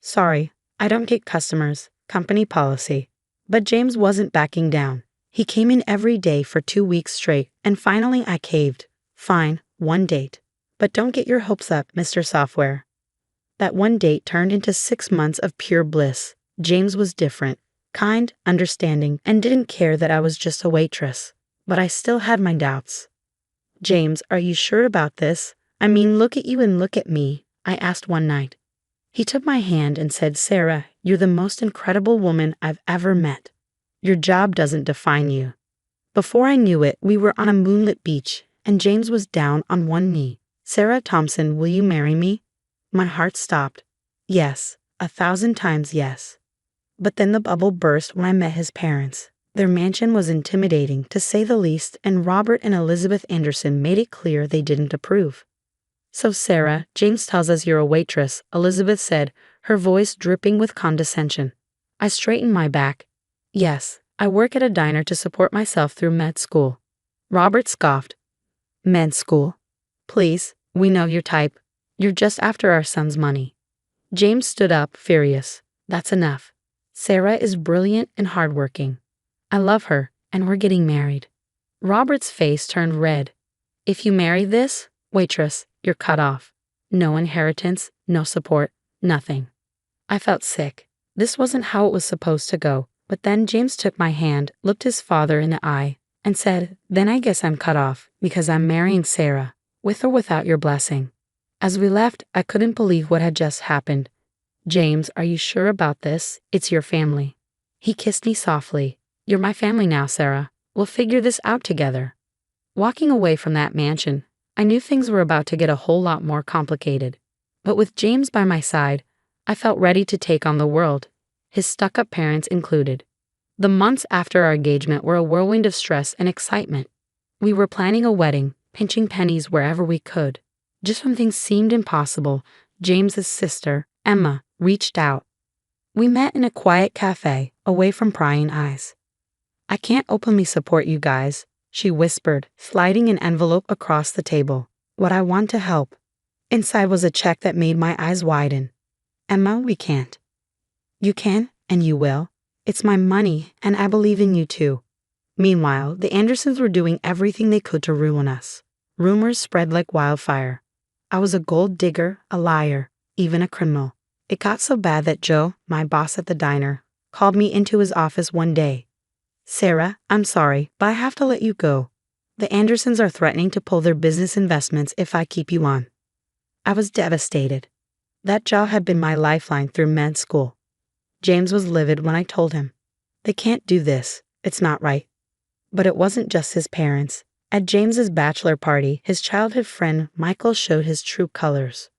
Sorry, I don't get customers, company policy. But James wasn't backing down. He came in every day for 2 weeks straight, and finally I caved. Fine, one date. But don't get your hopes up, Mr. Software. That one date turned into 6 months of pure bliss. James was different, kind, understanding, and didn't care that I was just a waitress. But I still had my doubts. James, are you sure about this? I mean, look at you and look at me, I asked one night. He took my hand and said, Sarah, you're the most incredible woman I've ever met. Your job doesn't define you. Before I knew it, we were on a moonlit beach, and James was down on one knee. Sarah Thompson, will you marry me? My heart stopped. Yes, 1,000 times yes. But then the bubble burst when I met his parents. Their mansion was intimidating, to say the least, and Robert and Elizabeth Anderson made it clear they didn't approve. So Sarah, James tells us you're a waitress, Elizabeth said, her voice dripping with condescension. I straightened my back. Yes, I work at a diner to support myself through med school. Robert scoffed. Med school? Please, we know your type. You're just after our son's money. James stood up, furious. That's enough. Sarah is brilliant and hardworking. I love her, and we're getting married. Robert's face turned red. If you marry this waitress, you're cut off. No inheritance, no support, nothing. I felt sick. This wasn't how it was supposed to go, but then James took my hand, looked his father in the eye, and said, then I guess I'm cut off, because I'm marrying Sarah, with or without your blessing. As we left, I couldn't believe what had just happened. James, are you sure about this? It's your family. He kissed me softly. You're my family now, Sarah. We'll figure this out together. Walking away from that mansion, I knew things were about to get a whole lot more complicated. But with James by my side, I felt ready to take on the world, his stuck-up parents included. The months after our engagement were a whirlwind of stress and excitement. We were planning a wedding, pinching pennies wherever we could. Just when things seemed impossible, James's sister, Emma, reached out. We met in a quiet cafe, away from prying eyes. I can't openly support you guys, she whispered, sliding an envelope across the table. What I want to help. Inside was a check that made my eyes widen. Emma, we can't. You can, and you will. It's my money, and I believe in you too. Meanwhile, the Andersons were doing everything they could to ruin us. Rumors spread like wildfire. I was a gold digger, a liar, even a criminal. It got so bad that Joe, my boss at the diner, called me into his office one day. Sarah, I'm sorry, but I have to let you go. The Andersons are threatening to pull their business investments if I keep you on. I was devastated. That job had been my lifeline through med school. James was livid when I told him. They can't do this. It's not right. But it wasn't just his parents. At James's bachelor party, his childhood friend Michael showed his true colors.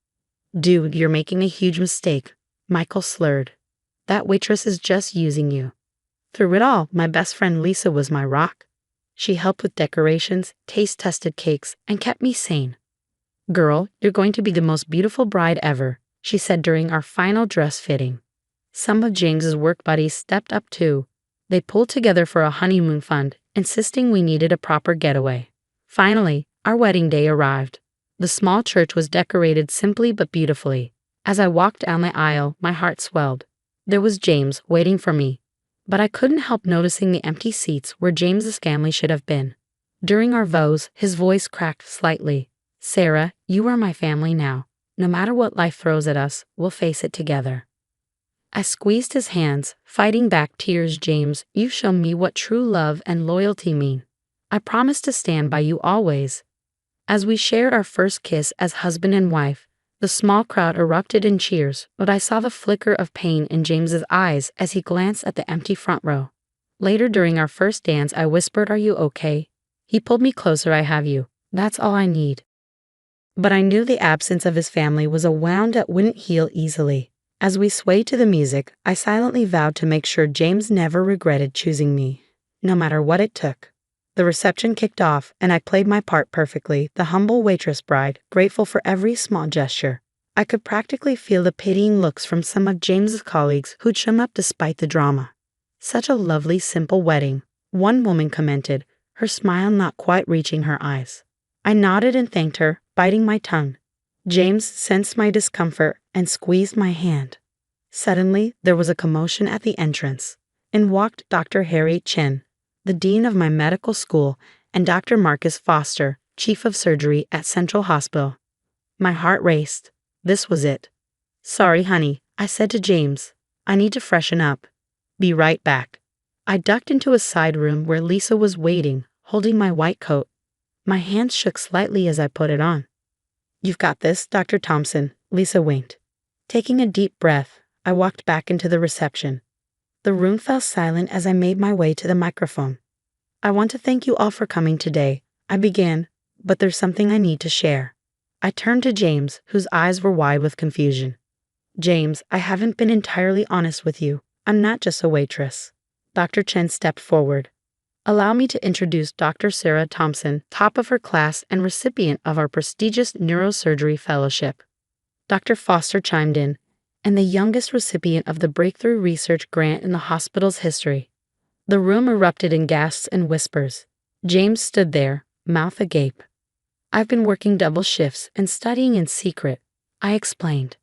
Dude, you're making a huge mistake, Michael slurred. That waitress is just using you. Through it all, my best friend Lisa was my rock. She helped with decorations, taste-tested cakes, and kept me sane. Girl, you're going to be the most beautiful bride ever, she said during our final dress fitting. Some of James's work buddies stepped up too. They pulled together for a honeymoon fund, insisting we needed a proper getaway. Finally, our wedding day arrived. The small church was decorated simply but beautifully. As I walked down the aisle, my heart swelled. There was James waiting for me. But I couldn't help noticing the empty seats where James's family should have been. During our vows, his voice cracked slightly. Sarah, you are my family now. No matter what life throws at us, we'll face it together. I squeezed his hands, fighting back tears. James, you've shown me what true love and loyalty mean. I promise to stand by you always. As we shared our first kiss as husband and wife, the small crowd erupted in cheers, but I saw the flicker of pain in James's eyes as he glanced at the empty front row. Later during our first dance, I whispered, "Are you okay?" He pulled me closer. "I have you. That's all I need." But I knew the absence of his family was a wound that wouldn't heal easily. As we swayed to the music, I silently vowed to make sure James never regretted choosing me, no matter what it took. The reception kicked off, and I played my part perfectly, the humble waitress bride, grateful for every small gesture. I could practically feel the pitying looks from some of James's colleagues who'd shown up despite the drama. "Such a lovely, simple wedding," one woman commented, her smile not quite reaching her eyes. I nodded and thanked her, biting my tongue. James sensed my discomfort and squeezed my hand. Suddenly, there was a commotion at the entrance. In walked Dr. Harriet Chen, the dean of my medical school, and Dr. Marcus Foster, chief of surgery at Central Hospital. My heart raced. This was it. Sorry, honey, I said to James. I need to freshen up. Be right back. I ducked into a side room where Lisa was waiting, holding my white coat. My hands shook slightly as I put it on. You've got this, Dr. Thompson, Lisa winked. Taking a deep breath, I walked back into the reception. The room fell silent as I made my way to the microphone. I want to thank you all for coming today, I began, but there's something I need to share. I turned to James, whose eyes were wide with confusion. James, I haven't been entirely honest with you. I'm not just a waitress. Dr. Chen stepped forward. Allow me to introduce Dr. Sarah Thompson, top of her class and recipient of our prestigious neurosurgery fellowship. Dr. Foster chimed in, and the youngest recipient of the Breakthrough Research Grant in the hospital's history. The room erupted in gasps and whispers. James stood there, mouth agape. I've been working double shifts and studying in secret, I explained.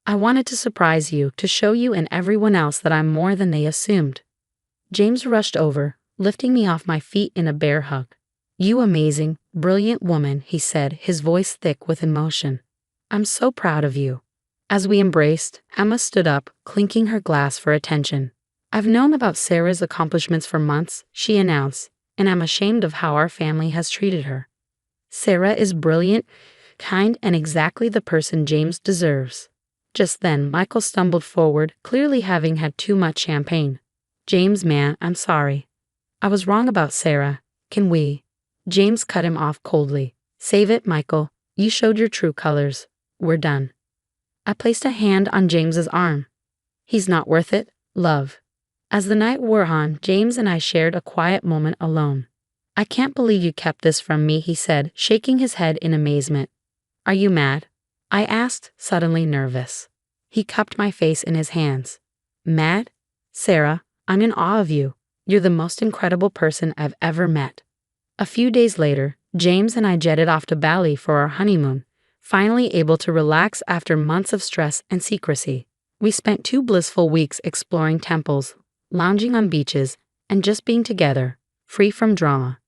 I wanted to surprise you, to show you and everyone else that I'm more than they assumed. James rushed over, lifting me off my feet in a bear hug. You amazing, brilliant woman, he said, his voice thick with emotion. I'm so proud of you. As we embraced, Emma stood up, clinking her glass for attention. I've known about Sarah's accomplishments for months, she announced, and I'm ashamed of how our family has treated her. Sarah is brilliant, kind, and exactly the person James deserves. Just then, Michael stumbled forward, clearly having had too much champagne. James, man, I'm sorry. I was wrong about Sarah. Can we? James cut him off coldly. Save it, Michael. You showed your true colors. We're done. I placed a hand on James's arm. He's not worth it, love. As the night wore on, James and I shared a quiet moment alone. I can't believe you kept this from me, he said, shaking his head in amazement. Are you mad? I asked, suddenly nervous. He cupped my face in his hands. Mad? Sarah, I'm in awe of you. You're the most incredible person I've ever met. A few days later, James and I jetted off to Bali for our honeymoon, finally able to relax after months of stress and secrecy. We spent 2 blissful weeks exploring temples, lounging on beaches, and just being together, free from drama.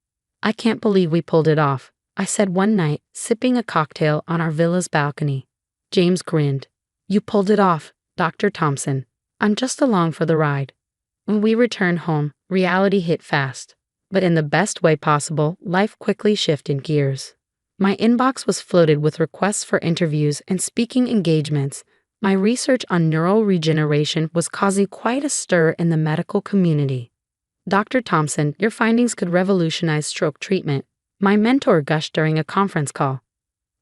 I can't believe we pulled it off, I said one night, sipping a cocktail on our villa's balcony. James grinned. You pulled it off, Dr. Thompson. I'm just along for the ride. When we returned home, reality hit fast. But in the best way possible, life quickly shifted gears. My inbox was flooded with requests for interviews and speaking engagements. My research on neural regeneration was causing quite a stir in the medical community. Dr. Thompson, your findings could revolutionize stroke treatment, my mentor gushed during a conference call.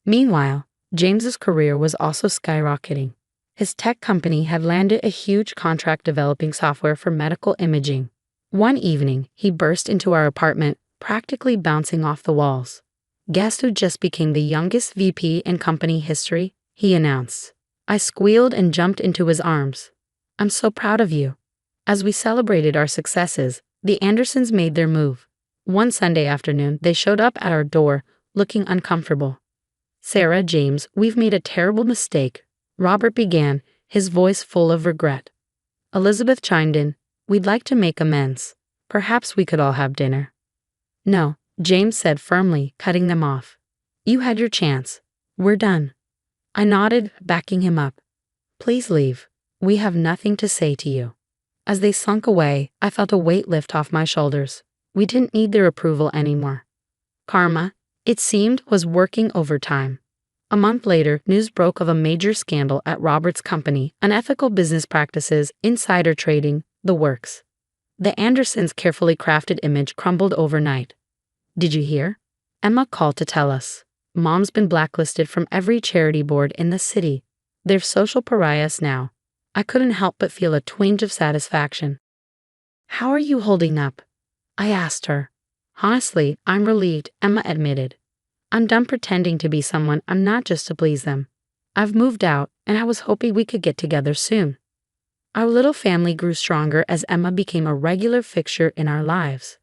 Meanwhile, James's career was also skyrocketing. His tech company had landed a huge contract developing software for medical imaging. One evening, he burst into our apartment, practically bouncing off the walls. Guess who just became the youngest VP in company history? He announced. I squealed and jumped into his arms. I'm so proud of you. As we celebrated our successes, the Andersons made their move. One Sunday afternoon, they showed up at our door, looking uncomfortable. Sarah, James, we've made a terrible mistake, Robert began, his voice full of regret. Elizabeth chimed in. We'd like to make amends. Perhaps we could all have dinner. No, James said firmly, cutting them off. You had your chance. We're done. I nodded, backing him up. Please leave. We have nothing to say to you. As they slunk away, I felt a weight lift off my shoulders. We didn't need their approval anymore. Karma, it seemed, was working overtime. A month later, news broke of a major scandal at Robert's company, unethical business practices, insider trading, the works. The Andersons' carefully crafted image crumbled overnight. Did you hear? Emma called to tell us. Mom's been blacklisted from every charity board in the city. They're social pariahs now. I couldn't help but feel a twinge of satisfaction. How are you holding up? I asked her. Honestly, I'm relieved, Emma admitted. I'm done pretending to be someone I'm not just to please them. I've moved out, and I was hoping we could get together soon. Our little family grew stronger as Emma became a regular fixture in our lives.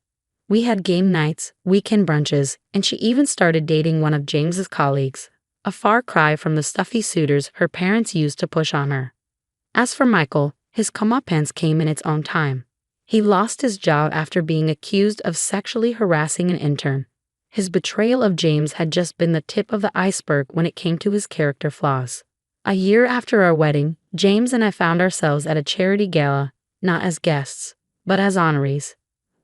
We had game nights, weekend brunches, and she even started dating one of James's colleagues, a far cry from the stuffy suitors her parents used to push on her. As for Michael, his comeuppance came in its own time. He lost his job after being accused of sexually harassing an intern. His betrayal of James had just been the tip of the iceberg when it came to his character flaws. A year after our wedding, James and I found ourselves at a charity gala, not as guests, but as honorees.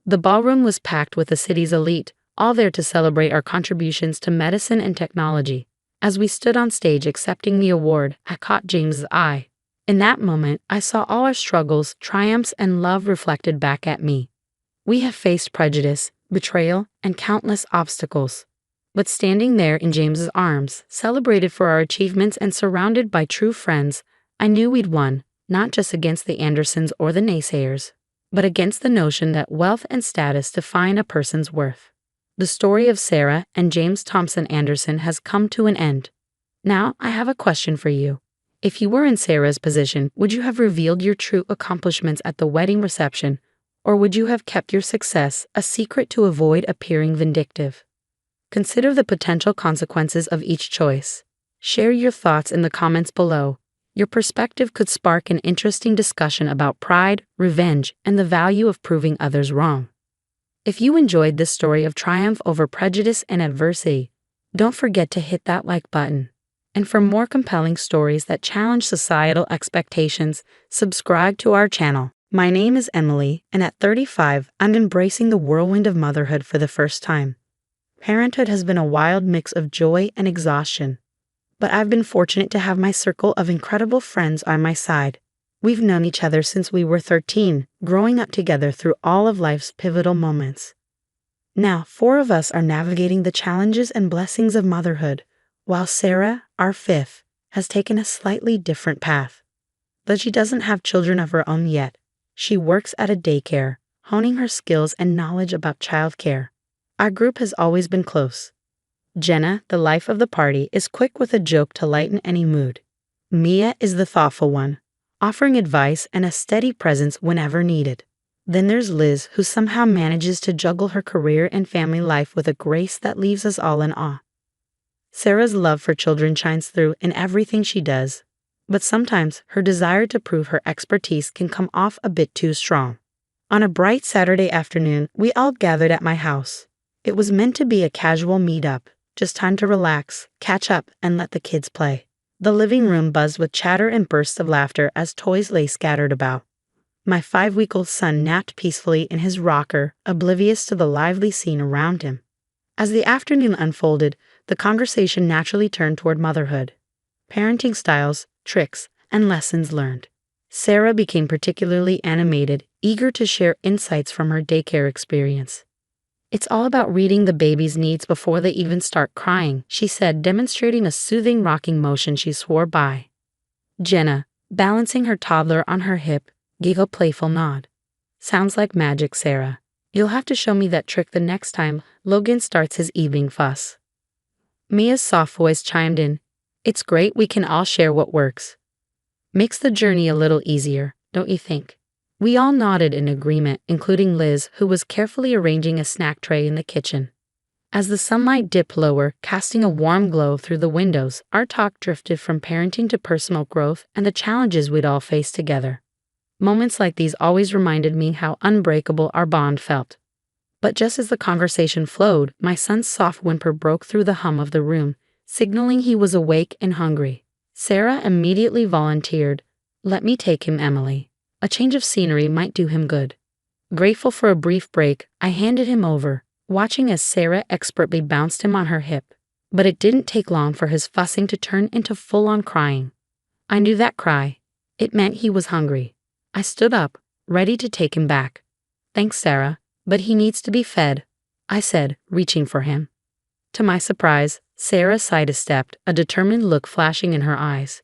The ballroom was packed with the city's elite, all there to celebrate our contributions to medicine and technology. As we stood on stage accepting the award, I caught James's eye. In that moment, I saw all our struggles, triumphs, and love reflected back at me. We have faced prejudice, betrayal, and countless obstacles. But standing there in James's arms, celebrated for our achievements and surrounded by true friends, I knew we'd won, not just against the Andersons or the naysayers, but against the notion that wealth and status define a person's worth. The story of Sarah and James Thompson Anderson has come to an end. Now, I have a question for you. If you were in Sarah's position, would you have revealed your true accomplishments at the wedding reception, or would you have kept your success a secret to avoid appearing vindictive? Consider the potential consequences of each choice. Share your thoughts in the comments below. Your perspective could spark an interesting discussion about pride, revenge, and the value of proving others wrong. If you enjoyed this story of triumph over prejudice and adversity, don't forget to hit that like button. And for more compelling stories that challenge societal expectations, subscribe to our channel. My name is Emily, and at 35, I'm embracing the whirlwind of motherhood for the first time. Parenthood has been a wild mix of joy and exhaustion, but I've been fortunate to have my circle of incredible friends on my side. We've known each other since we were 13, growing up together through all of life's pivotal moments. Now, 4 of us are navigating the challenges and blessings of motherhood, while Sarah, our 5th, has taken a slightly different path. Though she doesn't have children of her own yet, she works at a daycare, honing her skills and knowledge about childcare. Our group has always been close. Jenna, the life of the party, is quick with a joke to lighten any mood. Mia is the thoughtful one, offering advice and a steady presence whenever needed. Then there's Liz, who somehow manages to juggle her career and family life with a grace that leaves us all in awe. Sarah's love for children shines through in everything she does, but sometimes her desire to prove her expertise can come off a bit too strong. On a bright Saturday afternoon, we all gathered at my house. It was meant to be a casual meet-up, just time to relax, catch up, and let the kids play. The living room buzzed with chatter and bursts of laughter as toys lay scattered about. My 5-week-old son napped peacefully in his rocker, oblivious to the lively scene around him. As the afternoon unfolded, the conversation naturally turned toward motherhood, parenting styles, tricks, and lessons learned. Sarah became particularly animated, eager to share insights from her daycare experience. "It's all about reading the baby's needs before they even start crying," she said, demonstrating a soothing rocking motion she swore by. Jenna, balancing her toddler on her hip, gave a playful nod. "Sounds like magic, Sarah. You'll have to show me that trick the next time Logan starts his evening fuss." Mia's soft voice chimed in. "It's great we can all share what works. Makes the journey a little easier, don't you think?" We all nodded in agreement, including Liz, who was carefully arranging a snack tray in the kitchen. As the sunlight dipped lower, casting a warm glow through the windows, our talk drifted from parenting to personal growth and the challenges we'd all face together. Moments like these always reminded me how unbreakable our bond felt. But just as the conversation flowed, my son's soft whimper broke through the hum of the room, signaling he was awake and hungry. Sarah immediately volunteered, "Let me take him, Emily. A change of scenery might do him good." Grateful for a brief break, I handed him over, watching as Sarah expertly bounced him on her hip. But it didn't take long for his fussing to turn into full-on crying. I knew that cry. It meant he was hungry. I stood up, ready to take him back. "Thanks, Sarah, but he needs to be fed," I said, reaching for him. To my surprise, Sarah sidestepped, a determined look flashing in her eyes.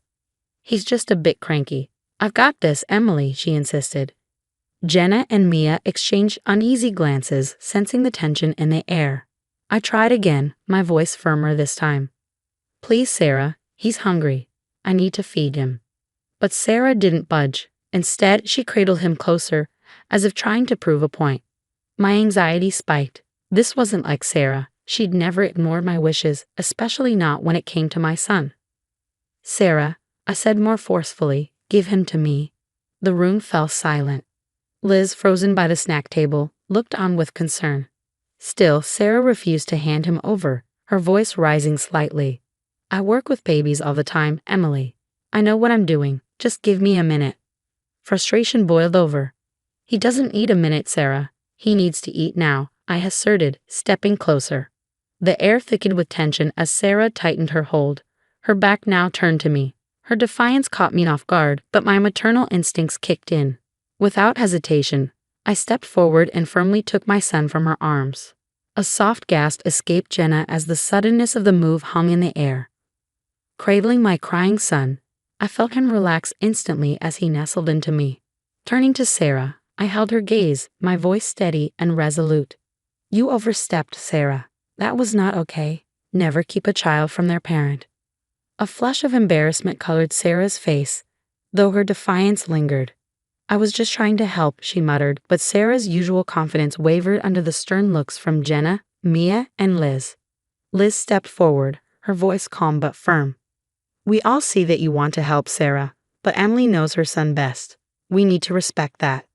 "He's just a bit cranky. I've got this, Emily," she insisted. Jenna and Mia exchanged uneasy glances, sensing the tension in the air. I tried again, my voice firmer this time. "Please, Sarah, he's hungry. I need to feed him." But Sarah didn't budge. Instead, she cradled him closer, as if trying to prove a point. My anxiety spiked. This wasn't like Sarah. She'd never ignored my wishes, especially not when it came to my son. "Sarah," I said more forcefully, "give him to me." The room fell silent. Liz, frozen by the snack table, looked on with concern. Still, Sarah refused to hand him over, her voice rising slightly. I work with babies all the time, Emily. I know what I'm doing. Just give me a minute. Frustration boiled over. He doesn't need a minute, Sarah. He needs to eat now, I asserted, stepping closer. The air thickened with tension as Sarah tightened her hold. Her back now turned to me. Her defiance caught me off guard, but my maternal instincts kicked in. Without hesitation, I stepped forward and firmly took my son from her arms. A soft gasp escaped Jenna as the suddenness of the move hung in the air. Cradling my crying son, I felt him relax instantly as he nestled into me. Turning to Sarah, I held her gaze, my voice steady and resolute. You overstepped, Sarah. That was not okay. Never keep a child from their parent. A flush of embarrassment colored Sarah's face, though her defiance lingered. I was just trying to help, she muttered, but Sarah's usual confidence wavered under the stern looks from Jenna, Mia, and Liz. Liz stepped forward, her voice calm but firm. We all see that you want to help, Sarah, but Emily knows her son best. We need to respect that.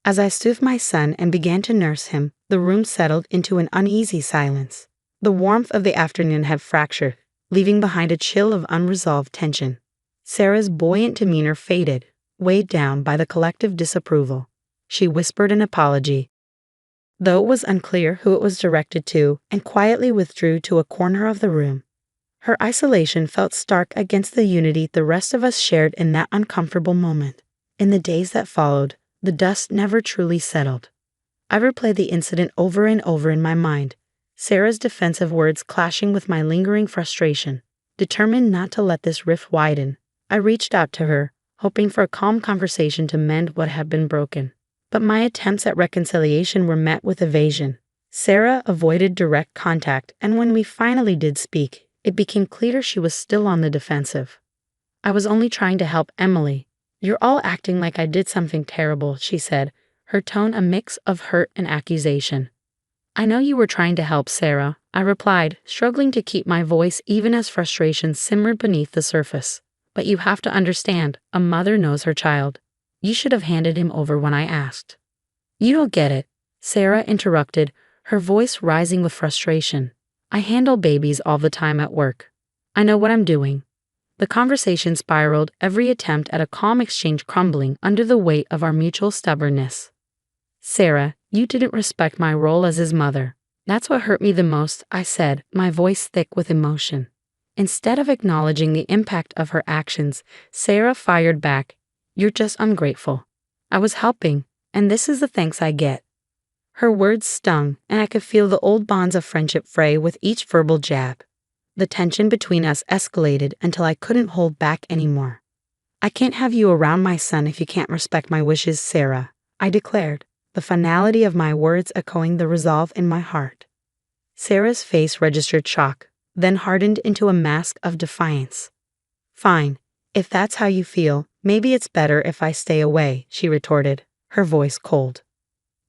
As I soothed my son and began to nurse him, the room settled into an uneasy silence. The warmth of the afternoon had fractured, leaving behind a chill of unresolved tension. Sarah's buoyant demeanor faded, weighed down by the collective disapproval. She whispered an apology, though it was unclear who it was directed to, and quietly withdrew to a corner of the room. Her isolation felt stark against the unity the rest of us shared in that uncomfortable moment. In the days that followed, the dust never truly settled. I replayed the incident over and over in my mind, Sarah's defensive words clashing with my lingering frustration. Determined not to let this rift widen, I reached out to her, hoping for a calm conversation to mend what had been broken. But my attempts at reconciliation were met with evasion. Sarah avoided direct contact, and when we finally did speak, it became clear she was still on the defensive. I was only trying to help Emily. You're all acting like I did something terrible, she said, her tone a mix of hurt and accusation. I know you were trying to help, Sarah, I replied, struggling to keep my voice even as frustration simmered beneath the surface. But you have to understand, a mother knows her child. You should have handed him over when I asked. You don't get it, Sarah interrupted, her voice rising with frustration. I handle babies all the time at work. I know what I'm doing. The conversation spiraled, every attempt at a calm exchange crumbling under the weight of our mutual stubbornness. Sarah, you didn't respect my role as his mother. That's what hurt me the most, I said, my voice thick with emotion. Instead of acknowledging the impact of her actions, Sarah fired back. You're just ungrateful. I was helping, and this is the thanks I get. Her words stung, and I could feel the old bonds of friendship fray with each verbal jab. The tension between us escalated until I couldn't hold back anymore. I can't have you around my son if you can't respect my wishes, Sarah, I declared, the finality of my words echoing the resolve in my heart. Sarah's face registered shock, then hardened into a mask of defiance. Fine, if that's how you feel, maybe it's better if I stay away, she retorted, her voice cold.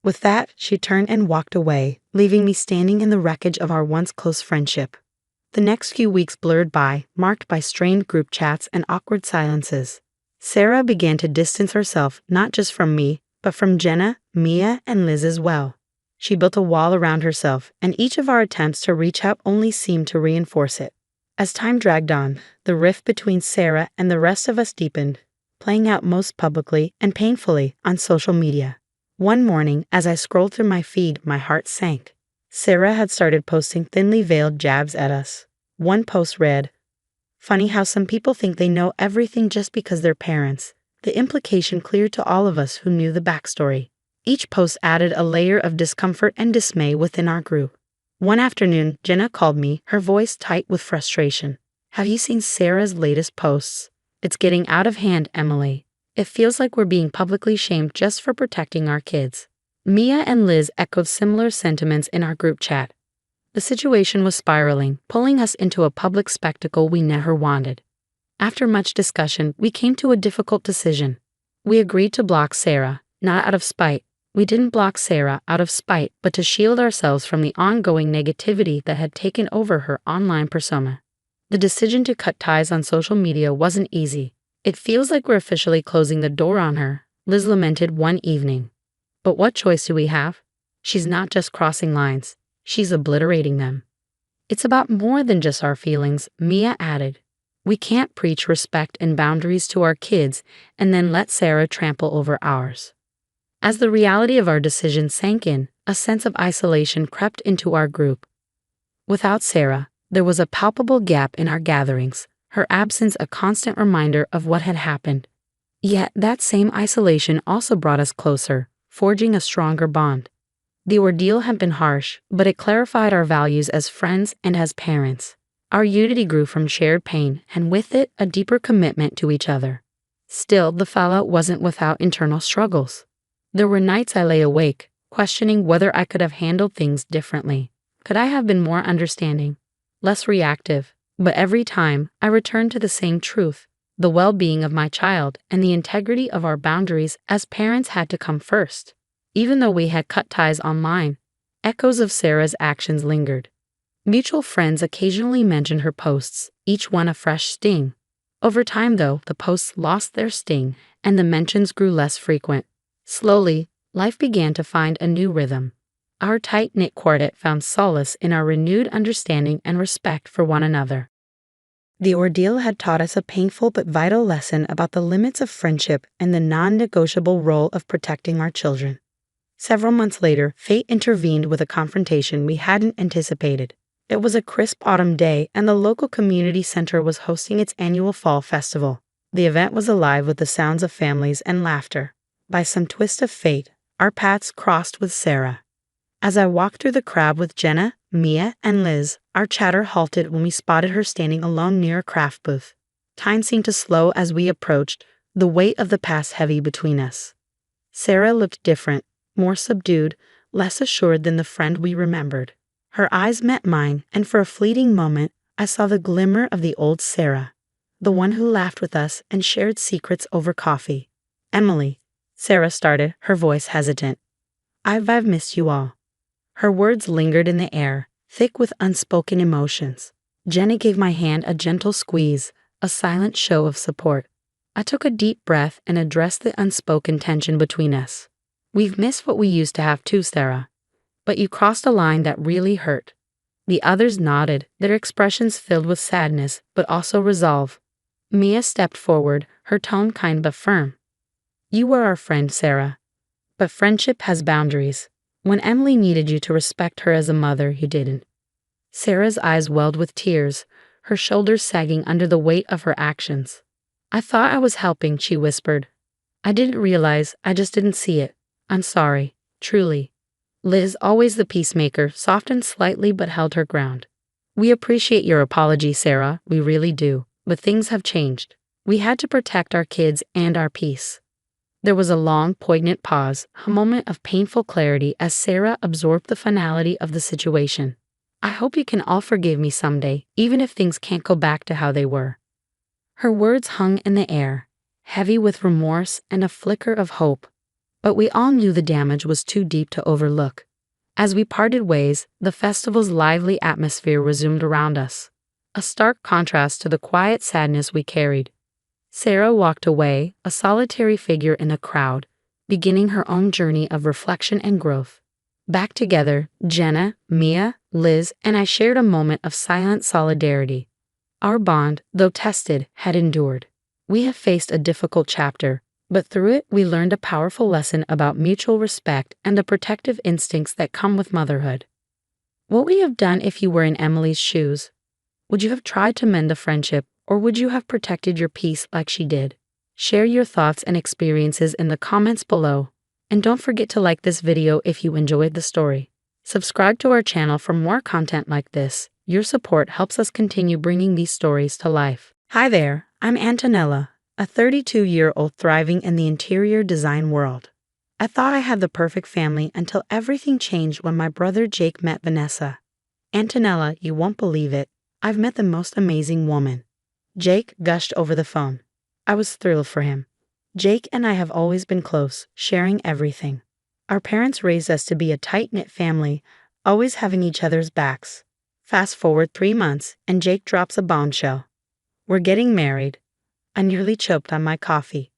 With that, she turned and walked away, leaving me standing in the wreckage of our once close friendship. The next few weeks blurred by, marked by strained group chats and awkward silences. Sarah began to distance herself not just from me, but from Jenna, Mia, and Liz as well. She built a wall around herself, and each of our attempts to reach out only seemed to reinforce it. As time dragged on, the rift between Sarah and the rest of us deepened, playing out most publicly and painfully on social media. One morning, as I scrolled through my feed, my heart sank. Sarah had started posting thinly veiled jabs at us. One post read, "Funny how some people think they know everything just because they're parents." The implication clear to all of us who knew the backstory. Each post added a layer of discomfort and dismay within our group. One afternoon, Jenna called me, her voice tight with frustration. Have you seen Sarah's latest posts? It's getting out of hand, Emily. It feels like we're being publicly shamed just for protecting our kids. Mia and Liz echoed similar sentiments in our group chat. The situation was spiraling, pulling us into a public spectacle we never wanted. After much discussion, we came to a difficult decision. We agreed to block Sarah, not out of spite. We didn't block Sarah out of spite, but to shield ourselves from the ongoing negativity that had taken over her online persona. The decision to cut ties on social media wasn't easy. It feels like we're officially closing the door on her, Liz lamented one evening. But what choice do we have? She's not just crossing lines. She's obliterating them. It's about more than just our feelings, Mia added. We can't preach respect and boundaries to our kids and then let Sarah trample over ours. As the reality of our decision sank in, a sense of isolation crept into our group. Without Sarah, there was a palpable gap in our gatherings, her absence a constant reminder of what had happened. Yet that same isolation also brought us closer, forging a stronger bond. The ordeal had been harsh, but it clarified our values as friends and as parents. Our unity grew from shared pain, and with it, a deeper commitment to each other. Still, the fallout wasn't without internal struggles. There were nights I lay awake, questioning whether I could have handled things differently. Could I have been more understanding, less reactive? But every time, I returned to the same truth. The well-being of my child and the integrity of our boundaries as parents had to come first. Even though we had cut ties online, echoes of Sarah's actions lingered. Mutual friends occasionally mentioned her posts, each one a fresh sting. Over time, though, the posts lost their sting and the mentions grew less frequent. Slowly, life began to find a new rhythm. Our tight-knit quartet found solace in our renewed understanding and respect for one another. The ordeal had taught us a painful but vital lesson about the limits of friendship and the non-negotiable role of protecting our children. Several months later, fate intervened with a confrontation we hadn't anticipated. It was a crisp autumn day, and the local community center was hosting its annual fall festival. The event was alive with the sounds of families and laughter. By some twist of fate, our paths crossed with Sarah. As I walked through the crowd with Jenna, Mia, and Liz, our chatter halted when we spotted her standing alone near a craft booth. Time seemed to slow as we approached, the weight of the past heavy between us. Sarah looked different, more subdued, less assured than the friend we remembered. Her eyes met mine, and for a fleeting moment, I saw the glimmer of the old Sarah, the one who laughed with us and shared secrets over coffee. Emily, Sarah started, her voice hesitant. I've missed you all. Her words lingered in the air, thick with unspoken emotions. Jenny gave my hand a gentle squeeze, a silent show of support. I took a deep breath and addressed the unspoken tension between us. We've missed what we used to have too, Sarah. But you crossed a line that really hurt. The others nodded, their expressions filled with sadness, but also resolve. Mia stepped forward, her tone kind but firm. You were our friend, Sarah. But friendship has boundaries. When Emily needed you to respect her as a mother, you didn't. Sarah's eyes welled with tears, her shoulders sagging under the weight of her actions. I thought I was helping, she whispered. I didn't realize, I just didn't see it. I'm sorry, truly. Liz, always the peacemaker, softened slightly but held her ground. We appreciate your apology, Sarah, we really do, but things have changed. We had to protect our kids and our peace. There was a long, poignant pause, a moment of painful clarity as Sarah absorbed the finality of the situation. I hope you can all forgive me someday, even if things can't go back to how they were. Her words hung in the air, heavy with remorse and a flicker of hope. But we all knew the damage was too deep to overlook. As we parted ways, the festival's lively atmosphere resumed around us, a stark contrast to the quiet sadness we carried. Sarah walked away, a solitary figure in the crowd, beginning her own journey of reflection and growth. Back together, Jenna, Mia, Liz, and I shared a moment of silent solidarity. Our bond, though tested, had endured. We have faced a difficult chapter, but through it we learned a powerful lesson about mutual respect and the protective instincts that come with motherhood. What would you have done if you were in Emily's shoes? Would you have tried to mend the friendship, or would you have protected your peace like she did? Share your thoughts and experiences in the comments below. And don't forget to like this video if you enjoyed the story. Subscribe to our channel for more content like this. Your support helps us continue bringing these stories to life. Hi there, I'm Antonella, a 32-year-old thriving in the interior design world. I thought I had the perfect family until everything changed when my brother Jake met Vanessa. Antonella, you won't believe it, I've met the most amazing woman. Jake gushed over the phone. I was thrilled for him. Jake and I have always been close, sharing everything. Our parents raised us to be a tight-knit family, always having each other's backs. Fast forward 3 months, and Jake drops a bombshell. We're getting married. I nearly choked on my coffee.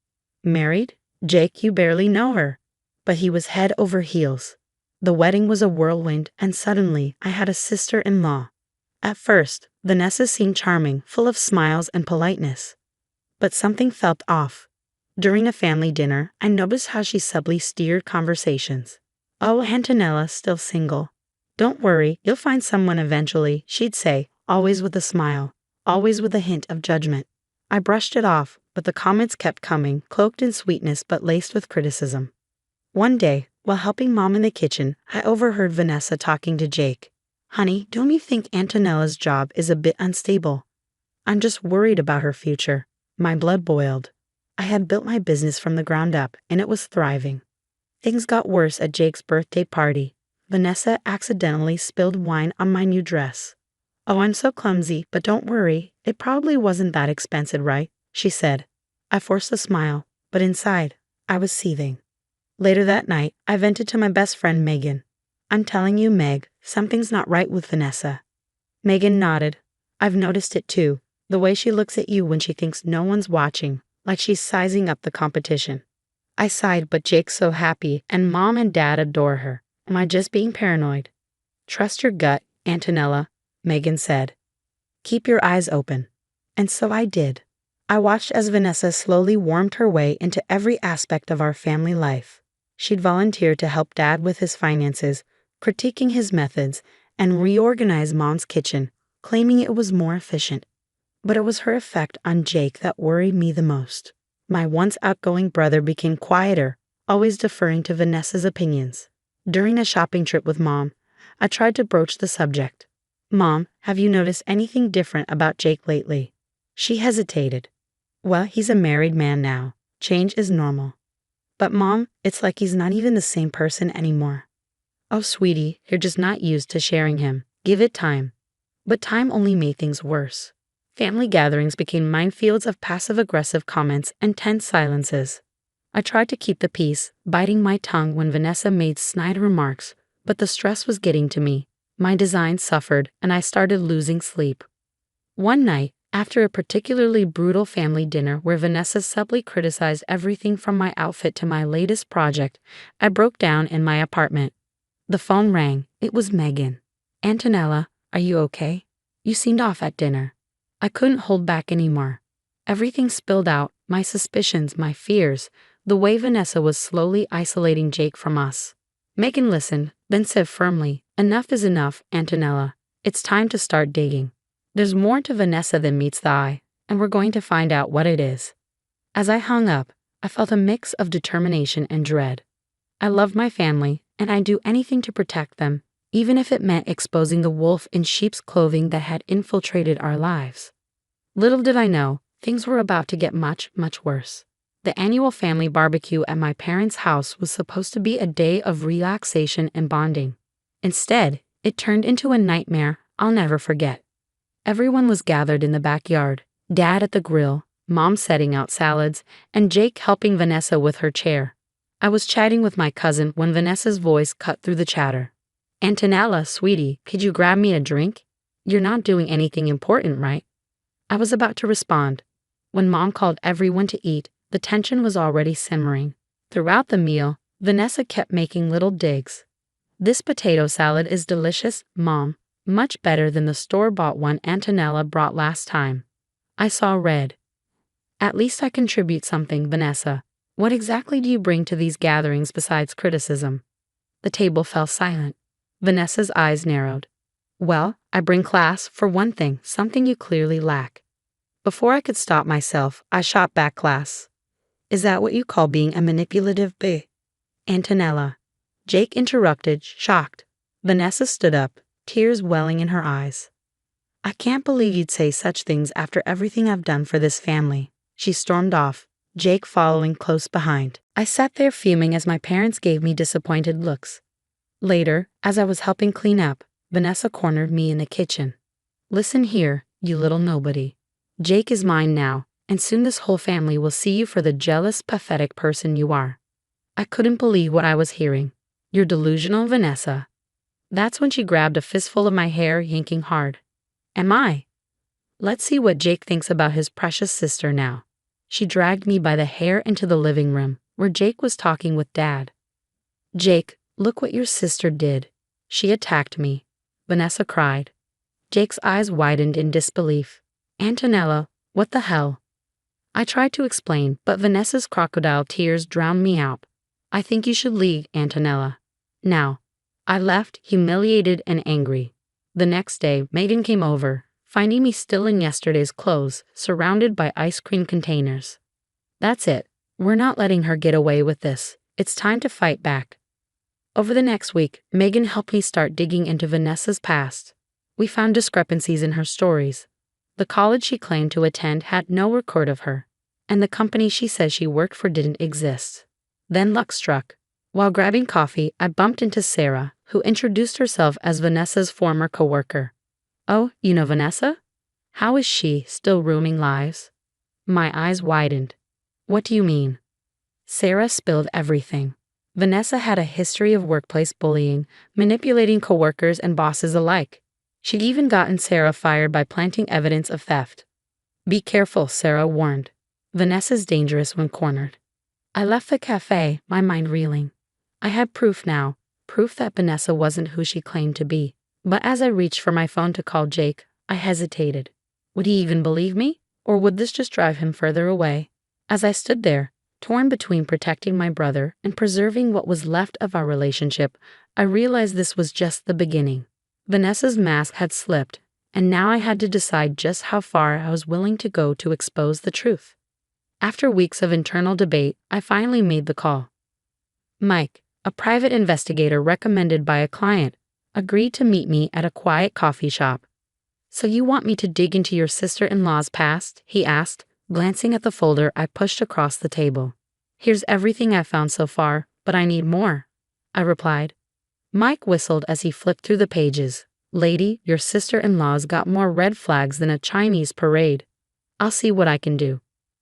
Married? Jake, you barely know her. But he was head over heels. The wedding was a whirlwind, and suddenly I had a sister-in-law. At first, Vanessa seemed charming, full of smiles and politeness. But something felt off. During a family dinner, I noticed how she subtly steered conversations. "Oh, Antonella, still single. Don't worry, you'll find someone eventually," she'd say, always with a smile, always with a hint of judgment. I brushed it off, but the comments kept coming, cloaked in sweetness but laced with criticism. One day, while helping Mom in the kitchen, I overheard Vanessa talking to Jake. "Honey, don't you think Antonella's job is a bit unstable? I'm just worried about her future." My blood boiled. I had built my business from the ground up, and it was thriving. Things got worse at Jake's birthday party. Vanessa accidentally spilled wine on my new dress. "Oh, I'm so clumsy, but don't worry, it probably wasn't that expensive, right?" she said. I forced a smile, but inside, I was seething. Later that night, I vented to my best friend Megan. "I'm telling you, Meg, something's not right with Vanessa." Megan nodded. "I've noticed it too, the way she looks at you when she thinks no one's watching, like she's sizing up the competition." I sighed, but Jake's so happy, and Mom and Dad adore her. Am I just being paranoid? "Trust your gut, Antonella," Megan said. "Keep your eyes open." And so I did. I watched as Vanessa slowly warmed her way into every aspect of our family life. She'd volunteer to help Dad with his finances, critiquing his methods, and reorganize Mom's kitchen, claiming it was more efficient. But it was her effect on Jake that worried me the most. My once outgoing brother became quieter, always deferring to Vanessa's opinions. During a shopping trip with Mom, I tried to broach the subject. "Mom, have you noticed anything different about Jake lately?" She hesitated. "Well, he's a married man now. Change is normal." "But Mom, it's like he's not even the same person anymore." "Oh, sweetie, you're just not used to sharing him. Give it time." But time only made things worse. Family gatherings became minefields of passive-aggressive comments and tense silences. I tried to keep the peace, biting my tongue when Vanessa made snide remarks, but the stress was getting to me. My design suffered, and I started losing sleep. One night, after a particularly brutal family dinner where Vanessa subtly criticized everything from my outfit to my latest project, I broke down in my apartment. The phone rang. It was Megan. "Antonella, are you okay? You seemed off at dinner." I couldn't hold back anymore. Everything spilled out, my suspicions, my fears, the way Vanessa was slowly isolating Jake from us. Megan listened, then said firmly, "Enough is enough, Antonella. It's time to start digging. There's more to Vanessa than meets the eye, and we're going to find out what it is." As I hung up, I felt a mix of determination and dread. I love my family, and I'd do anything to protect them, even if it meant exposing the wolf in sheep's clothing that had infiltrated our lives. Little did I know, things were about to get much, much worse. The annual family barbecue at my parents' house was supposed to be a day of relaxation and bonding. Instead, it turned into a nightmare I'll never forget. Everyone was gathered in the backyard, Dad at the grill, Mom setting out salads, and Jake helping Vanessa with her chair. I was chatting with my cousin when Vanessa's voice cut through the chatter. "Antonella, sweetie, could you grab me a drink? You're not doing anything important, right?" I was about to respond. When Mom called everyone to eat, the tension was already simmering. Throughout the meal, Vanessa kept making little digs. "This potato salad is delicious, Mom. Much better than the store-bought one Antonella brought last time." I saw red. "At least I contribute something, Vanessa. What exactly do you bring to these gatherings besides criticism?" The table fell silent. Vanessa's eyes narrowed. "Well, I bring class, for one thing, something you clearly lack." Before I could stop myself, I shot back class. "Is that what you call being a manipulative b?" "Antonella." Jake interrupted, shocked. Vanessa stood up, tears welling in her eyes. "I can't believe you'd say such things after everything I've done for this family." She stormed off, Jake following close behind. I sat there fuming as my parents gave me disappointed looks. Later, as I was helping clean up, Vanessa cornered me in the kitchen. "Listen here, you little nobody. Jake is mine now, and soon this whole family will see you for the jealous, pathetic person you are." I couldn't believe what I was hearing. "You're delusional, Vanessa." That's when she grabbed a fistful of my hair, yanking hard. "Am I? Let's see what Jake thinks about his precious sister now." She dragged me by the hair into the living room, where Jake was talking with Dad. "Jake, Look what your sister did. She attacked me. Vanessa cried. Jake's eyes widened in disbelief. Antonella, what the hell? I tried to explain, but Vanessa's crocodile tears drowned me out. I think you should leave, Antonella. Now. I left, humiliated and angry. The next day, Megan came over, finding me still in yesterday's clothes, surrounded by ice cream containers. That's it. We're not letting her get away with this. It's time to fight back. Over the next week, Megan helped me start digging into Vanessa's past. We found discrepancies in her stories. The college she claimed to attend had no record of her, and the company she says she worked for didn't exist. Then luck struck. While grabbing coffee, I bumped into Sarah, who introduced herself as Vanessa's former coworker. Oh, you know Vanessa? How is she, still ruining lives? My eyes widened. What do you mean? Sarah spilled everything. Vanessa had a history of workplace bullying, manipulating coworkers and bosses alike. She'd even gotten Sarah fired by planting evidence of theft. Be careful, Sarah warned. Vanessa's dangerous when cornered. I left the cafe, my mind reeling. I had proof now, proof that Vanessa wasn't who she claimed to be. But as I reached for my phone to call Jake, I hesitated. Would he even believe me? Or would this just drive him further away? As I stood there, torn between protecting my brother and preserving what was left of our relationship, I realized this was just the beginning. Vanessa's mask had slipped, and now I had to decide just how far I was willing to go to expose the truth. After weeks of internal debate, I finally made the call. Mike, a private investigator recommended by a client, agreed to meet me at a quiet coffee shop. So you want me to dig into your sister-in-law's past? He asked, glancing at the folder I pushed across the table. Here's everything I've found so far, but I need more, I replied. Mike whistled as he flipped through the pages. Lady, your sister-in-law's got more red flags than a Chinese parade. I'll see what I can do.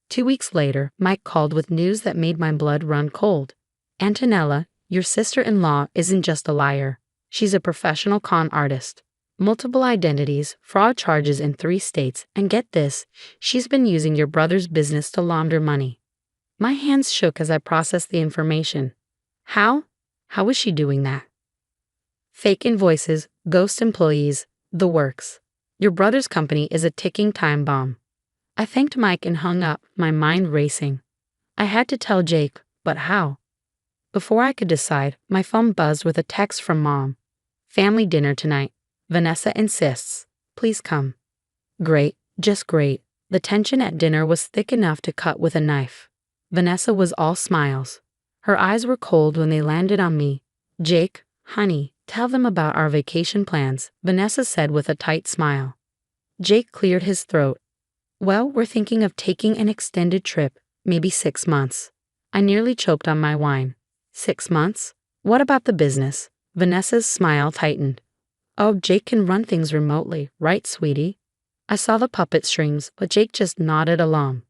2 weeks later, Mike called with news that made my blood run cold. Antonella, your sister-in-law isn't just a liar. She's a professional con artist. Multiple identities, fraud charges in 3 states, and get this, she's been using your brother's business to launder money. My hands shook as I processed the information. How? How is she doing that? Fake invoices, ghost employees, the works. Your brother's company is a ticking time bomb. I thanked Mike and hung up, my mind racing. I had to tell Jake, but how? Before I could decide, my phone buzzed with a text from Mom. Family dinner tonight. Vanessa insists. Please come. Great, just great. The tension at dinner was thick enough to cut with a knife. Vanessa was all smiles. Her eyes were cold when they landed on me. Jake, honey, tell them about our vacation plans, Vanessa said with a tight smile. Jake cleared his throat. Well, we're thinking of taking an extended trip, maybe 6 months. I nearly choked on my wine. 6 months? What about the business? Vanessa's smile tightened. Oh, Jake can run things remotely, right, sweetie? I saw the puppet strings, but Jake just nodded along.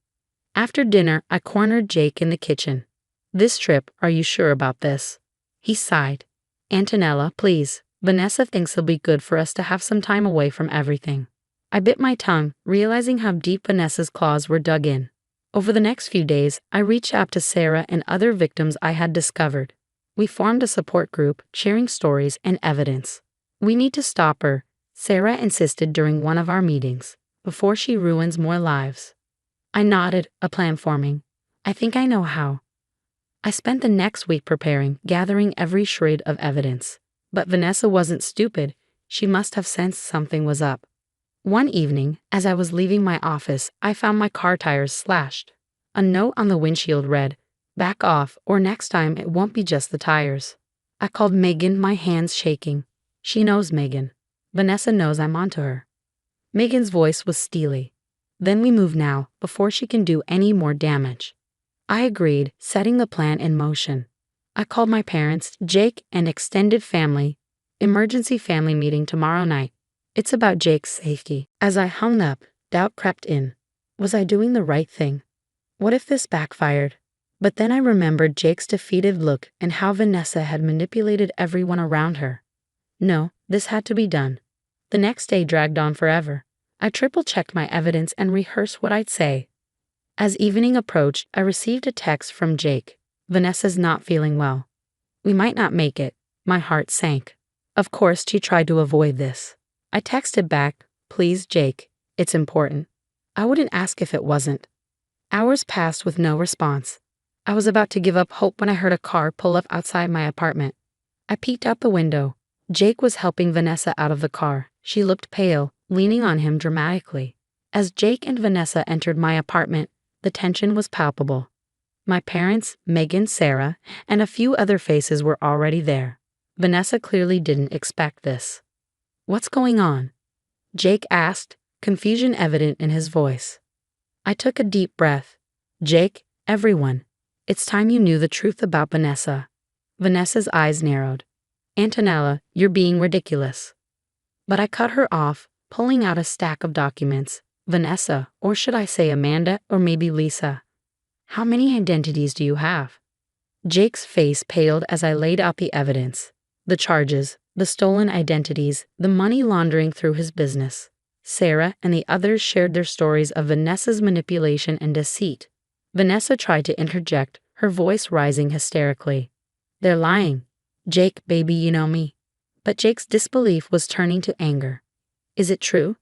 After dinner, I cornered Jake in the kitchen. This trip, are you sure about this? He sighed. Antonella, please. Vanessa thinks it'll be good for us to have some time away from everything. I bit my tongue, realizing how deep Vanessa's claws were dug in. Over the next few days, I reached out to Sarah and other victims I had discovered. We formed a support group, sharing stories and evidence. We need to stop her, Sarah insisted during one of our meetings, before she ruins more lives. I nodded, a plan forming. I think I know how. I spent the next week preparing, gathering every shred of evidence. But Vanessa wasn't stupid. She must have sensed something was up. One evening, as I was leaving my office, I found my car tires slashed. A note on the windshield read, "Back off, or next time it won't be just the tires." I called Megan, my hands shaking. She knows Megan. Vanessa knows I'm onto her. Megan's voice was steely. Then we move now, before she can do any more damage. I agreed, setting the plan in motion. I called my parents, Jake, and extended family. Emergency family meeting tomorrow night. It's about Jake's safety. As I hung up, doubt crept in. Was I doing the right thing? What if this backfired? But then I remembered Jake's defeated look and how Vanessa had manipulated everyone around her. No, this had to be done. The next day dragged on forever. I triple-checked my evidence and rehearsed what I'd say. As evening approached, I received a text from Jake. Vanessa's not feeling well. We might not make it. My heart sank. Of course, she tried to avoid this. I texted back, "Please, Jake, it's important." I wouldn't ask if it wasn't. Hours passed with no response. I was about to give up hope when I heard a car pull up outside my apartment. I peeked out the window. Jake was helping Vanessa out of the car. She looked pale, leaning on him dramatically. As Jake and Vanessa entered my apartment, the tension was palpable. My parents, Megan, Sarah, and a few other faces were already there. Vanessa clearly didn't expect this. "What's going on?" Jake asked, confusion evident in his voice. I took a deep breath. "Jake, everyone, it's time you knew the truth about Vanessa." Vanessa's eyes narrowed. "Antonella, you're being ridiculous." But I cut her off, pulling out a stack of documents. "Vanessa, or should I say Amanda, or maybe Lisa? How many identities do you have?" Jake's face paled as I laid out the evidence. The charges, the stolen identities, the money laundering through his business. Sarah and the others shared their stories of Vanessa's manipulation and deceit. Vanessa tried to interject, her voice rising hysterically. "They're lying. Jake, baby, you know me." But Jake's disbelief was turning to anger. "Is it true?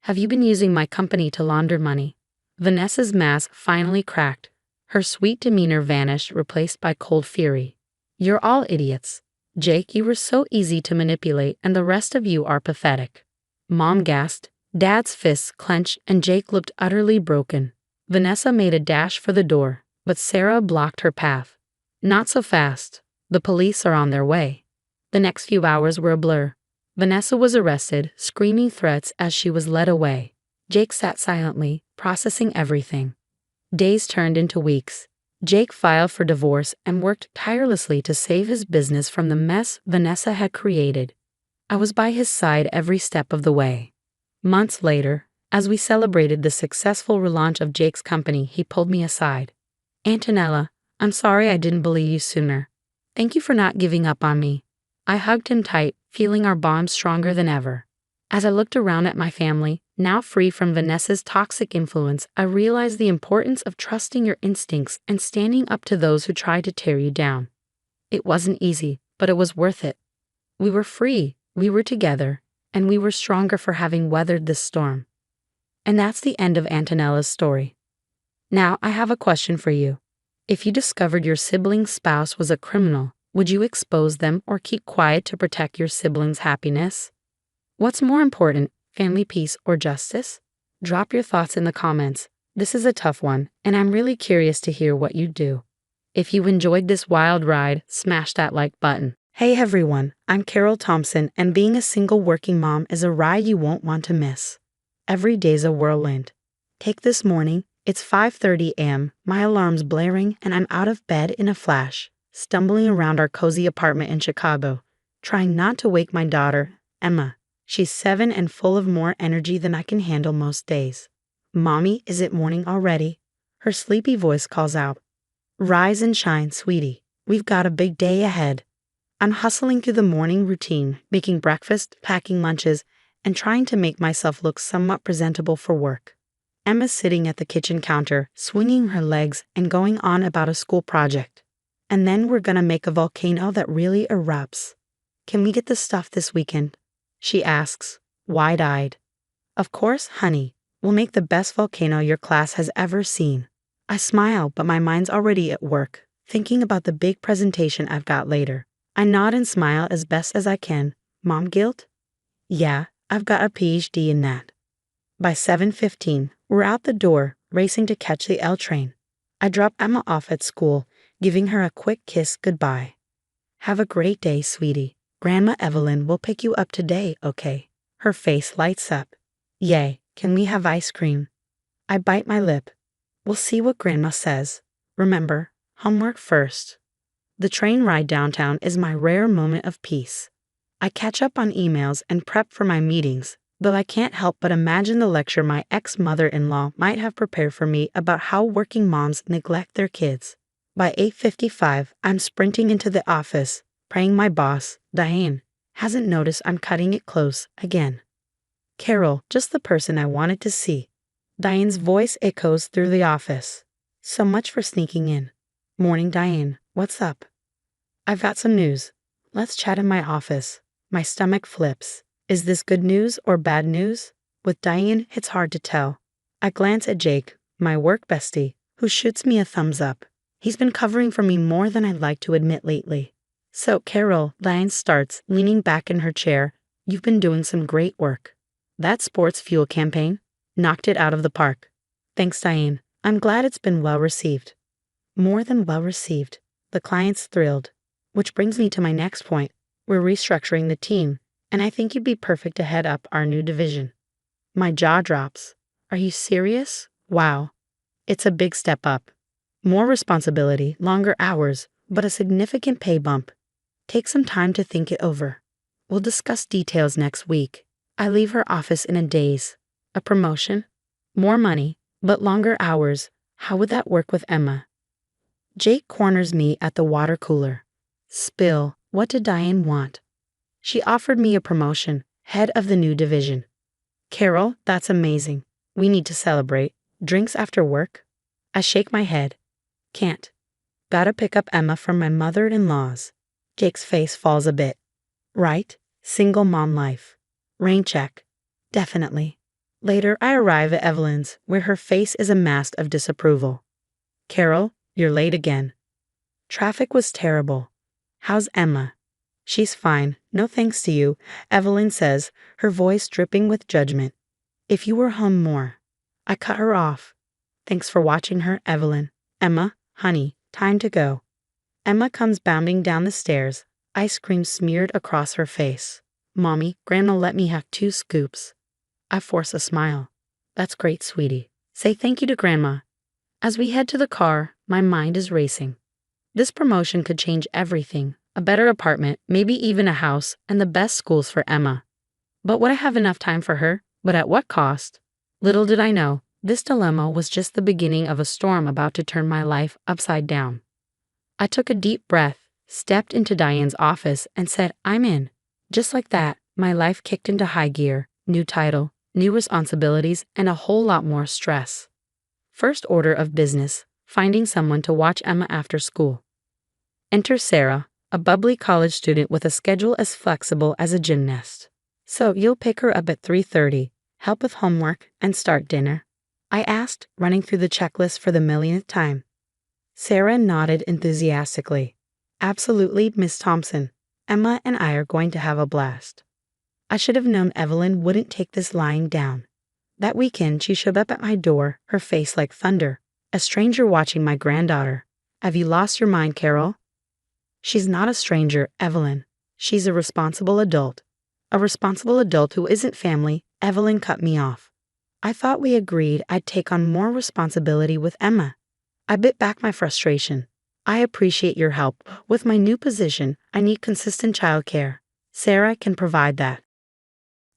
Have you been using my company to launder money?" Vanessa's mask finally cracked. Her sweet demeanor vanished, replaced by cold fury. "You're all idiots. Jake, you were so easy to manipulate, and the rest of you are pathetic." Mom gasped. Dad's fists clenched, and Jake looked utterly broken. Vanessa made a dash for the door, but Sarah blocked her path. "Not so fast. The police are on their way." The next few hours were a blur. Vanessa was arrested, screaming threats as she was led away. Jake sat silently, processing everything. Days turned into weeks. Jake filed for divorce and worked tirelessly to save his business from the mess Vanessa had created. I was by his side every step of the way. Months later, as we celebrated the successful relaunch of Jake's company, he pulled me aside. "Antonella, I'm sorry I didn't believe you sooner. Thank you for not giving up on me." I hugged him tight, feeling our bond stronger than ever. As I looked around at my family, now free from Vanessa's toxic influence, I realized the importance of trusting your instincts and standing up to those who try to tear you down. It wasn't easy, but it was worth it. We were free, we were together, and we were stronger for having weathered this storm. And that's the end of Antonella's story. Now, I have a question for you. If you discovered your sibling's spouse was a criminal, would you expose them or keep quiet to protect your sibling's happiness? What's more important, family peace or justice? Drop your thoughts in the comments. This is a tough one, and I'm really curious to hear what you do. If you enjoyed this wild ride, smash that like button. Hey everyone, I'm Carol Thompson, and being a single working mom is a ride you won't want to miss. Every day's a whirlwind. Take this morning, it's 5:30 a.m., my alarm's blaring, and I'm out of bed in a flash, stumbling around our cozy apartment in Chicago, trying not to wake my daughter, Emma. She's 7 and full of more energy than I can handle most days. "Mommy, is it morning already?" Her sleepy voice calls out. "Rise and shine, sweetie. We've got a big day ahead." I'm hustling through the morning routine, making breakfast, packing lunches, and trying to make myself look somewhat presentable for work. Emma's sitting at the kitchen counter, swinging her legs and going on about a school project. "And then we're gonna make a volcano that really erupts. Can we get the stuff this weekend?" she asks, wide-eyed. "Of course, honey. We'll make the best volcano your class has ever seen." I smile, but my mind's already at work, thinking about the big presentation I've got later. I nod and smile as best as I can. Mom guilt? Yeah, I've got a PhD in that. By 7:15, we're out the door, racing to catch the L train. I drop Emma off at school, giving her a quick kiss goodbye. "Have a great day, sweetie. Grandma Evelyn will pick you up today, okay?" Her face lights up. "Yay, can we have ice cream?" I bite my lip. "We'll see what Grandma says. Remember, homework first." The train ride downtown is my rare moment of peace. I catch up on emails and prep for my meetings, though I can't help but imagine the lecture my ex-mother-in-law might have prepared for me about how working moms neglect their kids. By 8:55, I'm sprinting into the office, praying my boss, Diane, hasn't noticed I'm cutting it close again. "Carol, just the person I wanted to see." Diane's voice echoes through the office. "So much for sneaking in." "Morning, Diane. What's up?" "I've got some news. Let's chat in my office. My stomach flips. Is this good news or bad news? With Diane, it's hard to tell. I glance at Jake, my work bestie, who shoots me a thumbs up. He's been covering for me more than I'd like to admit lately. So, Carol, Diane starts, leaning back in her chair. You've been doing some great work. That sports fuel campaign knocked it out of the park. Thanks, Diane. I'm glad it's been well received. More than well received. The client's thrilled. Which brings me to my next point. We're restructuring the team, and I think you'd be perfect to head up our new division. My jaw drops. Are you serious? Wow. It's a big step up. More responsibility, longer hours, but a significant pay bump. Take some time to think it over. We'll discuss details next week. I leave her office in a daze. A promotion? More money, but longer hours. How would that work with Emma? Jake corners me at the water cooler. Spill, what did Diane want? She offered me a promotion, head of the new division. Carol, that's amazing. We need to celebrate. Drinks after work? I shake my head. Can't. Gotta pick up Emma from my mother-in-law's. Jake's face falls a bit. Right, single mom life. Rain check. Definitely. Later, I arrive at Evelyn's, where her face is a mask of disapproval. Carol, you're late again. Traffic was terrible. How's Emma? She's fine, no thanks to you, Evelyn says, her voice dripping with judgment. If you were home more. I cut her off. Thanks for watching her, Evelyn. Emma, honey, time to go. Emma comes bounding down the stairs, ice cream smeared across her face. Mommy, Grandma let me have 2 scoops. I force a smile. That's great, sweetie. Say thank you to Grandma. As we head to the car, my mind is racing. This promotion could change everything. A better apartment, maybe even a house, and the best schools for Emma. But would I have enough time for her? But at what cost? Little did I know, this dilemma was just the beginning of a storm about to turn my life upside down. I took a deep breath, stepped into Diane's office, and said, I'm in. Just like that, my life kicked into high gear, new title, new responsibilities, and a whole lot more stress. First order of business, finding someone to watch Emma after school. Enter Sarah, a bubbly college student with a schedule as flexible as a gymnast. So you'll pick her up at 3:30, help with homework, and start dinner? I asked, running through the checklist for the millionth time. Sarah nodded enthusiastically. Absolutely, Miss Thompson. Emma and I are going to have a blast. I should have known Evelyn wouldn't take this lying down. That weekend, she showed up at my door, her face like thunder, a stranger watching my granddaughter. Have you lost your mind, Carol? She's not a stranger, Evelyn. She's a responsible adult. A responsible adult who isn't family. Evelyn cut me off. I thought we agreed I'd take on more responsibility with Emma. I bit back my frustration. I appreciate your help. With my new position, I need consistent childcare. Sarah can provide that.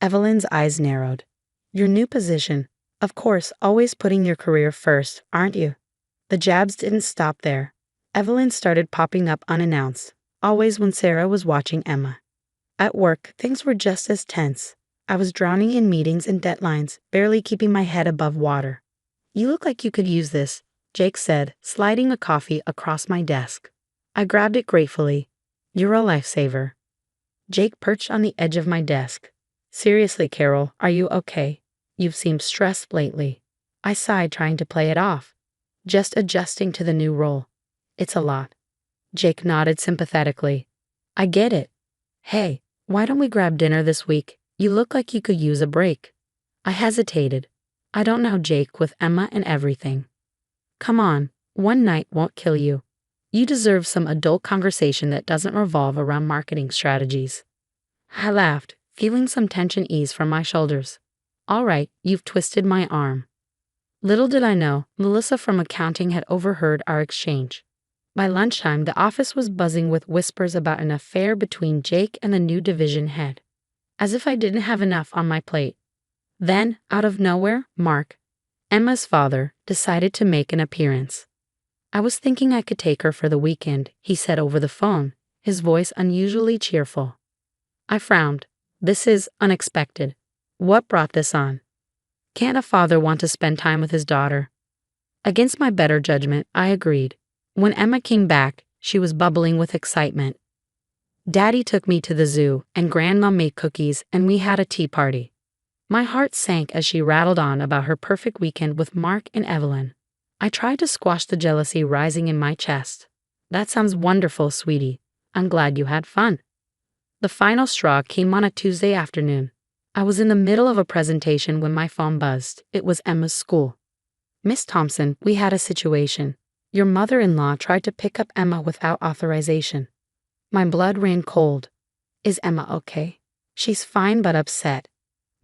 Evelyn's eyes narrowed. Your new position. Of course, always putting your career first, aren't you? The jabs didn't stop there. Evelyn started popping up unannounced, always when Sarah was watching Emma. At work, things were just as tense. I was drowning in meetings and deadlines, barely keeping my head above water. You look like you could use this, Jake said, sliding a coffee across my desk. I grabbed it gratefully. You're a lifesaver. Jake perched on the edge of my desk. Seriously, Carol, are you okay? You've seemed stressed lately. I sighed, trying to play it off. Just adjusting to the new role. It's a lot. Jake nodded sympathetically. I get it. Hey, why don't we grab dinner this week? You look like you could use a break. I hesitated. I don't know, Jake, with Emma and everything. Come on, one night won't kill you. You deserve some adult conversation that doesn't revolve around marketing strategies. I laughed, feeling some tension ease from my shoulders. All right, you've twisted my arm. Little did I know, Melissa from accounting had overheard our exchange. By lunchtime, the office was buzzing with whispers about an affair between Jake and the new division head. As if I didn't have enough on my plate. Then, out of nowhere, Mark, Emma's father, decided to make an appearance. I was thinking I could take her for the weekend, he said over the phone, his voice unusually cheerful. I frowned. This is unexpected. What brought this on? Can't a father want to spend time with his daughter? Against my better judgment, I agreed. When Emma came back, she was bubbling with excitement. Daddy took me to the zoo, and Grandma made cookies, and we had a tea party. My heart sank as she rattled on about her perfect weekend with Mark and Evelyn. I tried to squash the jealousy rising in my chest. That sounds wonderful, sweetie. I'm glad you had fun. The final straw came on a Tuesday afternoon. I was in the middle of a presentation when my phone buzzed. It was Emma's school. Miss Thompson, we had a situation. Your mother-in-law tried to pick up Emma without authorization. My blood ran cold. Is Emma okay? She's fine but upset.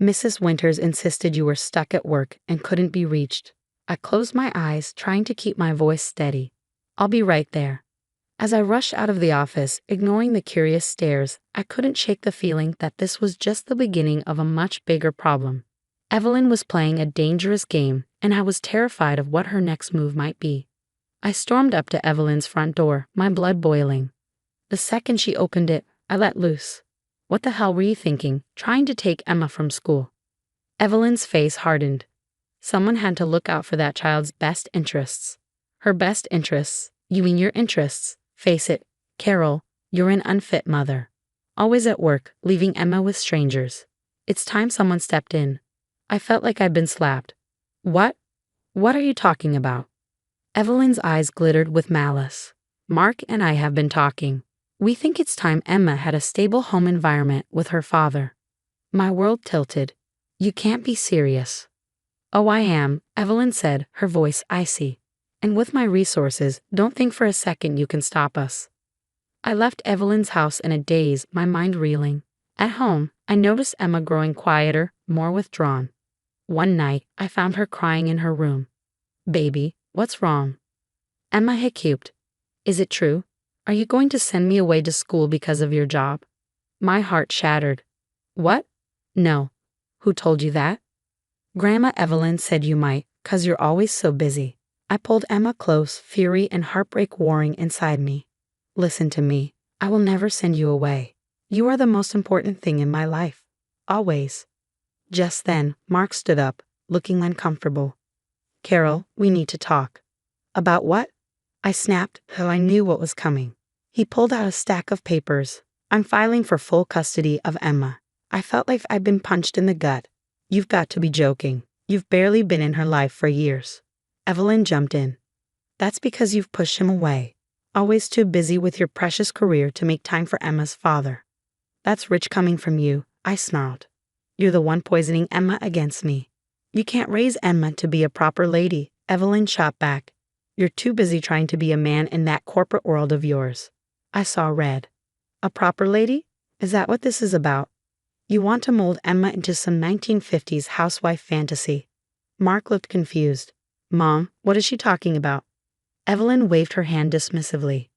Mrs. Winters insisted you were stuck at work and couldn't be reached. I closed my eyes, trying to keep my voice steady. I'll be right there. As I rushed out of the office, ignoring the curious stares, I couldn't shake the feeling that this was just the beginning of a much bigger problem. Evelyn was playing a dangerous game, and I was terrified of what her next move might be. I stormed up to Evelyn's front door, my blood boiling. The second she opened it, I let loose. What the hell were you thinking, trying to take Emma from school? Evelyn's face hardened. Someone had to look out for that child's best interests. Her best interests? You mean your interests? Face it, Carol, you're an unfit mother. Always at work, leaving Emma with strangers. It's time someone stepped in. I felt like I'd been slapped. What? What are you talking about? Evelyn's eyes glittered with malice. Mark and I have been talking. We think it's time Emma had a stable home environment with her father. My world tilted. You can't be serious. Oh, I am, Evelyn said, her voice icy. And with my resources, don't think for a second you can stop us. I left Evelyn's house in a daze, my mind reeling. At home, I noticed Emma growing quieter, more withdrawn. One night, I found her crying in her room. Baby, what's wrong? Emma hiccoughed. Is it true? Are you going to send me away to school because of your job? My heart shattered. What? No. Who told you that? Grandma Evelyn said you might, 'cause you're always so busy. I pulled Emma close, fury and heartbreak warring inside me. Listen to me. I will never send you away. You are the most important thing in my life. Always. Just then, Mark stood up, looking uncomfortable. Carol, we need to talk. About what? I snapped, though I knew what was coming. He pulled out a stack of papers. I'm filing for full custody of Emma. I felt like I'd been punched in the gut. You've got to be joking. You've barely been in her life for years. Evelyn jumped in. That's because you've pushed him away. Always too busy with your precious career to make time for Emma's father. That's rich coming from you, I snarled. You're the one poisoning Emma against me. You can't raise Emma to be a proper lady, Evelyn shot back. You're too busy trying to be a man in that corporate world of yours. I saw red. A proper lady? Is that what this is about? You want to mold Emma into some 1950s housewife fantasy. Mark looked confused. Mom, what is she talking about? Evelyn waved her hand dismissively.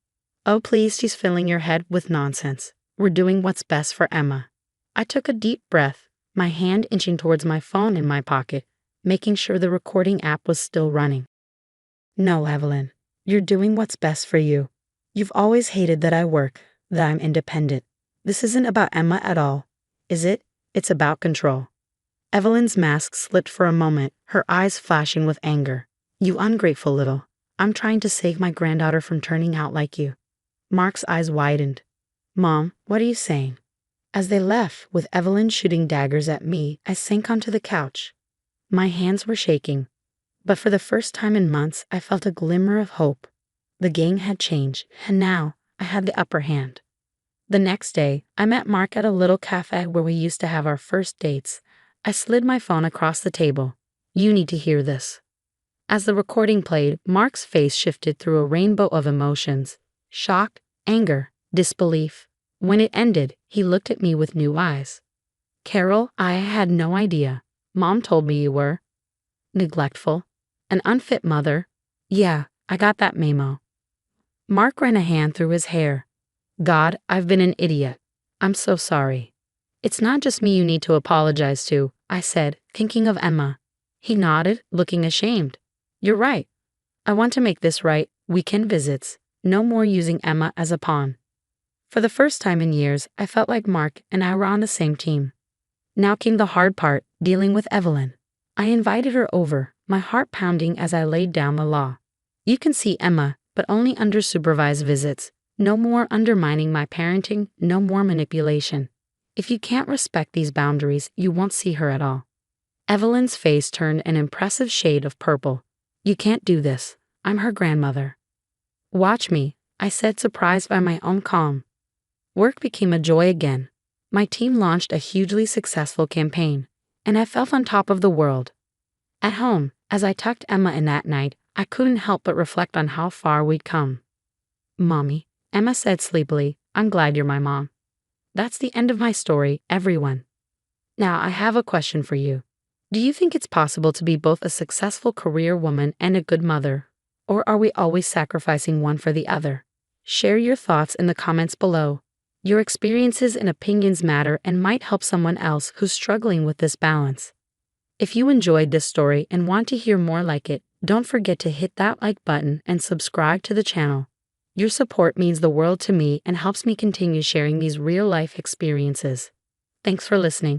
Oh, please, she's filling your head with nonsense. We're doing what's best for Emma. I took a deep breath, my hand inching towards my phone in my pocket, making sure the recording app was still running. No, Evelyn, you're doing what's best for you. You've always hated that I work, that I'm independent. This isn't about Emma at all, is it? It's about control. Evelyn's mask slipped for a moment, her eyes flashing with anger. You ungrateful little. I'm trying to save my granddaughter from turning out like you. Mark's eyes widened. Mom, what are you saying? As they left, with Evelyn shooting daggers at me, I sank onto the couch. My hands were shaking. But for the first time in months, I felt a glimmer of hope. The game had changed, and now I had the upper hand. The next day, I met Mark at a little cafe where we used to have our first dates. I slid my phone across the table. You need to hear this. As the recording played, Mark's face shifted through a rainbow of emotions. Shock, anger, disbelief. When it ended, he looked at me with new eyes. Carol, I had no idea. Mom told me you were neglectful, an unfit mother. Yeah, I got that memo. Mark ran a hand through his hair. God, I've been an idiot. I'm so sorry. It's not just me you need to apologize to, I said, thinking of Emma. He nodded, looking ashamed. You're right. I want to make this right. Weekend visits. No more using Emma as a pawn. For the first time in years, I felt like Mark and I were on the same team. Now came the hard part, dealing with Evelyn. I invited her over, my heart pounding as I laid down the law. You can see Emma, but only under supervised visits. No more undermining my parenting, no more manipulation. If you can't respect these boundaries, you won't see her at all. Evelyn's face turned an impressive shade of purple. You can't do this. I'm her grandmother. Watch me, I said, surprised by my own calm. Work became a joy again. My team launched a hugely successful campaign, and I felt on top of the world. At home, as I tucked Emma in that night, I couldn't help but reflect on how far we'd come. Mommy, Emma said sleepily, I'm glad you're my mom. That's the end of my story, everyone. Now I have a question for you. Do you think it's possible to be both a successful career woman and a good mother? Or are we always sacrificing one for the other? Share your thoughts in the comments below. Your experiences and opinions matter and might help someone else who's struggling with this balance. If you enjoyed this story and want to hear more like it, don't forget to hit that like button and subscribe to the channel. Your support means the world to me and helps me continue sharing these real-life experiences. Thanks for listening.